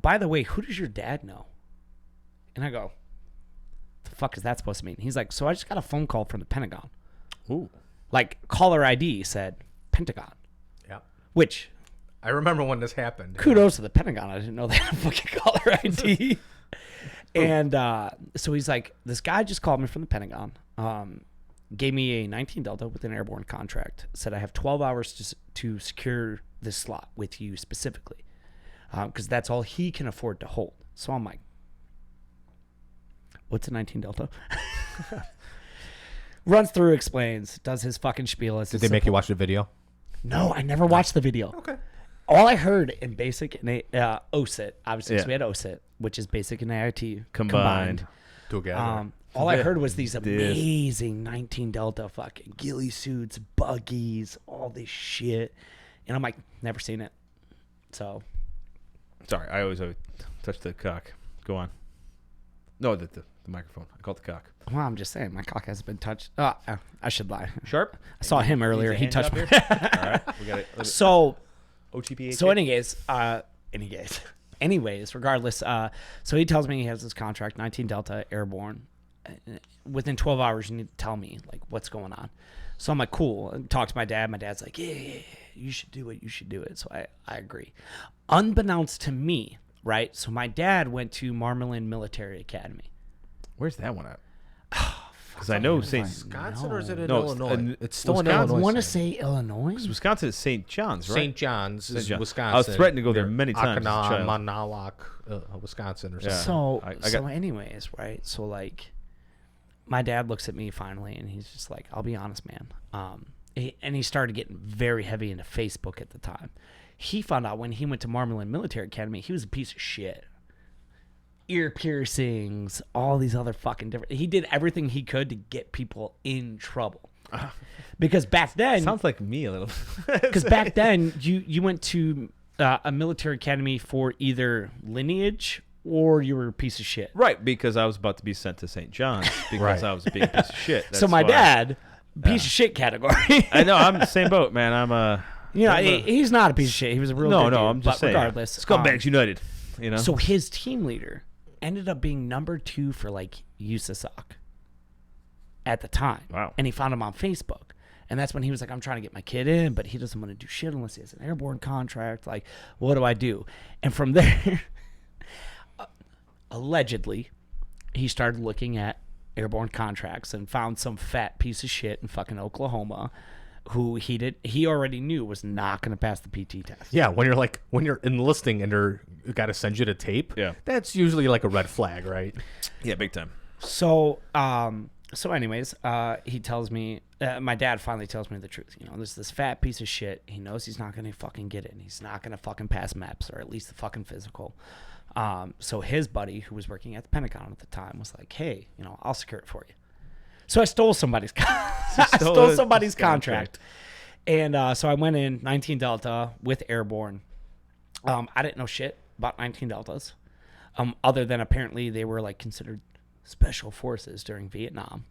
By the way, who does your dad know? And I go, the fuck is that supposed to mean? He's like, so I just got a phone call from the Pentagon. Ooh. Like, caller ID said Pentagon, Yeah. which I remember when this happened. kudos to the Pentagon. I didn't know they had a fucking caller ID. And so he's like, this guy just called me from the Pentagon, gave me a 19 Delta with an airborne contract, said I have 12 hours to secure this slot with you specifically, because that's all he can afford to hold. So I'm like, what's a 19 Delta? Runs through, explains, does his fucking spiel. Did they make you watch the video? No, I never watched the video. Okay. All I heard in basic and OSIT, obviously, Yeah. so we had OSIT, which is basic and AIT Combined. Together. All I heard was these amazing 19 Delta fucking ghillie suits, buggies, all this shit. And I'm like, never seen it. So, Sorry, I always touch the cock. Go on. No, the microphone. I call it the cock. well, I'm just saying, my cock hasn't been touched. I should lie. Sharp. I saw him earlier. He touched me. All right, we got it. So, OTP. So anyways, regardless, so he tells me he has this contract, 19 Delta Airborne. Within 12 hours, you need to tell me like what's going on. So I'm like, cool. And talk to my dad. My dad's like, yeah, you should do it. You should do it. So I agree. Unbeknownst to me, right? So my dad went to Marmalin Military Academy. Where's that one at? Because I know St. Wisconsin or is it in No, Illinois? It's still Wisconsin. in I Illinois. want to say Illinois. Wisconsin is St. John's, right? St. John's is John. Wisconsin. I was threatened to go there many times as a Akana, child. Manawak, Wisconsin or Yeah. something. So anyways, right? So like, my dad looks at me finally, and he's just like, "I'll be honest, man." And he started getting very heavy into Facebook at the time. He found out when he went to Marmalin Military Academy, he was a piece of shit. Ear piercings, all these other fucking different. He did everything he could to get people in trouble. Because back then, Sounds like me a little. because back then you went to a military academy for either lineage or you were a piece of shit. Right, because I was about to be sent to St. John's because Right. I was a big piece of shit. So That's my why. dad, piece of shit category. I know, I'm in the same boat, man. I'm a. You know, he's not a piece of shit. He was a real good dude, I'm just but saying. regardless. Scumbags United, you know? So his team leader ended up being number 2 for like USASOC at the time. Wow. And he found him on Facebook. And that's when he was like, I'm trying to get my kid in, but he doesn't want to do shit unless he has an airborne contract. Like, what do I do? And from there, allegedly, he started looking at airborne contracts and found some fat piece of shit in fucking Oklahoma who he already knew was not going to pass the PT test. Yeah, when you're enlisting and they're got to send you to tape, that's usually like a red flag, right? Yeah, big time. So, anyways, he tells me, my dad finally tells me the truth. You know, there's this fat piece of shit. He knows he's not going to fucking get it, and he's not going to fucking pass MEPS, or at least the fucking physical. So his buddy, who was working at the Pentagon at the time, was like, hey, you know, I'll secure it for you. So I stole somebody's contract. And so I went in 19 Delta with airborne. I didn't know shit about 19 Deltas, other than apparently they were like considered special forces during Vietnam.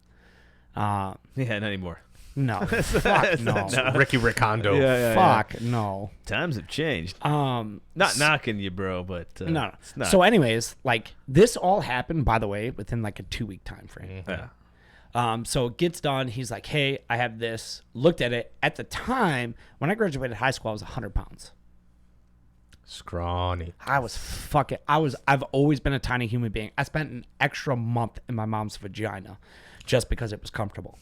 Yeah, not anymore. No, fuck no. Ricky Ricondo. Fuck no. Times have changed. Not knocking you, bro, but no. it's not. So anyways, like this all happened, by the way, within like a 2-week time frame. Yeah. So it gets done. He's like, hey, I have this. Looked at it. At the time, when I graduated high school, I was 100 pounds. Scrawny. I've always been a tiny human being. I spent an extra month in my mom's vagina just because it was comfortable.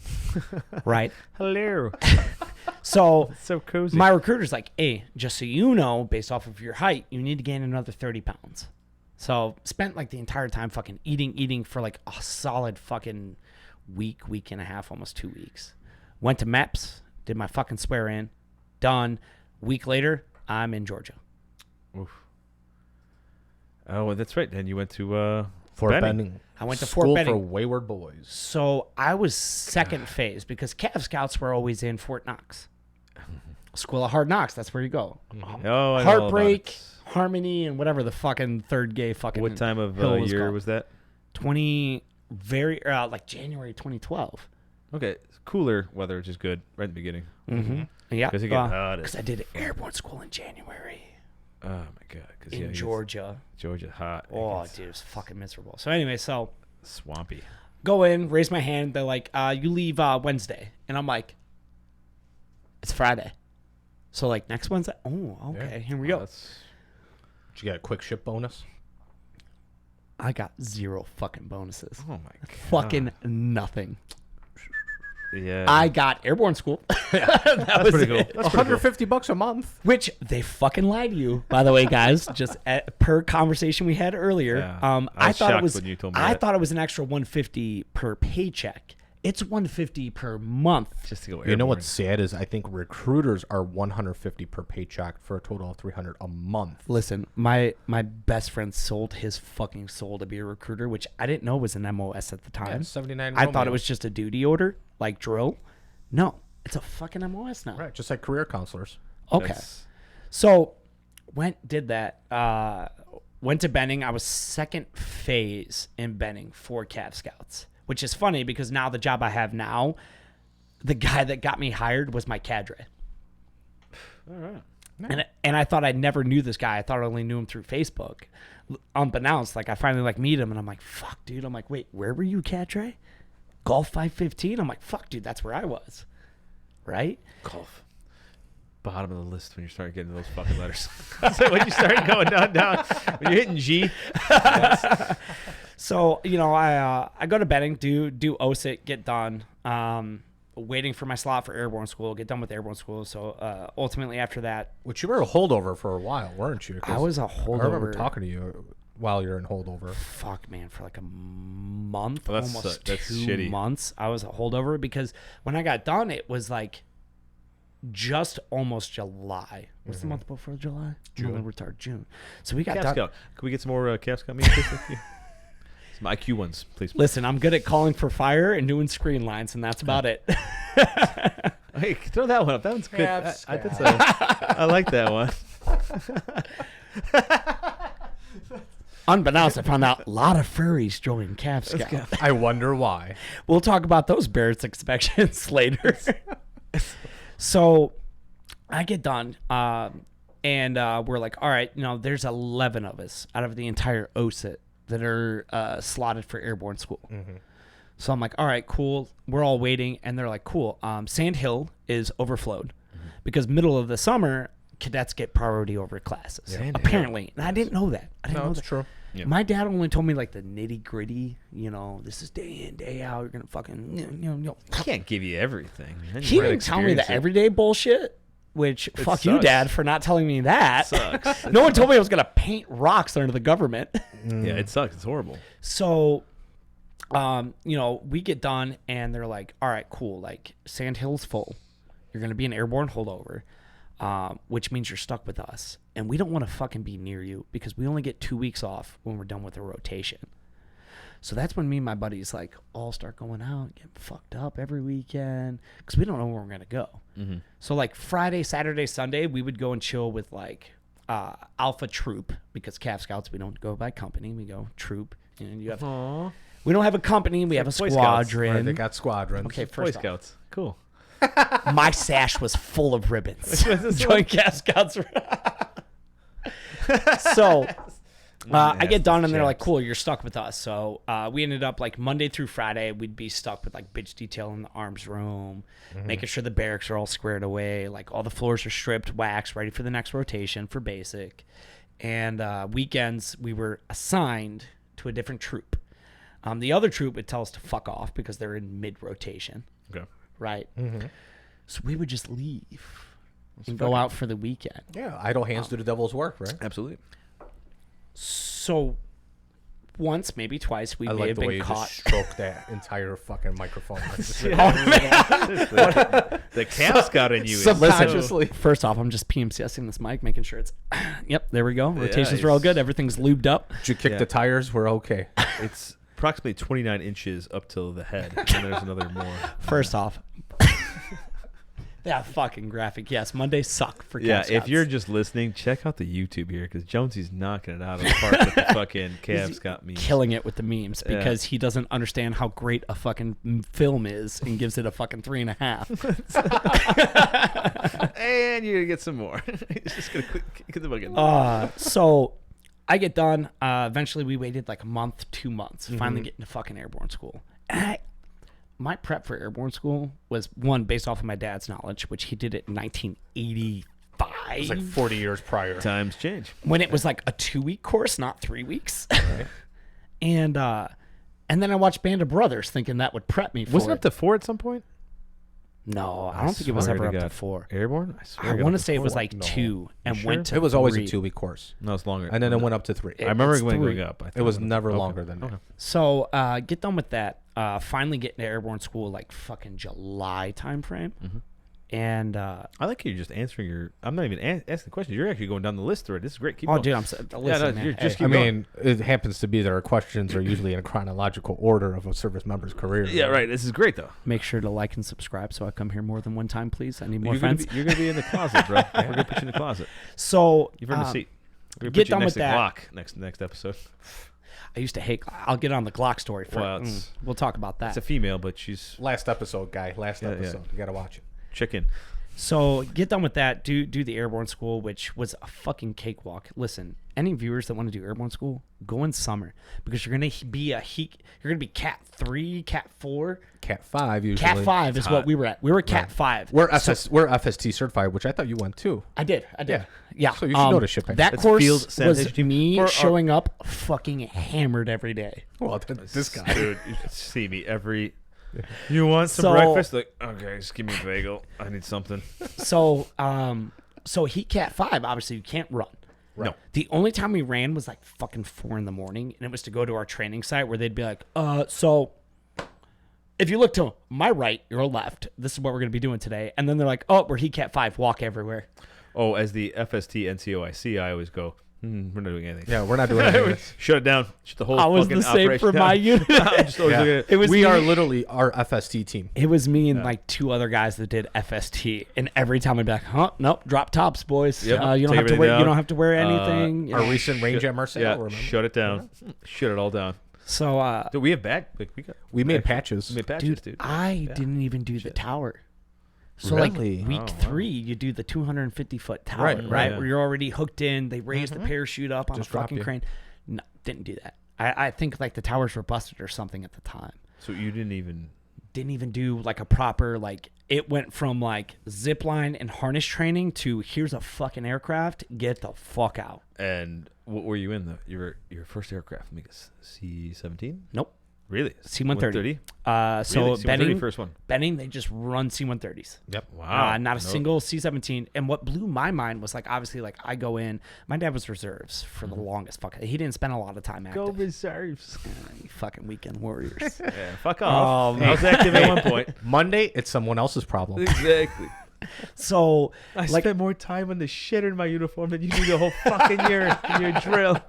Right? Hello. So, So cozy. my recruiter's like, hey, just so you know, based off of your height, you need to gain another 30 pounds. So spent like the entire time fucking eating for like a solid fucking week and a half, almost 2 weeks. Went to MEPS, did my fucking swear in, done. Week later, I'm in Georgia. Oof. Oh, well, that's right. And you went to Fort Benning. Benning. I went to School Fort Benning. for wayward boys. So I was second phase because Cav Scouts were always in Fort Knox. School of Hard Knocks, that's where you go. Oh, I know all about Heartbreak, it. Harmony, and whatever the fucking third gay fucking What time of hill year called. was that? Like January 2012. Okay, cooler weather, which is good right at the beginning. Mm-hmm. Yeah, 'Cause it get hot because I did airborne school in January Oh my god, because in Georgia. Georgia hot. Oh, dude, it was fucking miserable. So anyway, so Swampy. go in, raise my hand. They're like, you leave Wednesday. And I'm like, it's Friday. So like next Wednesday? Oh, okay, here we go. Did you get a quick ship bonus? I got 0 fucking bonuses. Oh my god. Fucking nothing. Yeah. I got airborne school. that was pretty cool. it. That's pretty cool. $150 a month. Which they fucking lied to you, by the way, guys. Just per conversation we had earlier. Yeah. I was thought it shocked was. when you told me I that. thought it was an extra $150 per paycheck. It's $150 per month. Just to go You know airborne. what's sad is I think recruiters are $150 per paycheck for a total of $300 a month. Listen, my best friend sold his fucking soul to be a recruiter, which I didn't know was an MOS at the time. 79. I thought Romeo. it was just a duty order, like drill. No, it's a fucking MOS now. right, just like career counselors. Okay. That's- So did that. Went to Benning. I was second phase in Benning for Cav Scouts, which is funny because now the job I have now, the guy that got me hired was my cadre. All right. And I thought I never knew this guy. I thought I only knew him through Facebook. Unbeknownst, like I finally like meet him and I'm like, fuck, dude. I'm like, wait, where were you, cadre? Golf 515? I'm like, fuck, dude, that's where I was. Right? Golf. Bottom of the list when you start getting those fucking letters. So when you start going down, when you're hitting G. So, you know, I go to Benning, do OSIT, get done. Waiting for my slot for airborne school, get done with airborne school. So ultimately after that, Which you were a holdover for a while, weren't you? 'Cause I was a I holdover. remember talking to you while you're in holdover. Fuck, man, for like a month, Well, that's almost that's 2 shitty. months. I was a holdover because when I got done, it was like just almost July. What's the month before July? June. So we got Cav done. Scout. Can we get some more Cav Scout meetings? Please? Some IQ ones, please. Listen, I'm good at calling for fire and doing screen lines, and that's about it. Hey, throw that one up. That one's good. Cav I like that one. Unbeknownst, I found out a lot of furries joined Cav Scout. I wonder why. We'll talk about those Barrett's inspections later. So I get done, and we're like, all right, you know, there's 11 of us out of the entire OSIT that are slotted for airborne school. So I'm like, all right, cool. We're all waiting, and they're like, cool. Sand Hill is overflowed because middle of the summer, cadets get priority over classes. Yeah. Apparently. And I didn't know that. I didn't No, know it's that. true. Yeah. My dad only told me like the nitty gritty, this is day in, day out. You're going to fucking, I can't give you everything. Man. He You gotta didn't tell me the experience it. everyday bullshit, which fuck you, sucks. Dad, for not telling me that. Sucks. No one told me I was going to paint rocks under the government. Yeah, it sucks. It's horrible. So, we get done and they're like, all right, cool. Like, Sand Hill's full. You're going to be an airborne holdover, which means you're stuck with us. And we don't want to fucking be near you because we only get 2 weeks off when we're done with the rotation. So that's when me and my buddies like all start going out, getting fucked up every weekend because we don't know where we're going to go. Mm-hmm. So like Friday, Saturday, Sunday, we would go and chill with like Alpha Troop because Cav Scouts, we don't go by company. We go troop. And you have... Aww. We don't have a company. We have a Boy Scouts. squadron. Right, they got squadrons. Okay, Boy first off, Scouts. Cool. my sash was full of ribbons. Joint Cav Scouts. So I get done and they're like, cool, you're stuck with us. So we ended up like Monday through Friday, we'd be stuck with like bitch detail in the arms room, making sure the barracks are all squared away. Like all the floors are stripped, waxed, ready for the next rotation for basic. And weekends, we were assigned to a different troop. The other troop would tell us to fuck off because they're in mid-rotation. Okay. Right? So we would just leave and go out for the weekend. Yeah, idle hands do the devil's work, right? Absolutely. So once, maybe twice, we I may like have the way been you caught. just stroked that entire fucking microphone. The Cav Scout in you is Subconsciously. First off, I'm just PMCSing this mic, making sure it's... Yep, there we go. Rotations Yeah, are all good. Everything's lubed up. Did you kick the tires? We're okay. It's approximately 29 inches up till the head, and there's another more. First off... that fucking graphic. Yes, Mondays suck for Cav Yeah, if Scouts. you're just listening, check out the YouTube here because Jonesy's knocking it out of the park with the fucking Cav Scout memes. killing it with the memes Yeah. because he doesn't understand how great a fucking film is and gives it a fucking 3.5. And you're gonna get some more. He's just gonna get the fucking. So I get done. Eventually, we waited like a month, 2 months, finally getting to fucking airborne school. And my prep for airborne school was one based off of my dad's knowledge, which he did it in 1985. It was like 40 years prior. Times change. when it was like a 2-week course, not 3 weeks. And then I watched Band of Brothers, thinking that would prep me for Wasn't it. it up to 4 at some point? No, I don't think it was swear ever to up to God. 4. Airborne? I want to say it was like No. 2 and sure? went to It was always a 3. 2-week course. No, it's longer. And then it went up to 3. I remember it's it going 3. up. I It was thought never okay. longer than that. Okay. So get done with that. Finally getting to airborne school like fucking July timeframe. And I like you just answering your. I'm not even asking questions. You're actually going down the list already. This is great. Keep oh, going. dude, I'm so, listen, man. you're just Hey, keep I going. mean, it happens to be that our questions are usually in chronological order of a service member's career. Yeah, right. This is great though. make sure to like and subscribe so I come here more than one time, please. I need more You're gonna, friends. be, you're gonna be in the closet, bro. We're gonna put you in the closet. So You've earned a seat. We're gonna get put you done next with to that. Glock next episode. I used to hate. I'll get on the Glock story first. Well, it's- We'll talk about that. It's a female, but she's Last episode, guy. Last Yeah, yeah. episode. You got to watch it. chicken. So get done with that. Do the airborne school, which was a fucking cakewalk. Listen, any viewers that want to do airborne school, go in summer because you're gonna be You're gonna be Cat 3, Cat 4, Cat 5 usually. Cat 5 is what we were at. We were Cat 5. We're FST certified, which I thought you went too. I did. Yeah. Yeah. So you should know the shit. That It's course field sanitation was team. me For our- showing up fucking hammered every day. Well, this guy. Dude, you should see me every. You want some So- breakfast? Like, okay, just give me a bagel. I need something. So, Heat Cat 5, obviously you can't run. No. The only time we ran was like fucking 4 in the morning, and it was to go to our training site where they'd be like, so if you look to my right, your left, this is what we're going to be doing today. And then they're like, oh, we're Heat Cat 5, walk everywhere. Oh, as the FST NCOIC, I always go, we're not doing anything. Yeah, we're not doing anything. Shut it down. Shut the whole I was fucking the same operation for down. my unit. I'm just always Yeah. looking at It was We me- are literally our FST team. It was me and like 2 other guys that did FST, and every time I'd be like, "Huh, nope, drop tops, boys. Yep. You don't Take have to everything wear. You down. don't have to wear anything." you Our know. recent range at Marseille. Yeah, remember? shut it down. Shut it all down. So, Dude, we have back. Like, We made patches. We made patches, dude. I didn't even do the tower. So like Really? week Oh, wow. 3, you do the 250-foot tower, Right, right? right. Where you're already hooked in. They raise the parachute up on Just a drop fucking you. crane. No, didn't do that. I think like the towers were busted or something at the time. So you didn't even didn't even do like a proper like. It went from like zip line and harness training to here's a fucking aircraft. Get the fuck out. And what were you in? Your first aircraft? Let me guess. C-17? Nope. Really? C-130. So Really? C-130 Benning, first one. Benning, they just run C-130s. Yep. Wow. Not a single C-17. And what blew my mind was like, obviously, like I go in. My dad was reserves for the longest. Fuck, he didn't spend a lot of time active. Go reserves. You fucking weekend warriors. Yeah, fuck off. Oh, I was active at one point. Monday, it's someone else's problem. Exactly. So I like, spent more time on the shitter in my uniform than you do the whole fucking year in your drill.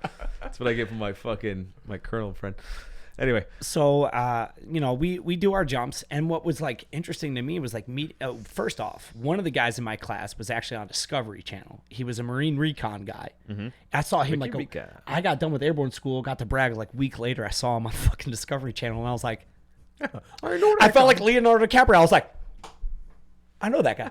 That's what I get from my colonel friend. Anyway, so we do our jumps, and what was like interesting to me was like first off, one of the guys in my class was actually on Discovery Channel. He was a Marine recon guy. Mm-hmm. I saw him I got done with airborne school, got to brag like a week later. I saw him on fucking Discovery Channel, and I was like, I felt like Leonardo DiCaprio. I was like, I know that guy.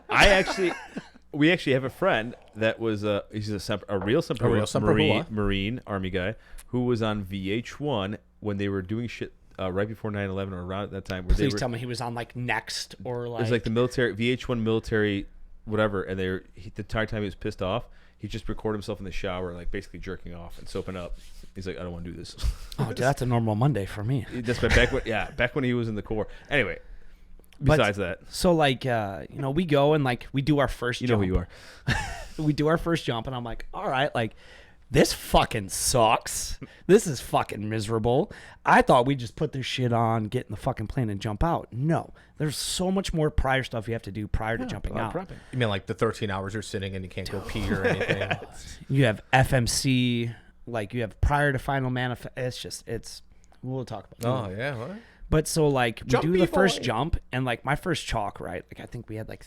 We actually have a friend that was he's a real Semper Marine Army guy who was on VH1 when they were doing shit right before 9/11 or around at that time. Please tell me he was on like Next or like. It was like the military VH1 military whatever, and the entire time he was pissed off, he just recorded himself in the shower, like basically jerking off and soaping up. He's like, I don't want to do this. Oh, dude, that's a normal Monday for me. That's back when he was in the Corps. Anyway. Besides that, so like we go and like we do our first jump. You know who you are. We do our first jump, and I'm like, all right, like this fucking sucks. This is fucking miserable. I thought we just put this shit on, get in the fucking plane, and jump out. No, there's so much more prior stuff you have to do prior to jumping out. Prepping. You mean like the 13 hours you're sitting and you can't go pee or anything? You have FMC, like you have prior to final manifest. We'll talk about. Oh yeah. What? But so like we Jumpy do the first boy. jump, and like my first chalk, right? Like I think we had like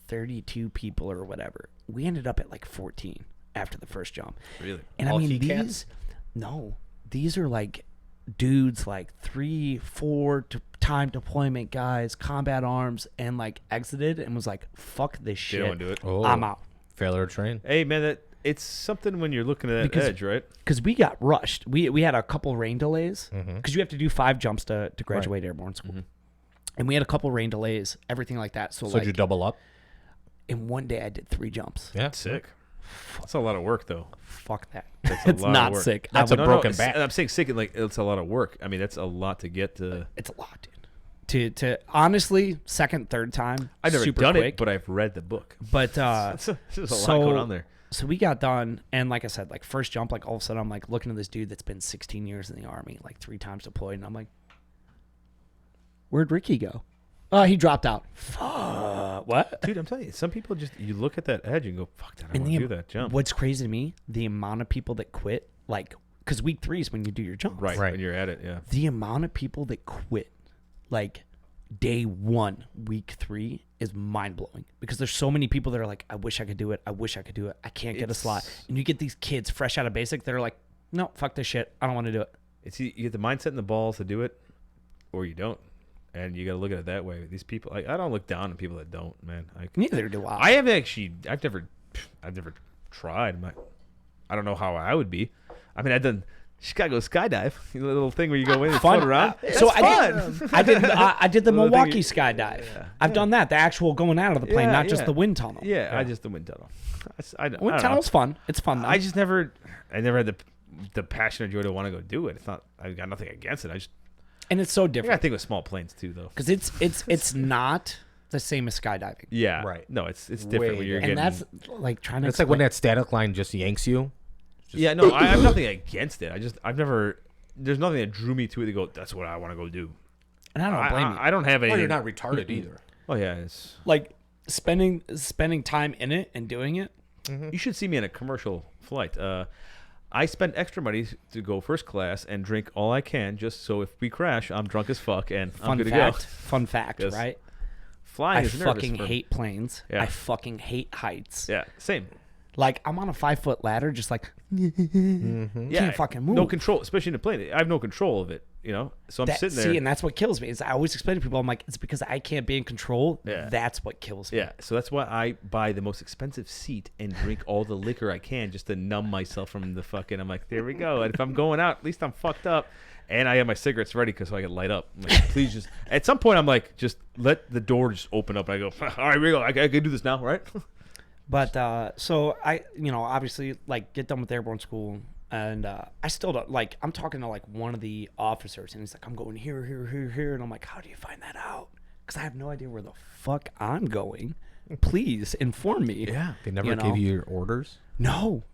32 people or whatever. We ended up at like 14 after the first jump. Really? And All I mean key these are like dudes like 3-4 time deployment guys, combat arms, and like exited and was like, fuck this shit. They don't do it. Oh, I'm out. Failure to train. Hey man, it's something when you're looking at that edge, right? Because we got rushed. We had a couple rain delays because you have to do 5 jumps to graduate airborne school. Mm-hmm. And we had a couple rain delays, everything like that. So like, did you double up? in one day I did 3 jumps. Yeah. Sick. That's a lot of work, though. Fuck that. That's a It's lot of not work. sick. That's a broken it's- back. And I'm saying sick, and like it's a lot of work. I mean, that's a lot to get to. It's a lot, dude. To honestly, second, third time, I've never super done quick. it, but I've read the book. But There's a lot going on there. So we got done, and like I said, like first jump, like all of a sudden I'm like looking at this dude that's been 16 years in the Army, like 3 times deployed, and I'm like, where'd Ricky go? He dropped out. Fuck. What? Dude, I'm telling you, some people just, you look at that edge and go, fuck that, I And want to do that jump. What's crazy to me, the amount of people that quit, like, because week 3 is when you do your jump. Right, when you're at it, yeah. The amount of people that quit, like, day 1, week 3 is mind-blowing. Because there's so many people that are like, I wish I could do it. I wish I could do it. I can't get a slot. And you get these kids fresh out of basic that are like, no, fuck this shit. I don't want to do it. It's you get the mindset and the balls to do it, or you don't. And you got to look at it that way. These people, like, I don't look down on people that don't, man. Neither do I. I have actually, I've never tried. I don't know how I would be. I mean, I've done Chicago skydive, the little thing where you go in and float around. So That's I did the Little thing Milwaukee you- skydive. Yeah. I've done that, the actual going out of the plane, Yeah, not just yeah. the wind tunnel. Yeah, I just the wind tunnel. I Wind don't know. tunnel's fun. It's fun though. I never had the passion or joy to want to go do it. It's not. I got nothing against it. and it's so I gotta different think with small planes too, though. because it's not the same as skydiving. Yeah, Right. No, it's different Way when you're And getting. that's like trying to. It's like when that static line just yanks you. Yeah, no, I have nothing against it. I've never. There's nothing that drew me to it to go. That's what I want to go do. and I don't blame you. I don't have Well, anything. you're not retarded either. Oh yeah, it's. Like spending time in it and doing it. You should see me in a commercial flight. I spend extra money to go first class and drink all I can, just so if we crash, I'm drunk as fuck and I'm Fun good fact. to go. Fun fact, 'Cause right? Flying I is nervous fucking for- hate planes. Yeah. I fucking hate heights. Yeah, same. Like I'm on a 5-foot ladder, just like can't fucking move. No control, especially in the plane. I have no control of it, you know. So I'm sitting there. See, and that's what kills me. Is I always explain to people, I'm like, it's because I can't be in control. Yeah. That's what kills me. Yeah, so that's why I buy the most expensive seat and drink all the liquor I can just to numb myself from the fucking. I'm like, there we go. And if I'm going out, at least I'm fucked up, and I have my cigarettes ready because I can light up. I'm like, please just. At some point, I'm like, just let the door just open up. And I go, all right, here we go. I can do this now, right? But so I, obviously like get done with airborne school, and I still don't like. I'm talking to like one of the officers, and he's like, I'm going here, and I'm like, how do you find that out? Because I have no idea where the fuck I'm going. Please inform me. Yeah. They never gave you your orders? No.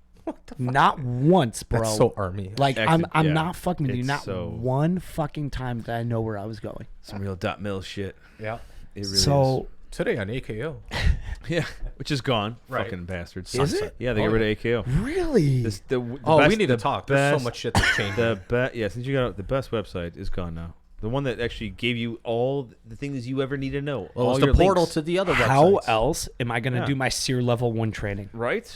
Not once, bro. That's so Army. Like I'm not fucking with you. It's Not so- one fucking time did I know where I was going. Some real .mil shit. Yeah. It really So Today on AKO. is. Yeah, which is gone. Right. Fucking bastards. Is it? Yeah, they got rid of AKO. really, The Oh, we best- need to the talk. There's so best- much shit that's changing. Since you got out, the best website is gone now. The one that actually gave you all the things you ever need to know. Well, all it's the your portal links. to the other how websites. else am I gonna Yeah. do my SEER level 1 training? Right?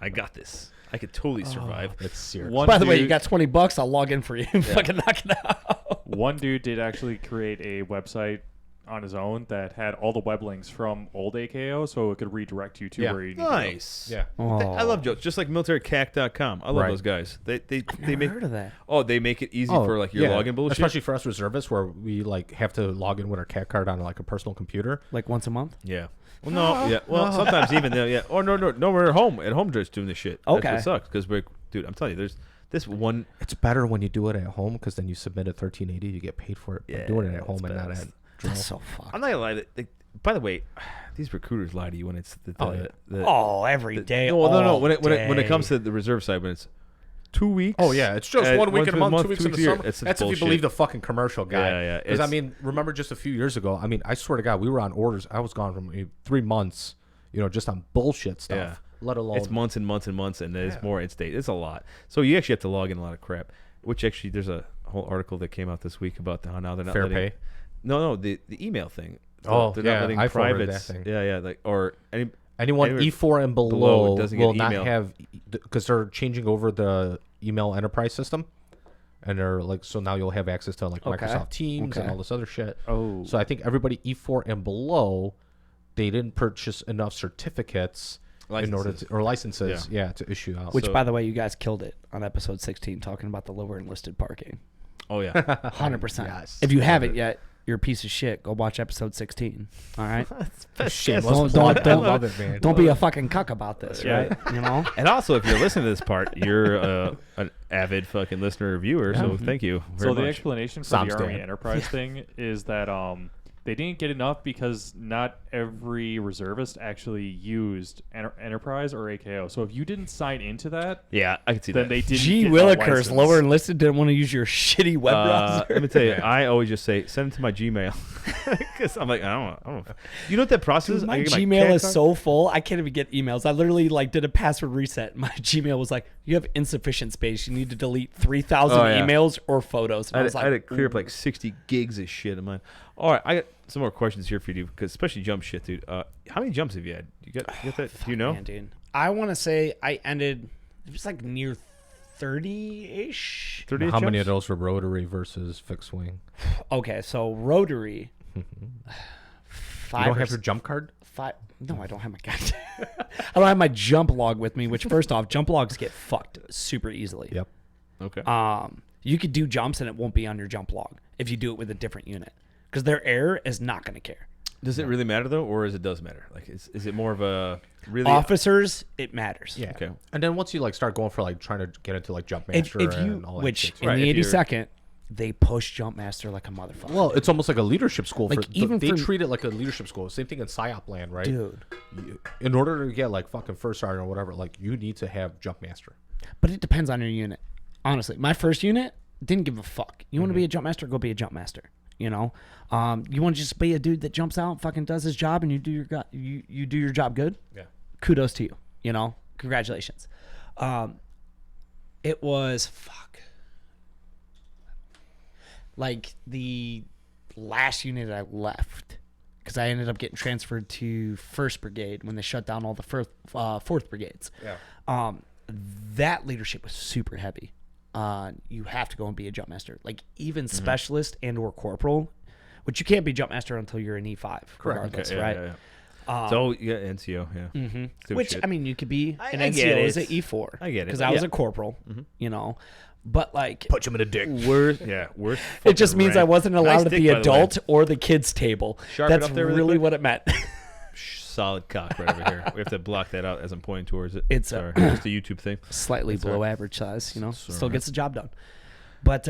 I got this. I could totally survive. It's serious. One By the way, you dude- got $20. I'll log in for you and fucking knock it out. One dude did actually create a website on his own that had all the web links from old AKO, so it could redirect you to Yeah. where you need to go. Nice. Yeah. I love jokes. Just like militarycac.com. I love Right. those guys. They Never make heard of that. Oh, they make it easy for like your login bullshit. Especially for us reservists where we like have to log in with our CAT card on like a personal computer. Like once a month. Yeah. Well, no. Yeah. Well, sometimes even though. Yeah. Oh no. We're at home. At home, just doing this shit. Okay. That's what sucks because dude. I'm telling you, there's this one. It's better when you do it at home because then you submit a 1380, you get paid for it. But Yeah, doing it at that's home and not best. at drill. That's so fucked. I'm not gonna lie. By the way, these recruiters lie to you when it's Every day. No. When all it comes day. to the reserve side, when it's 2 weeks. Oh yeah, it's just 1 week in a month, 2 weeks in the summer. It's That's if you bullshit. believe the fucking commercial guy. Yeah, yeah, Because I it's- mean, remember just a few years ago? I mean, I swear to God, we were on orders. I was gone from 3 months, just on bullshit stuff. Yeah. Let alone It's months and months and months, and it's more in state. It's a lot. So you actually have to log in a lot of crap. Which actually, there's a whole article that came out this week about how now they're not fair letting, pay. No, the email thing. Oh, they're yeah, not letting I forwarded privates. that thing. Yeah, like or any. Anyone Anyone E4 and below below doesn't will get not email. have, because they're changing over the email enterprise system, and they're like, so now you'll have access to like Okay. Microsoft Teams and Okay. all this other shit. Oh. So I think everybody E4 and below, they didn't purchase enough certificates in order Licenses. to, or licenses, to issue out. Which, So- by the way, you guys killed it on episode 16, talking about the lower enlisted parking. Oh yeah. 100%. Yes. If you haven't yet, you're a piece of shit. Go watch episode 16. All right. Shameless Don't- plug. don't- I love it, man. Don't be a fucking cuck about this, Yeah. right? You know. And also, if you're listening to this part, you're an avid fucking listener or viewer. So thank you very So the much. explanation for Sam's the Army dad. Enterprise thing is that they didn't get enough because not every reservist actually used Enterprise or AKO. So if you didn't sign into that, Yeah, I can see then that. they didn't Gee get a Willikers, license. lower enlisted didn't want to use your shitty web browser. Let me tell you, I always just say send it to my Gmail because I'm like I don't know. You know what that process is? Dude, I my get Gmail CAD is card. so full, I can't even get emails. I literally did a password reset. My Gmail was like, you have insufficient space. You need to delete 3,000 Oh, yeah. emails or photos. And I I had, was I like, had to clear up like 60 gigs of shit of mine. All right, I got some more questions here for you, because especially jump shit, dude. How many jumps have you had? You got that? Do you know? man, dude. I want to say I ended, it was like near 30-ish. 30 How many of jumps? those were rotary versus fixed wing? Okay, so rotary. You Five don't or have your jump card? five. No, I don't have my I don't have my jump log with me. Which, first off, jump logs get fucked super easily. Yep. Okay. You could do jumps and it won't be on your jump log if you do it with a different unit, because their error is not going to care. Does it really matter though, or it does matter? Like, is it more of a really Officers, it matters. Yeah. Okay. And then once you start going for trying to get into jump If master you, and all that which shit. in Right, the if you're- 82nd, they push jump master like a motherfucker. Well, it's almost like a leadership school. Like, for even they for- treat it like a leadership school. Same thing in PSYOP land, right? dude. In order to get like fucking first sergeant or whatever, like you need to have jump master. But it depends on your unit. Honestly, my first unit didn't give a fuck. You want to be a jump master? Go be a jump master. You know, you want to just be a dude that jumps out, fucking does his job, and you do your job good. Yeah. Kudos to you. You know, congratulations. It was like the last unit I left, because I ended up getting transferred to 1st Brigade when they shut down all the 4th Brigades. Yeah. That leadership was super heavy. You have to go and be a jump master. Like even specialist and or corporal, which you can't be jump master until you're an E5. Regardless, Okay, right? Yeah. So yeah, NCO, yeah. Stupid Which shit. I mean, you could be an I NCO get as an it. E4. I get it. Because I was Yeah. a corporal, you know. But like, Punch him in the dick. Worst. it just means I wasn't allowed at dick, the by the way. adult or the kids table. Sharpen That's up there really really quick. what it meant. Solid cock right over here. We have to block that out as I'm pointing towards it. It's Sorry, just a YouTube thing. Slightly That's below all right. average size, you know. That's all Still right. gets the job done. But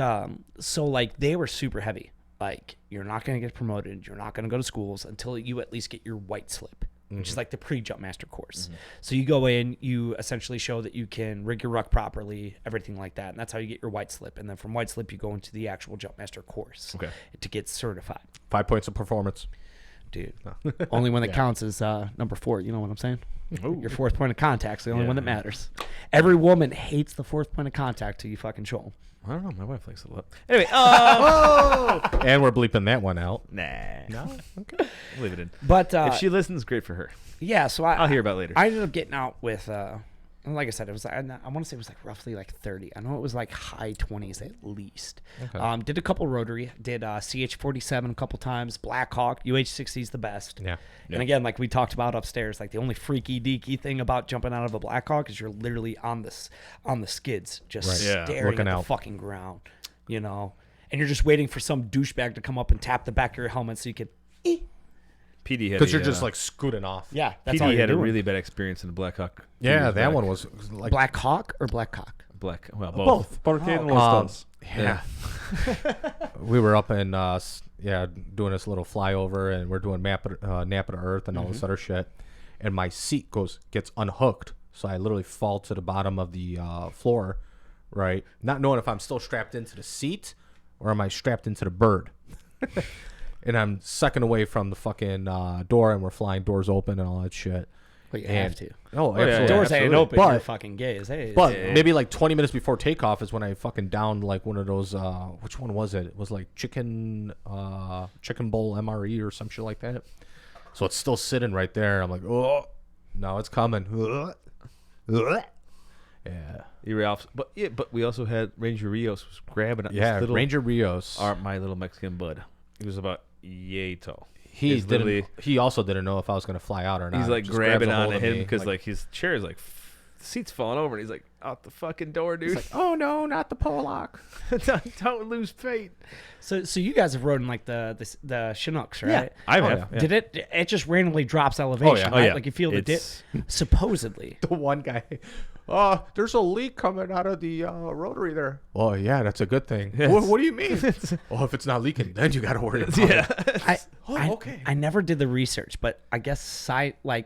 so like they were super heavy. Like you're not going to get promoted. You're not going to go to schools until you at least get your white slip, which is like the pre-jump master course. So you go in, you essentially show that you can rig your ruck properly, everything like that, and that's how you get your white slip. And then from white slip, you go into the actual jump master course to get certified. 5 points of performance. Dude, only one that counts is number 4. You know what I'm saying? Your 4th point of contact's the only one that matters. Every woman hates the 4th point of contact till you fucking show them. I don't know. My wife likes it a lot. Anyway, And we're bleeping that one out. nah. No? Okay. Leave it in. But If she listens, great for her. yeah, so I'll hear about it later. I ended up getting out with, like I said, it was I want to say it was like roughly like 30. I know it was like high 20s at least. Okay. Did a couple rotary, did CH-47 a couple times, Black Hawk, UH-60 is the best. Yeah. And again, like we talked about upstairs, like the only freaky deaky thing about jumping out of a Black Hawk is you're literally on the skids, just Right. Yeah. staring Looking at the out. fucking ground, you know, and you're just waiting for some douchebag to come up and tap the back of your helmet so you can. PD had Because a, you're just like scooting off. Yeah, that's all PD you're had a doing. really bad experience in the Black Hawk. Yeah, Years that back. one was like Black Hawk or Black Cock? Black. Well, both. Barricade and Um, Los Yeah. We were up in doing this little flyover, and we're doing nap of the earth and all this other shit, and my seat gets unhooked, so I literally fall to the bottom of the floor, right, not knowing if I'm still strapped into the seat or am I strapped into the bird. And I'm second away from the fucking door, and we're flying doors open and all that shit. But you And- have to. Oh, yeah, absolutely. Doors ain't absolutely. open. But- You're fucking gay as hey. But maybe like 20 minutes before takeoff is when I fucking downed like one of those. Which one was it? It was like chicken bowl MRE or some shit like that. So it's still sitting right there. I'm like, oh, no, it's coming. Yeah, You were off, but we also had Ranger Rios was grabbing at yeah. this little, Ranger Rios. my little Mexican bud. He was about yay tall. He He's literally- didn't. He also didn't know if I was gonna fly out or not. He's like Just grabs grabbing a hold onto of him me, because like his chair is like the seat's falling over, and he's like out the fucking door, dude. like, oh no, not the Pollock. don't lose fate. So you guys have rode in like the Chinooks, right? I Oh, have. yeah. Did it just randomly drops elevation? yeah. Right? Oh, yeah. Like you feel the dip. It's- Supposedly. The one guy, there's a leak coming out of the rotary there. Well, yeah, that's a good thing. Yes. What do you mean? Well, if it's not leaking, then you got to worry about it. Okay. I never did the research, but I guess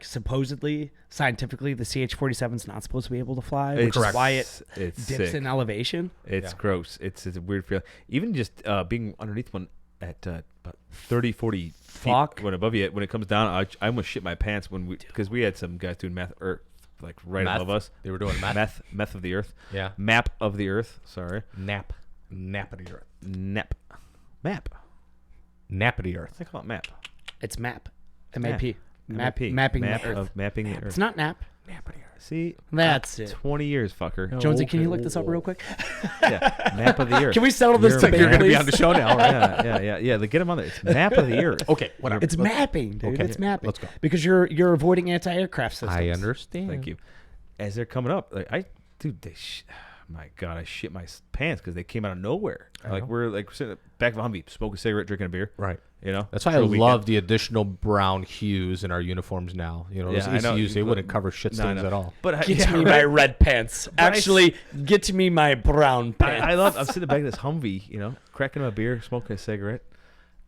supposedly scientifically the CH-47 is not supposed to be able to fly, which is why it it's dips sick. in elevation. It's gross. It's a weird feeling. Even just being underneath one at about 30, 40 Fuck. feet when above you, when it comes down, I almost shit my pants because we had some guys doing meth like right Meth? above us. They were doing meth. Meth of the earth. Yeah. Map of the earth. Sorry. Nap of the earth. Map. Nap of the earth. I call it map. It's MAP. M-A-P. MAP. Mapping Map the earth. of mapping the earth. It's not nap. Nap of the earth. See, That's it. 20 years, fucker. Jonesy, can you look this up real quick? Yeah, map of the earth. Can we settle this You're debate, You're gonna be please? on the show now, right? Yeah. Get him on there. It's map of the earth. Okay, whatever. It's mapping, dude. Okay. It's mapping. Let's go. Because you're avoiding anti-aircraft systems. I understand. Thank you. As they're coming up, like my God, I shit my pants because they came out of nowhere. Like know. we're like sitting at the back of a Humvee, smoking a cigarette, drinking a beer. Right. You know, That's why I for a weekend. love the additional brown hues in our uniforms now. You know, those Yeah, I know. ECUs, they wouldn't cover shit No, I stains know. at all. But Get to me my red pants. Actually, get to me my brown pants. I love. I'm sitting in the back of this Humvee, you know, cracking a beer, smoking a cigarette,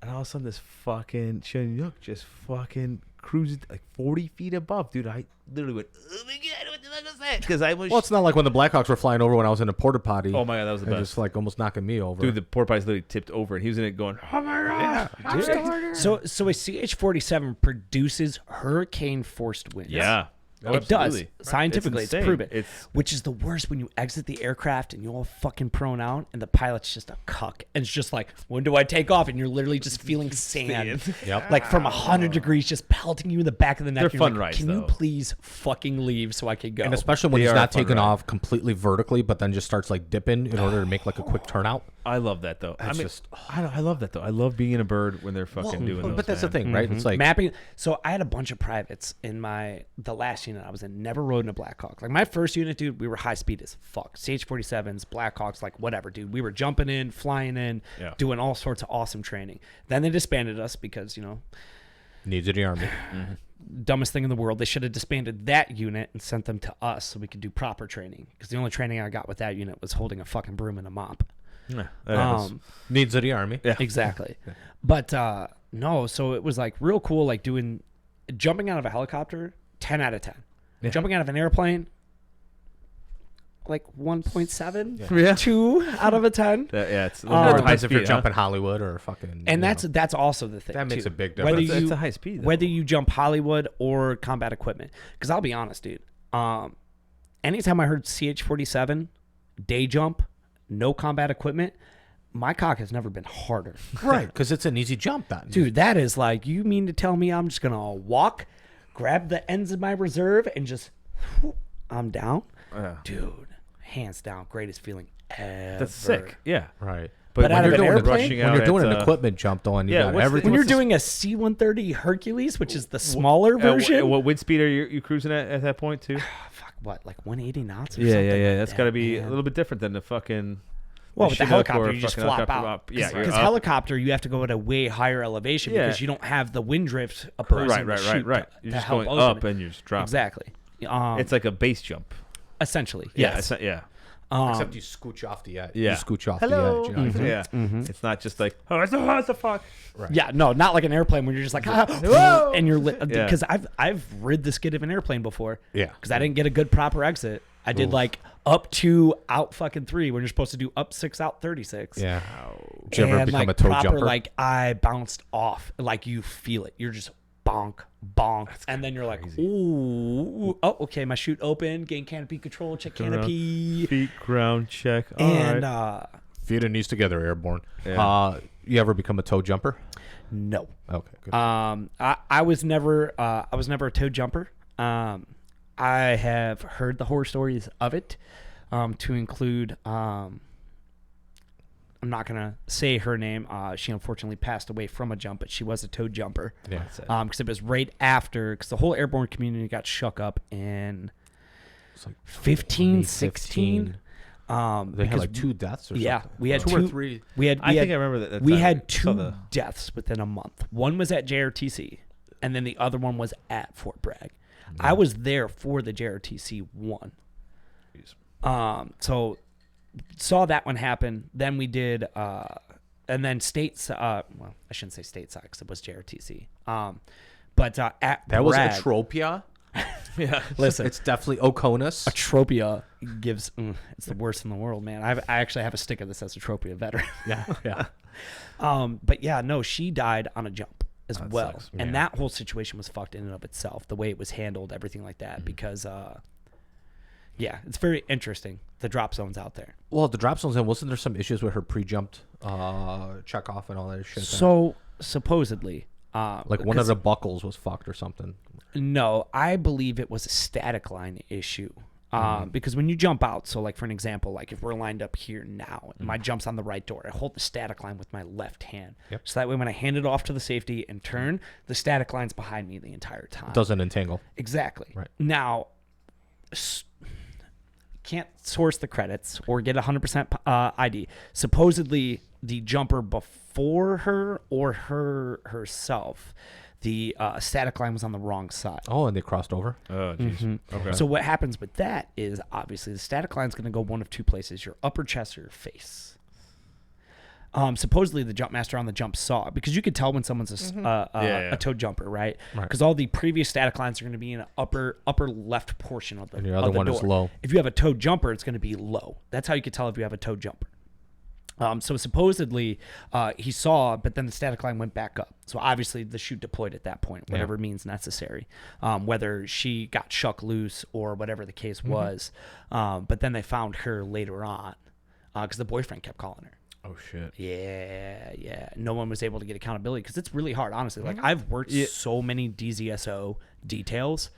and all of a sudden this fucking Chinook just fucking cruises like 40 feet above, dude. I literally went, oh my God, what the fuck was that? Because I was. Well, it's not like when the Blackhawks were flying over when I was in a porta potty. Oh my God, that was the and best. just like almost knocking me over. Dude, the porta potty's literally tipped over, and he was in it going, "Oh my God!" So a CH-47 produces hurricane forced winds. Yeah, It does. Absolutely. Scientifically, it's insane. proven. It's Which is the worst when you exit the aircraft and you're all fucking prone out and the pilot's just a cuck. And it's just like, when do I take off? And you're literally just feeling sand. Yep. Like from 100 degrees just pelting you in the back of the neck. They're You're fun like, rides, can you though. please fucking leave so I can go? And especially when They he's are a not fun taking ride. off completely vertically, but then just starts like dipping in order to make like a quick turnout. I love that though. That's I mean, just- I love that though. I love being in a bird when they're fucking doing those. But that's the man. thing, right? It's like mapping. So I had a bunch of privates in the last unit I was in. Never rode in a Blackhawk. Like my first unit, dude, we were high speed as fuck. CH-47s, Blackhawks, like whatever, dude. We were jumping in, flying in, Yeah. doing all sorts of awesome training. Then they disbanded us because, needs of the army. dumbest thing in the world. They should have disbanded that unit and sent them to us so we could do proper training. Because the only training I got with that unit was holding a fucking broom and a mop. Yeah, that happens. Needs of the army. Yeah. Exactly. But no, so it was like real cool, like jumping out of a helicopter, 10 out of 10. Yeah. Jumping out of an airplane, like 1.7, Yeah. 2 out of a 10. Yeah, it's a Oh, little It more high depends if you're speed, jumping Hollywood or fucking. And you know. that's also the thing. That makes too. a big Whether difference. It's you, a high speed, though. whether you jump Hollywood or combat equipment. Because I'll be honest, dude. Anytime I heard CH-47, day jump, no combat equipment, my cock has never been harder. right, because it's an easy jump. Then, Dude, that is like, you mean to tell me I'm just going to walk, grab the ends of my reserve, and just, whoop, I'm down? Yeah. Dude, hands down, greatest feeling ever. That's sick. Yeah. right. But out when of you're an doing airplane? rushing when out you're doing at, an equipment jump, though, and you yeah, got what's the- everything. When you're what's the- doing a C-130 Hercules, which is the smaller version. What wind speed are you cruising at that point too? Fuck, what, like 180 knots or Yeah, something? yeah. like That's that, got to be man. a little bit different than the fucking. Well, with the shit up helicopter, or you just fucking flop helicopter out. up. Yeah, you're Because up. helicopter, you have to go at a way higher elevation Yeah. because you don't have the wind drift opposing Right. the chute You're to just help going open up it. and you're just dropping. Exactly. It's like a base jump. Essentially, Yeah. yes. Yeah. Except you scooch off the edge. Yeah. You scooch off Hello. the edge. You know what I mean? Yeah. It's not just like what the fuck. Yeah, no, not like an airplane where you're just like, Whoa! and you're Yeah. because I've rid the skid of an airplane before. Yeah. Because I didn't get a good proper exit. I did like up 2, out fucking 3 when you're supposed to do up 6, out 36. Yeah. Did you ever And, become like, a toe proper, jumper? Like I bounced off, like you feel it. You're just bonk, bonk, and then you're like, ooh, oh, okay, my chute open, gain canopy control, check canopy, Feet ground check. All and right. Feet and knees together, airborne. Yeah. You ever become a toe jumper? no. Okay, good. I was never a toe jumper. I have heard the horror stories of it, to include I'm not gonna say her name. She unfortunately passed away from a jump, but she was a toe jumper. yeah. Because it was right after, because the whole airborne community got shook up in It's like 15, 16. They had Because like 2 deaths or yeah, something. we had 2 or two 3. We had. I think I remember that. We time. had I saw 2 the- deaths within a month. One was at JRTC, and then the other one was at Fort Bragg. I was there for the JRTC one. So saw that one happen. Then we did, and then states. Well, I shouldn't say stateside because it was JRTC. But at That was Bragg, Atropia. Yeah. listen, It's definitely Oconus. Atropia gives. It's the worst in the world, man. I actually have a sticker that says Atropia veteran. Yeah, yeah. But yeah, no, she died on a jump as well. sucks. And Yeah. that whole situation was fucked in and of itself, the way it was handled, everything like that, because yeah, it's very interesting, the drop zones out there. Well, the drop zones, and wasn't there some issues with her pre-jumped check off and all that shit? So supposedly, like one of the buckles was fucked or something. no, I believe it was a static line issue. Because when you jump out, so like for an example, like if we're lined up here now, and my jump's on the right door, I hold the static line with my left hand. Yep. So that way when I hand it off to the safety and turn, the static line's behind me the entire time. Doesn't entangle. Exactly. Right. Now, can't source the credits or get 100% ID. Supposedly, the jumper before her or herself, the static line was on the wrong side. Oh, and they crossed over. Oh, jeez. Okay. So what happens with that is obviously the static line is going to go one of 2 places: your upper chest or your face. Supposedly the jump master on the jump saw it, because you could tell when someone's a toe jumper, right? Because all the previous static lines are going to be in an upper left portion of the And the other one is door. low. If you have a toe jumper, it's going to be low. That's how you could tell if you have a toe jumper. So supposedly he saw, but then the static line went back up. So obviously the chute deployed at that point, whatever means necessary, whether she got shuck loose or whatever the case was. But then they found her later on because the boyfriend kept calling her. Oh shit. Yeah. No one was able to get accountability because it's really hard, honestly. Like I've worked so many DZSO details.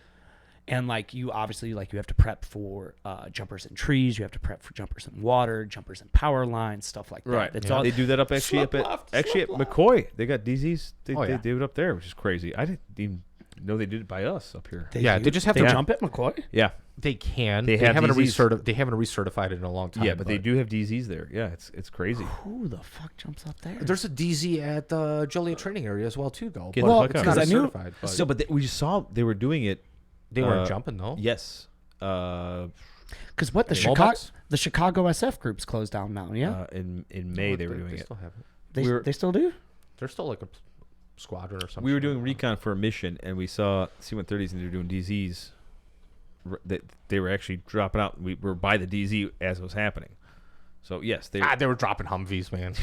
And like you obviously like you have to prep for jumpers in trees, you have to prep for jumpers in water, jumpers in power lines, stuff like that. Right. It's all, They do that up at Mccoy. They got DZs. They do it up there, which is crazy. I didn't even know they did it by us up here. they just have they to jump at McCoy. Yeah. They can. They haven't DZs. they haven't recertified it in a long time. Yeah, but they do have DZs there. Yeah, it's crazy. Who the fuck jumps up there? There's a DZ at the Joliet training area as well too, though. Get But the fuck it's out. not Because I knew- certified. But So, but we just saw they were doing it. they weren't jumping though. Yes. Because what the Chicago SF group's closed down now. Yeah, In May they were doing it. Still have it. they still do. They're still like a squadron or something. We were doing recon for a mission, and we saw C-130s, and they were doing DZs. They were actually dropping out. We were by the DZ as it was happening. So yes, they they were dropping Humvees, man.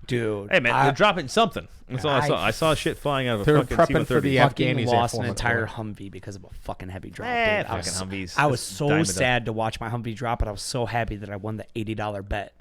Dude, Hey man, they're dropping something. That's all I saw. I saw shit flying out of a They're fucking prepping C-130. for the fucking Afghanis. lost at an 4 entire McCoy. Humvee because of a fucking heavy drop. Eh, dude. fucking Humvees. I was That's so dime a sad to watch my Humvee drop, but I was so happy that I won the $80 bet.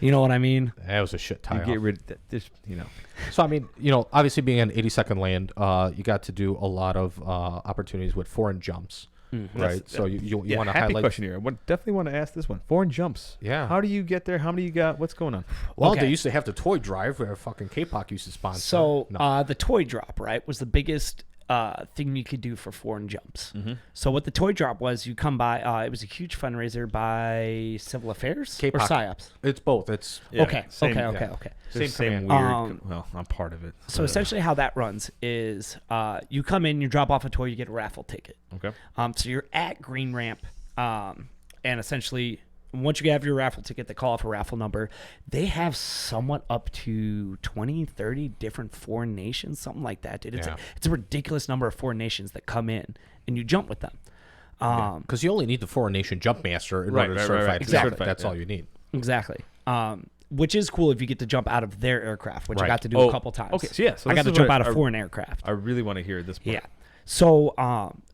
You know what I mean? That was a shit You tie. get rid of that. This, you know. So I mean, obviously being an 82nd land, you got to do a lot of opportunities with foreign jumps, right? So you Yeah, want to happy highlight. question here. I definitely want to ask this one. Foreign jumps. Yeah. How do you get there? How many you got? What's going on? Well, Okay. they used to have the toy drive where fucking K-Pop used to sponsor. So No. the toy drop, right, was the biggest thing you could do for foreign jumps. So what the toy drop was, you come by, it was a huge fundraiser by Civil Affairs or K-Pop. PSYOPs. It's both. It's Yeah, Okay. same- Same Same command. weird. Well, I'm part of it. So essentially how that runs is you come in, you drop off a toy, you get a raffle ticket. Okay. So you're at Green Ramp, and essentially once you have your raffle ticket, they call off a raffle number. They have somewhat up to 20, 30 different foreign nations, something like that, dude. Yeah. It's a ridiculous number of foreign nations that come in, and you jump with them. because you only need the foreign nation jump master in Right, order to right, certify. right. it. Exactly. Certified, That's yeah. all you need. Exactly. Which is cool if you get to jump out of their aircraft, which I Right. got to do a couple times. Okay, so yeah, so I got this to is jump what out I- of foreign aircraft. I really want to hear this part. Yeah. So,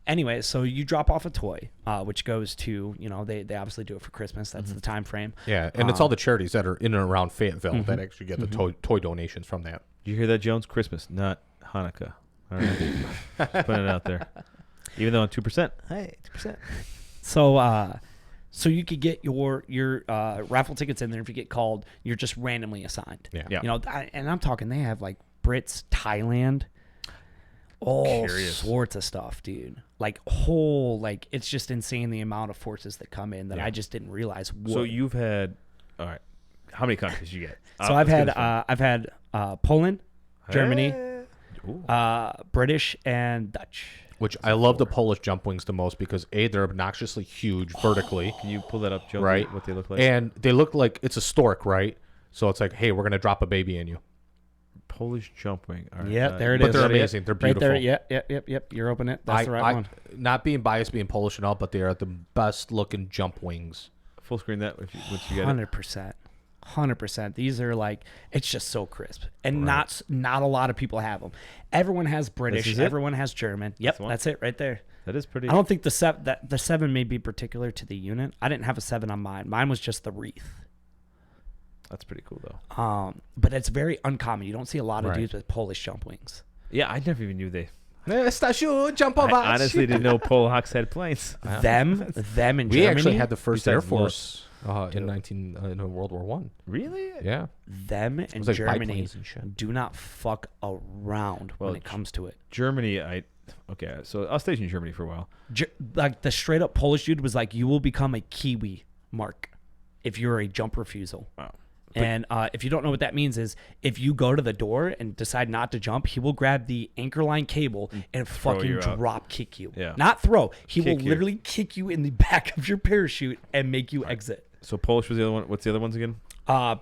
anyway, so you drop off a toy, which goes to, they obviously do it for Christmas. That's the time frame. Yeah, and it's all the charities that are in and around Fayetteville that actually get the toy donations from that. Did you hear that, Jones? Christmas, not Hanukkah. All right. Just putting it out there. Even though I'm 2%. Hey, 2%. So you could get your raffle tickets in there. If you get called, you're just randomly assigned. Yeah. Yeah. And I'm talking, they have like Brits, Thailand, all Curious. sorts of stuff, dude. Like it's just insane the amount of forces that come in that I just didn't realize. So you've had, all right. How many countries you get? So I've let's get had this Poland, Germany, one. Ooh. British, and Dutch. Which I love the Polish jump wings the most because they're obnoxiously huge vertically, Can you pull that up, Jones? right? What they look like? And they look like it's a stork, right? So it's like, hey, we're gonna drop a baby in you. Polish jump wing. All right. Yeah, there it But is. they're Is that it? amazing. They're beautiful. Right there. Yep. You're opening it. That's the right one. Not being biased, being Polish and all, but they are the best looking jump wings. Full screen that once you get it. 100%. These are like, it's just so crisp, and not a lot of people have them. Everyone has British. is it? Everyone has German. Yep, the one? that's it right there. That is pretty. I don't think the 7 may be particular to the unit. I didn't have a 7 on mine. Mine was just the wreath. That's pretty cool though. But it's very uncommon. You don't see a lot of Right. dudes with Polish jump wings. Yeah, I never even knew they. Jump I honestly didn't know Polacks had planes. Them in We Germany. actually had the first Air Besides Force in World War One. Really? Yeah. them in like Germany biplanes and shit. do not fuck around Well, when it comes to it. Germany, okay, so I was stationed in Germany for a while. Like the straight up Polish dude was like, you will become a Kiwi mark if you're a jump refusal. Wow. And if you don't know what that means is if you go to the door and decide not to jump, he will grab the anchor line cable and fucking you out. drop kick you. Yeah. Not throw. He will Kick you. literally kick you in the back of your parachute and make you exit. So Polish was the other one. What's the other ones again?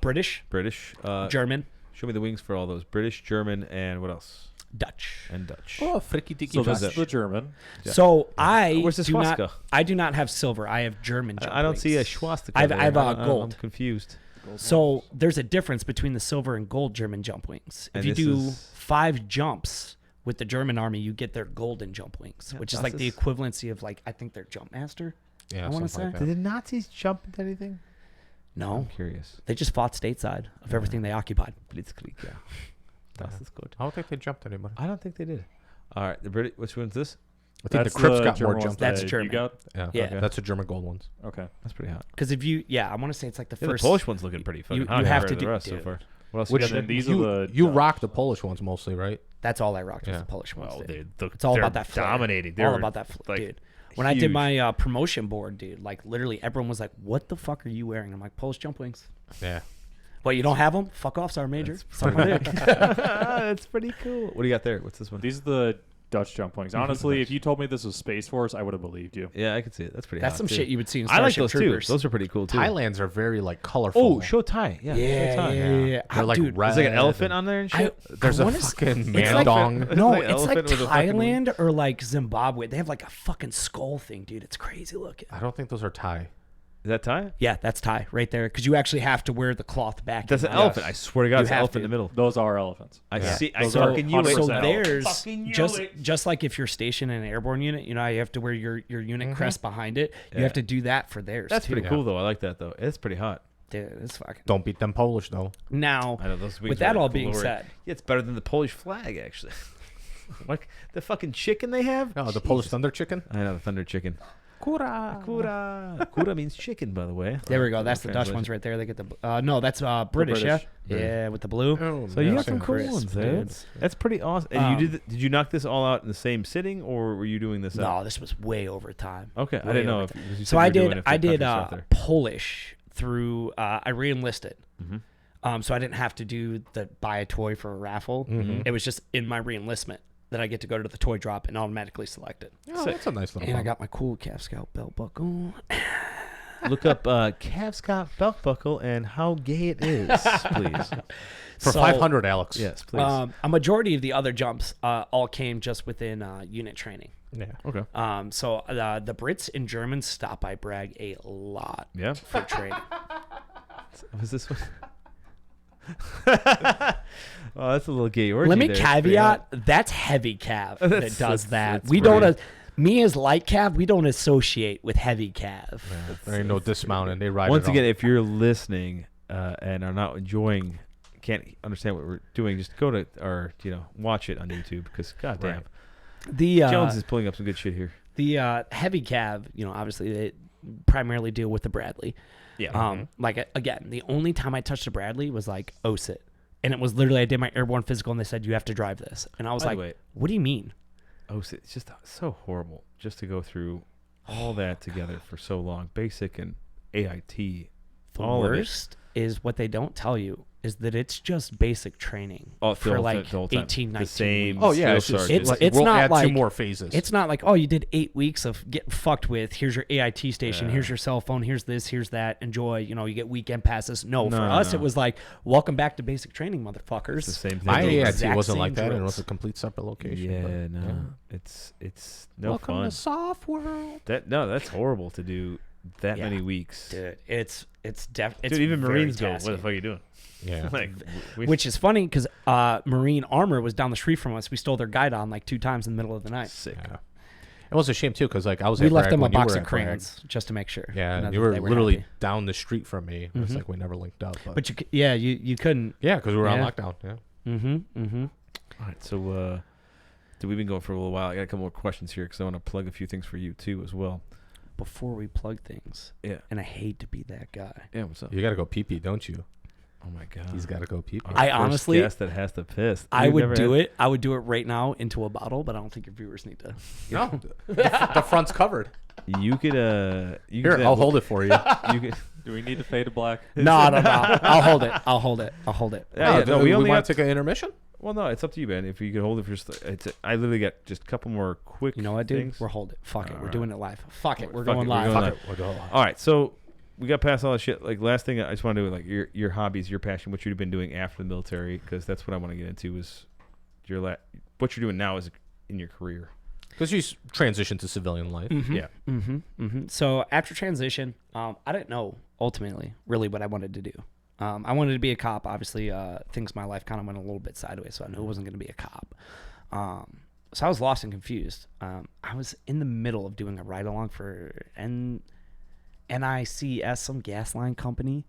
British, British. German, Show me the wings for all those. British, German, and what else? Dutch. And Dutch. Oh, fricky dicky. So that's that? the German. Yeah. So I Where's the do not. swastika? I do not have silver. I have German. Jump I don't see a wings. swastika. I have there. gold. I'm confused. So there's a difference between the silver and gold German jump wings. If And you this do is- 5 jumps with the German army, you get their golden jump wings, which is like the equivalency of like, I think their jump master. Yeah, I want to something say. like Did the Nazis jump into anything? No, I'm curious. they just fought stateside of everything they occupied. Blitzkrieg, yeah. Das ist gut. I don't think they jumped anybody. I don't think they did. All right, the British. Which one's this? I think the Crips got more jumps. That's that German. You got? Yeah, Yeah. Okay. that's the German gold ones. Okay. That's pretty hot. Because if you, I want to say it's like the Yeah, first. the Polish one's looking pretty fucking you hot. have compared to the do- rest so dude. far. What else Which you got there? these you, are the you rock the Polish ones mostly, right? That's all I rocked was Yeah. the Polish ones. Well, dude. it's all about that flair. dominating. All about that, dude. When I did huge. my promotion board, dude, like literally everyone was like, "What the fuck are you wearing?" I'm like, "Polish jump wings." Yeah. What, you don't have them? Fuck off, Sergeant Major. Suck my dick. That's pretty cool. What do you got there? What's this one? These are the Dutch jump wings. Honestly, if you told me this was Space Force, I would have believed you. Yeah, I can see it. That's pretty. That's hot, some too. shit you would see in I like Starship those Troopers. too. Those are pretty cool too. Thailands are very like colorful. Oh, show Thai. Yeah. Yeah, show Thai. yeah. They're like Dude, red. There's like an elephant on there and shit. There's I a wanna s- fucking it's man like- dong. No, Like it's like elephant with a fucking- Thailand or like Zimbabwe. They have like a fucking skull thing, dude. It's crazy looking. I don't think those are Thai. Is that Thai? Yeah, that's Thai right there. Because you actually have to wear the cloth back. That's an Yes. elephant. I swear to God, You it's an have elephant in to. the middle. Those are elephants. I Yeah. see. I Those are fucking knew it. 100% So elephants. there's Fucking knew just it. just like if you're stationed in an airborne unit, you know, you have to wear your unit crest behind it. You Yeah. have to do that for theirs. That's too. pretty cool though. I like that though. It's pretty hot. Dude, it's fucking. Don't beat them Polish though. Now, I know those. wings with are that all like being glory. said, Yeah, it's better than the Polish flag actually. Like the fucking chicken they have. Oh, the Polish Thunder Chicken. I know the thunder chicken. Kura. Kura. Kura means chicken, by the way. there we go. That's the Dutch ones right there. They get the. No, that's British, yeah. Yeah, with the blue. Oh, So you yeah, got some same cool crisp, ones there. dude. That's pretty awesome. And you did you knock this all out in the same sitting, or were you doing this? No, this was way over time. Okay, I Way didn't know over if. time. because you So said I you were doing did. it for I did country stuff there. Polish through. I re-enlisted. Mm-hmm. So I didn't have to do the buy a toy for a raffle. It was just in my re-enlistment that I get to go to the toy drop and automatically select it. Oh, that's a nice little. And I bump. got my cool Cav Scout belt buckle. Look up Cav Scout belt buckle and how gay it is, please. for So, 500, Alex. Yes, please. A majority of the other jumps all came just within unit training. Yeah. Okay. So the Brits and Germans stop by Bragg a lot Yeah. for training. Was this one? Oh, that's a little gay orgy. Let me there. It's pretty caveat: hot. that's heavy Cav that does that. that's We don't. great. Me as light Cav, we don't associate with heavy Cav. There ain't no dismounting. They ride Once it again, all. if you're listening and are not enjoying, can't understand what we're doing, just go to or watch it on YouTube because goddamn, Right. The Jones is pulling up some good shit here. the heavy Cav, obviously they primarily deal with the Bradley. Yeah. Like again, the only time I touched a Bradley was like OSIT, and it was literally I did my airborne physical, and they said you have to drive this, and I was By the like, way- what do you mean? Oh, it's just so horrible just to go through all that together for so long. Basic and AIT. The all of it. worst is what they don't tell you is that it's just basic training Oh, for like the whole time. 18, 19 The same. Oh yeah, drill it's just sergeant. It's- like, we'll not add like- 2 more phases. It's not like, oh, you did 8 weeks of getting fucked with. Here's your AIT station. Yeah. Here's your cell phone. Here's this. Here's that. Enjoy. You get weekend passes. No, for No, us, no. it was like, welcome back to basic training, motherfuckers. It's the same thing. my the AIT exact wasn't same like that, and it drills. was a complete separate location. Yeah, but, no, it's no Welcome fun. to soft world. That's horrible to do that Yeah. many weeks. Dude, it's definitely. Dude, even very Marines go, tasking. what the fuck are you doing? Yeah. Like, we, Which is funny because Marine Armor was down the street from us. We stole their guide on like 2 times in the middle of the night. sick. Yeah. It was a shame too, because like I was. We at left Bragg them a when you box were of at Bragg. crayons just to make sure. Yeah, that you were they literally happy. down the street from me. It's like we never linked up. But you couldn't. yeah, because we were Yeah. on lockdown. Yeah. All right, so dude, we've been going for a little while. I got a couple more questions here because I want to plug a few things for you too as well. Before we plug things, Yeah. and I hate to be that guy. Yeah, what's up? You got to go pee pee, don't you? Oh my god. He's got to go pee pee. Our I first honestly- guest that has to piss. I We've would never do had- it. I would do it right now into a bottle, but I don't think your viewers need to. No, the front's covered. You could Here, I'll hold it for you. You could. Do we need to fade to black? No. I'll hold it. I'll hold it. Yeah, no, we only want have to take an intermission. Well, no, it's up to you, man. If you could hold it for just, I literally got just a couple more quick. You know what, dude? things. We're holding it. Fuck it. We're Alright. doing it live. Fuck it. We're Fuck going it, we're live. going Fuck live. it. We'll go live. All right, so we got past all that shit. Like last thing, I just want to do like your hobbies, your passion, what you've been doing after the military, because that's what I want to get into. Is what you're doing now is in your career. Because you transitioned to civilian life. Yeah. So after transition, I didn't know ultimately really what I wanted to do. I wanted to be a cop. Obviously, things in my life kind of went a little bit sideways, so I knew I wasn't going to be a cop. So I was lost and confused. I was in the middle of doing a ride-along for NICS, some gas line company,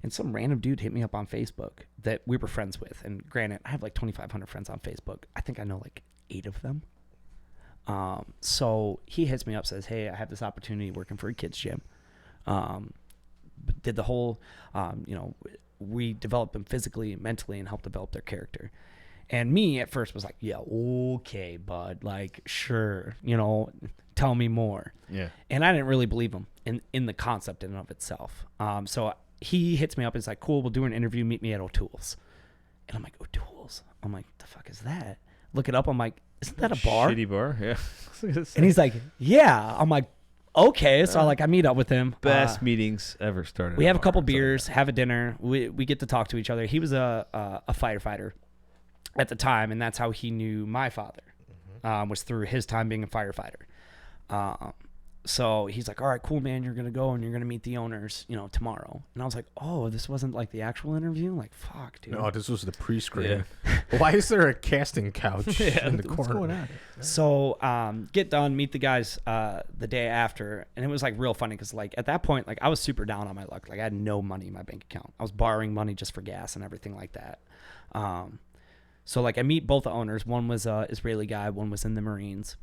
and some random dude hit me up on Facebook that we were friends with. And granted, I have like 2,500 friends on Facebook. I think I know like 8 of them. So he hits me up, says, hey, I have this opportunity working for a kids gym. Did the whole, we developed them physically and mentally and helped develop their character. And me at first was like, yeah, okay, bud, like, sure, tell me more. Yeah. And I didn't really believe him in the concept in and of itself. So he hits me up and is like, cool, we'll do an interview, meet me at O'Toole's. And I'm like, O'Toole's? I'm like, the fuck is that? Look it up. I'm like, isn't that a bar? Shitty bar, yeah. And he's like, yeah. I'm like, okay. So I meet up with him. Best meetings ever started. We have a couple beers, have a dinner. We get to talk to each other. He was a firefighter at the time, and that's how he knew my father, was through his time being a firefighter. So he's like, all right, cool, man. You're going to go and you're going to meet the owners, tomorrow. And I was like, oh, this wasn't like the actual interview? Like, fuck, dude. No, this was the pre-screen. Yeah. Why is there a casting couch in the corner? What's going on? So get done, meet the guys the day after. And it was like real funny because like at that point, like I was super down on my luck. Like I had no money in my bank account. I was borrowing money just for gas and everything like that. So like I meet both the owners. One was a Israeli guy. One was in the Marines.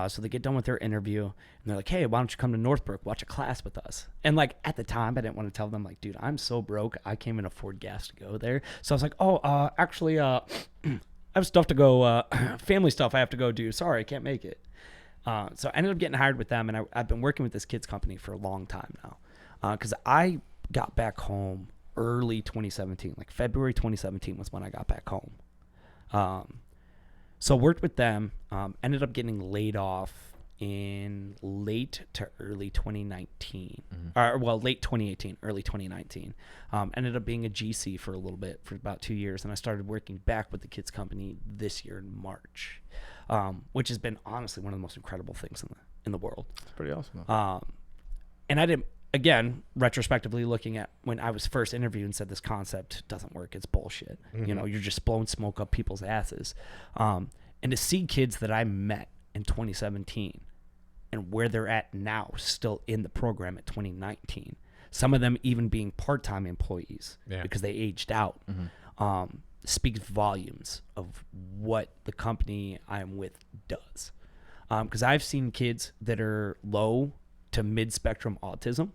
So they get done with their interview and they're like, hey, why don't you come to Northbrook, watch a class with us? And like at the time I didn't want to tell them like, dude, I'm so broke. I can't even afford gas to go there. So I was like, oh, actually, I have stuff to go, family stuff I have to go do. Sorry, I can't make it. So I ended up getting hired with them, and I've been working with this kids company for a long time now. Cause I got back home early 2017, like February 2017 was when I got back home. So worked with them, ended up getting laid off in late to early 2019, late 2018, early 2019. Ended up being a GC for a little bit, for about 2 years. And I started working back with the kids company this year in March, which has been honestly one of the most incredible things in the world. It's pretty awesome. And I didn't, again, retrospectively looking at when I was first interviewed and said this concept doesn't work, it's bullshit. You're just blowing smoke up people's asses. And to see kids that I met in 2017 and where they're at now, still in the program at 2019, some of them even being part-time employees because they aged out, speaks volumes of what the company I'm with does. Because I've seen kids that are low to mid-spectrum autism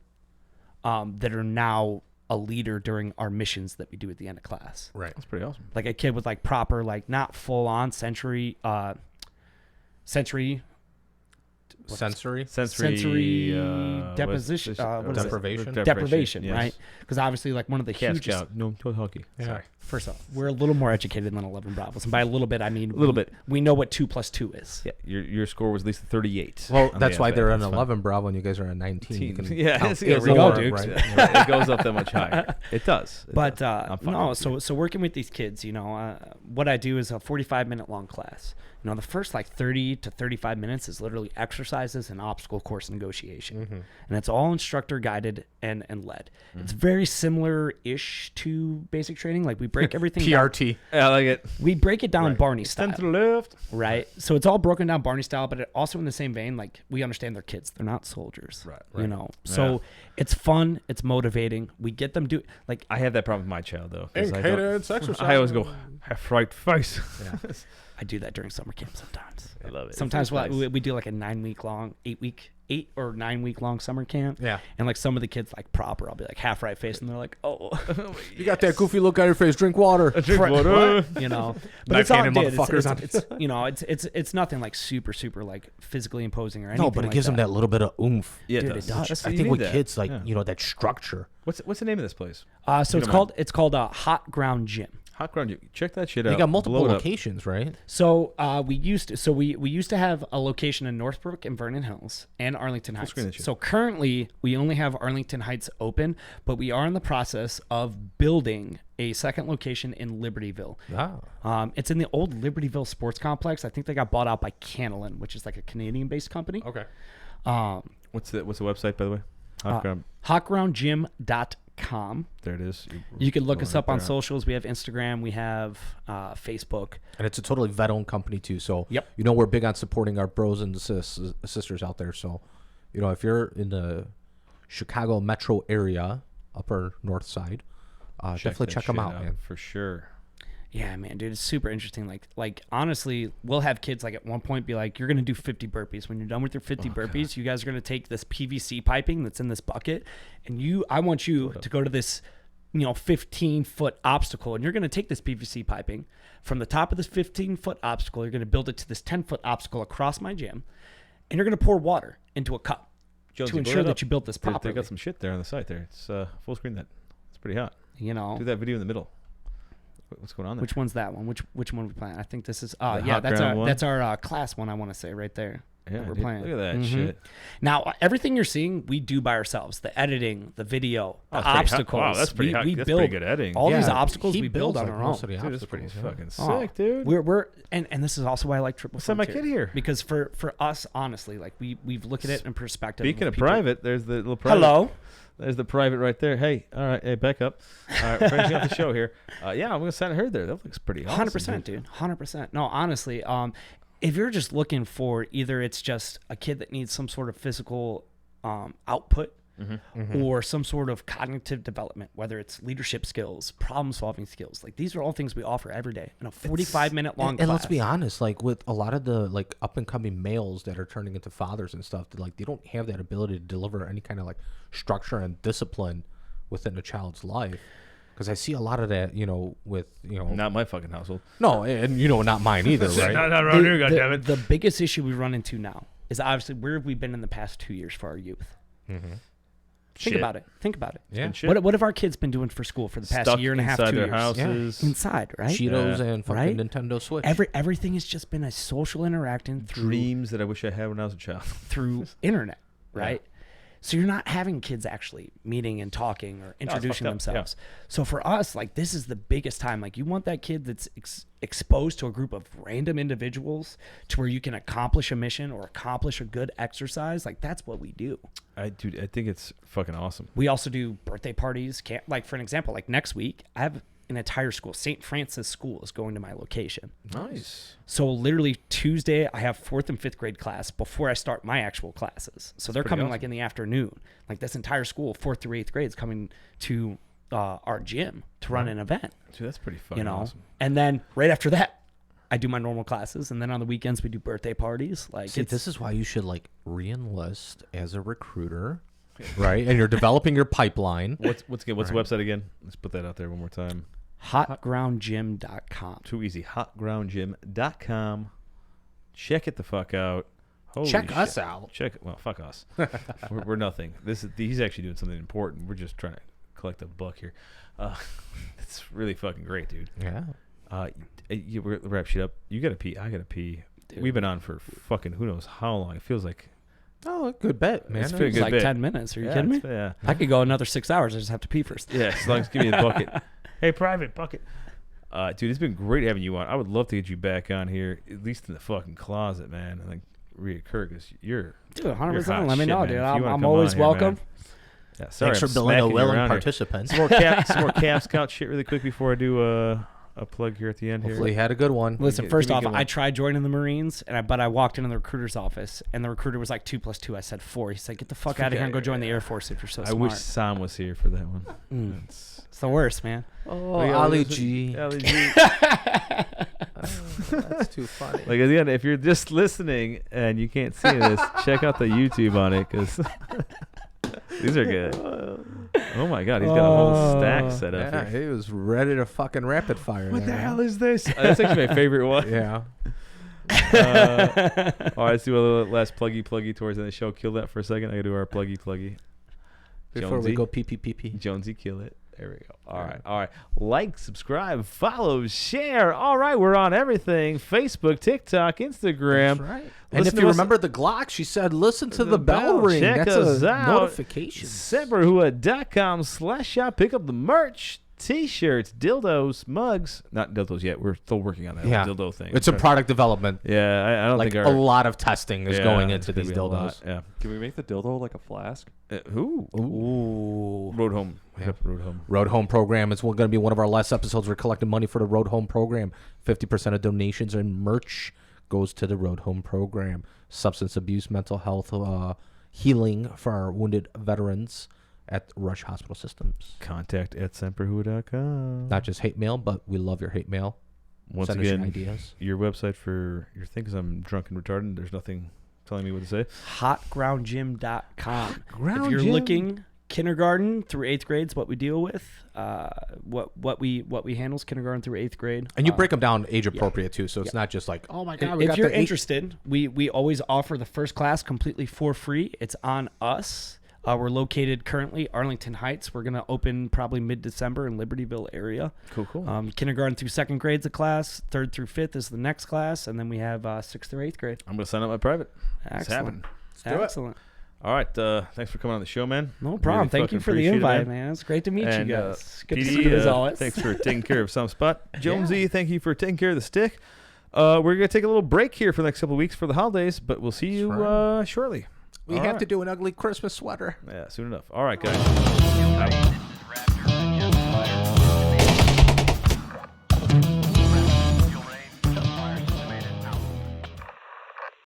that are now a leader during our missions that we do at the end of class. Right. That's pretty awesome. Like a kid with like proper, like not full on sensory Sensory deposition, deprivation. Deprivation, yes. right? Because obviously, like one of the Cav hugest. Scout. No hockey. Yeah. Sorry. First off, we're a little more educated than 11 Bravos, and by a little bit, I mean A little bit. We know what 2 + 2 is. Yeah, your score was at least a 38. Well, on that's the why FA. they're an That's fine. 11 Bravo and you guys are a 19. You can Yeah, count there we go, more, dude. right? It goes up that much higher. It does. But I'm fine no, with it. so working with these kids, what I do is a 45-minute long class. The first like 30 to 35 minutes is literally exercises and obstacle course negotiation, and it's all instructor guided and led. It's very similar-ish to basic training. Like we break everything down. PRT. I like it. We break it down Barney style. Stand to the left. Right. So it's all broken down Barney style, but it also in the same vein, like we understand they're kids. They're not soldiers. Right. So it's fun. It's motivating. We get them do like I have that problem with my child though. 'Cause Exercise. I always go half right face. Yeah. I do that during summer camp sometimes. I love it. Sometimes It's nice. we do like a 9-week long, 8 or 9 week long summer camp. Yeah. And like some of the kids like proper, I'll be like half right face and they're like, oh, You got that goofy look on your face. Drink water. Drink water. But Knife it's all handed dude, motherfuckers it's nothing like super like physically imposing or anything. No, but it like gives them that little bit of oomph. Yeah, Dude, it does. That's- I you think need with that. kids, like, Yeah. that structure. What's the name of this place? So it's called Hot Ground Gym. Hot Ground. Check that shit out. They got multiple Blow it up. locations, right? So we used to have a location in Northbrook and Vernon Hills and Arlington Heights. screen that shit. So currently we only have Arlington Heights open, but we are in the process of building a second location in Libertyville. Ah. It's in the old Libertyville Sports Complex. I think they got bought out by Canolin, which is like a Canadian-based company. Okay. What's the website by the way? Hot Ground. Hotgroundgym.com. SemperHooah.com. There it is. You can look us up on there. socials. We have Instagram. We have Facebook. And it's a totally vet-owned company, too. So, Yep. we're big on supporting our bros and sisters out there. So, if you're in the Chicago metro area, upper north side, definitely that check them shit out, man. For sure. Yeah, man, dude, it's super interesting. Like honestly, we'll have kids like at one point be like, "You're gonna do 50 burpees. When you're done with your 50 burpees, you guys are gonna take this PVC piping that's in this bucket, and I want you to go to this, 15-foot obstacle, and you're gonna take this PVC piping from the top of this 15-foot obstacle. You're gonna build it to this 10-foot obstacle across my gym, and you're gonna pour water into a cup Jonesy, to blow ensure that that up. you built this They properly. got some shit there on the site there. It's full screen that. It's pretty hot. Do that video in the middle. What's going on there? Which one's that one? Which one are we playing? I think this is. hot That's ground one? that's our class one. I want to say right there. Yeah, that we're dude, playing. look at that Mhm. shit. Now everything you're seeing, we do by ourselves. The editing, the video, the that's pretty hot. obstacles. Wow, that's pretty hot. We That's build pretty good editing. all these Yeah, obstacles. he We build builds, on like, our own. most of the Dude, that's obstacles, pretty fucking Oh, sick, dude. We're and this is also why I like triple. Send my Frontier. kid here. Because for us, honestly, like we've looked at it in perspective. Speaking of people- private, there's the little private. Hello. There's the private right there. Hey, all right, hey, back up. All right, finishing up the show here. Yeah, I'm gonna send her there. That looks pretty awesome. 100%, dude. 100%. No, honestly, if you're just looking for either it's just a kid that needs some sort of physical output or some sort of cognitive development, whether it's leadership skills, problem solving skills, like these are all things we offer every day in a 45-minute long And class. let's be honest, like with a lot of the like up and coming males that are turning into fathers and stuff, like they don't have that ability to deliver any kind of like structure and discipline within a child's life. Because I see a lot of that, with Not my fucking household. no, and not mine either, right? Not around here, goddammit. The biggest issue we run into now is obviously where have we been in the past 2 years for our youth? Think about it. Yeah. Shit. What have our kids been doing for school for the past Stuck year and a half, inside 2 their years? houses. Inside, right? Cheetos Yeah. and fucking Right? Nintendo Switch. Everything has just been a social interacting through Dreams that I wish I had when I was a child. through internet, right? So you're not having kids actually meeting and talking or introducing fucked up, themselves. So for us, like this is the biggest time. Like you want that kid that's exposed to a group of random individuals to where you can accomplish a mission or accomplish a good exercise. Like that's what we do. I think it's fucking awesome. We also do birthday parties. Like for an example, like next week, I have an entire school. St. Francis School is going to my location. Nice. So literally Tuesday, I have 4th and 5th grade class before I start my actual classes. So they're pretty coming awesome. like in the afternoon. Like this entire school, 4th through 8th grade, is coming to our gym to run an event. Dude, that's pretty fucking awesome. And then right after that, I do my normal classes, and then on the weekends we do birthday parties. Like See, it's, this is why you should like re-enlist as a recruiter, right? And you're developing your pipeline. What's the website again? Let's put that out there one more time. hotgroundgym.com. Too easy. Hotgroundgym.com. Check it the fuck out. Holy Check shit. us out. Well, fuck us. we're nothing. He's actually doing something important. We're just trying to collect a buck here. It's really fucking great, dude. Yeah. We're wrap shit up. You gotta pee. I gotta pee. Dude. We've been on for fucking who knows how long. It feels like Oh, good bet, man. It's pretty It's good like bit. 10 minutes. Are you Yeah, kidding me? it's- Yeah. I could go another 6 hours. I just have to pee first. Yeah, as long as give me the bucket. Hey, private bucket. Dude, it's been great having you on. I would love to get you back on here, at least in the fucking closet, man. And like reoccur because you're Dude, You're 100%. hot Let me shit, know, man. dude. If you I'm wanna come always on here, welcome. man. Yeah, sorry, Thanks I'm for building a smacking you willing around here. participant. Some more Cav Scout shit really quick before I do a plug here at the end. Hopefully, Here. you had a good one. Listen, Give first me a off, good one. I tried joining the Marines, but I walked into the recruiter's office, and the recruiter was like 2 + 2. I said 4. He said, "Get the fuck out of here and go join the Air Force if you're so I smart." wish Sam was here for that one. It's the worst, man. Oh, yeah, Ali listen- G. Ali G. That's too funny. Like again, if you're just listening and you can't see this, check out the YouTube on it because these are good. Oh my god, he's got a whole stack set up Yeah, here. he was ready to fucking rapid fire. What the there, hell huh? is this? That's actually my favorite one. Yeah. All right, let's do a little last pluggy towards the end of the show. Kill that for a second. I gotta do our pluggy. Before Jonesy. we go pee. Jonesy, kill it. There we go. All right. Like, subscribe, follow, share. All right, we're on everything: Facebook, TikTok, Instagram. That's right. And Listen if to you us- remember the Glock, she said, listen to The the bell bell. ring. Check That's us a out. notification. SemperHooah.com/shop. Pick up the merch. T-shirts, dildos, mugs. Not dildos yet. We're still working on that dildo thing. It's a product development. Yeah, I don't Like think a lot of testing is going it's into gonna these be a lot. dildos. Yeah. Can we make the dildo like a flask? Ooh. Road home. Yeah. Road home. Road Home program is going to be one of our last episodes. We're collecting money for the Road Home program. 50% of donations and merch goes to the Road Home program. Substance abuse, mental health, healing for our wounded veterans at Rush Hospital Systems. Contact at semperhua.com. Not just hate mail, but we love your hate mail. Once Send us again, your ideas. your website for your thing, because I'm drunk and retarded. There's nothing telling me what to say. Hotgroundgym.com. Ground If you're Gym. looking kindergarten through 8th grade is what we deal with. What we handle is kindergarten through 8th grade. And you break them down age appropriate too, so it's not just like, oh my God, we If got you're the eight- interested, we always offer the first class completely for free. It's on us. We're located currently Arlington Heights. We're gonna open probably mid-December in Libertyville area. Cool. Kindergarten through 2nd grade's a class. 3rd through 5th is the next class, and then we have 6th through 8th grade. I'm going to sign up my private. Excellent. It's happening. Excellent. All right. Thanks for coming on the show, man. No problem. Really Thank you fucking for the appreciate it, invite, man. It's great to meet And, you guys. Good to PD, see you as always. Thanks for taking care of some spot. Jonesy, thank you for taking care of the stick. We're going to take a little break here for the next couple of weeks for the holidays, but we'll see you shortly. We have to do an ugly Christmas sweater. Yeah, soon enough. All right, guys. Out.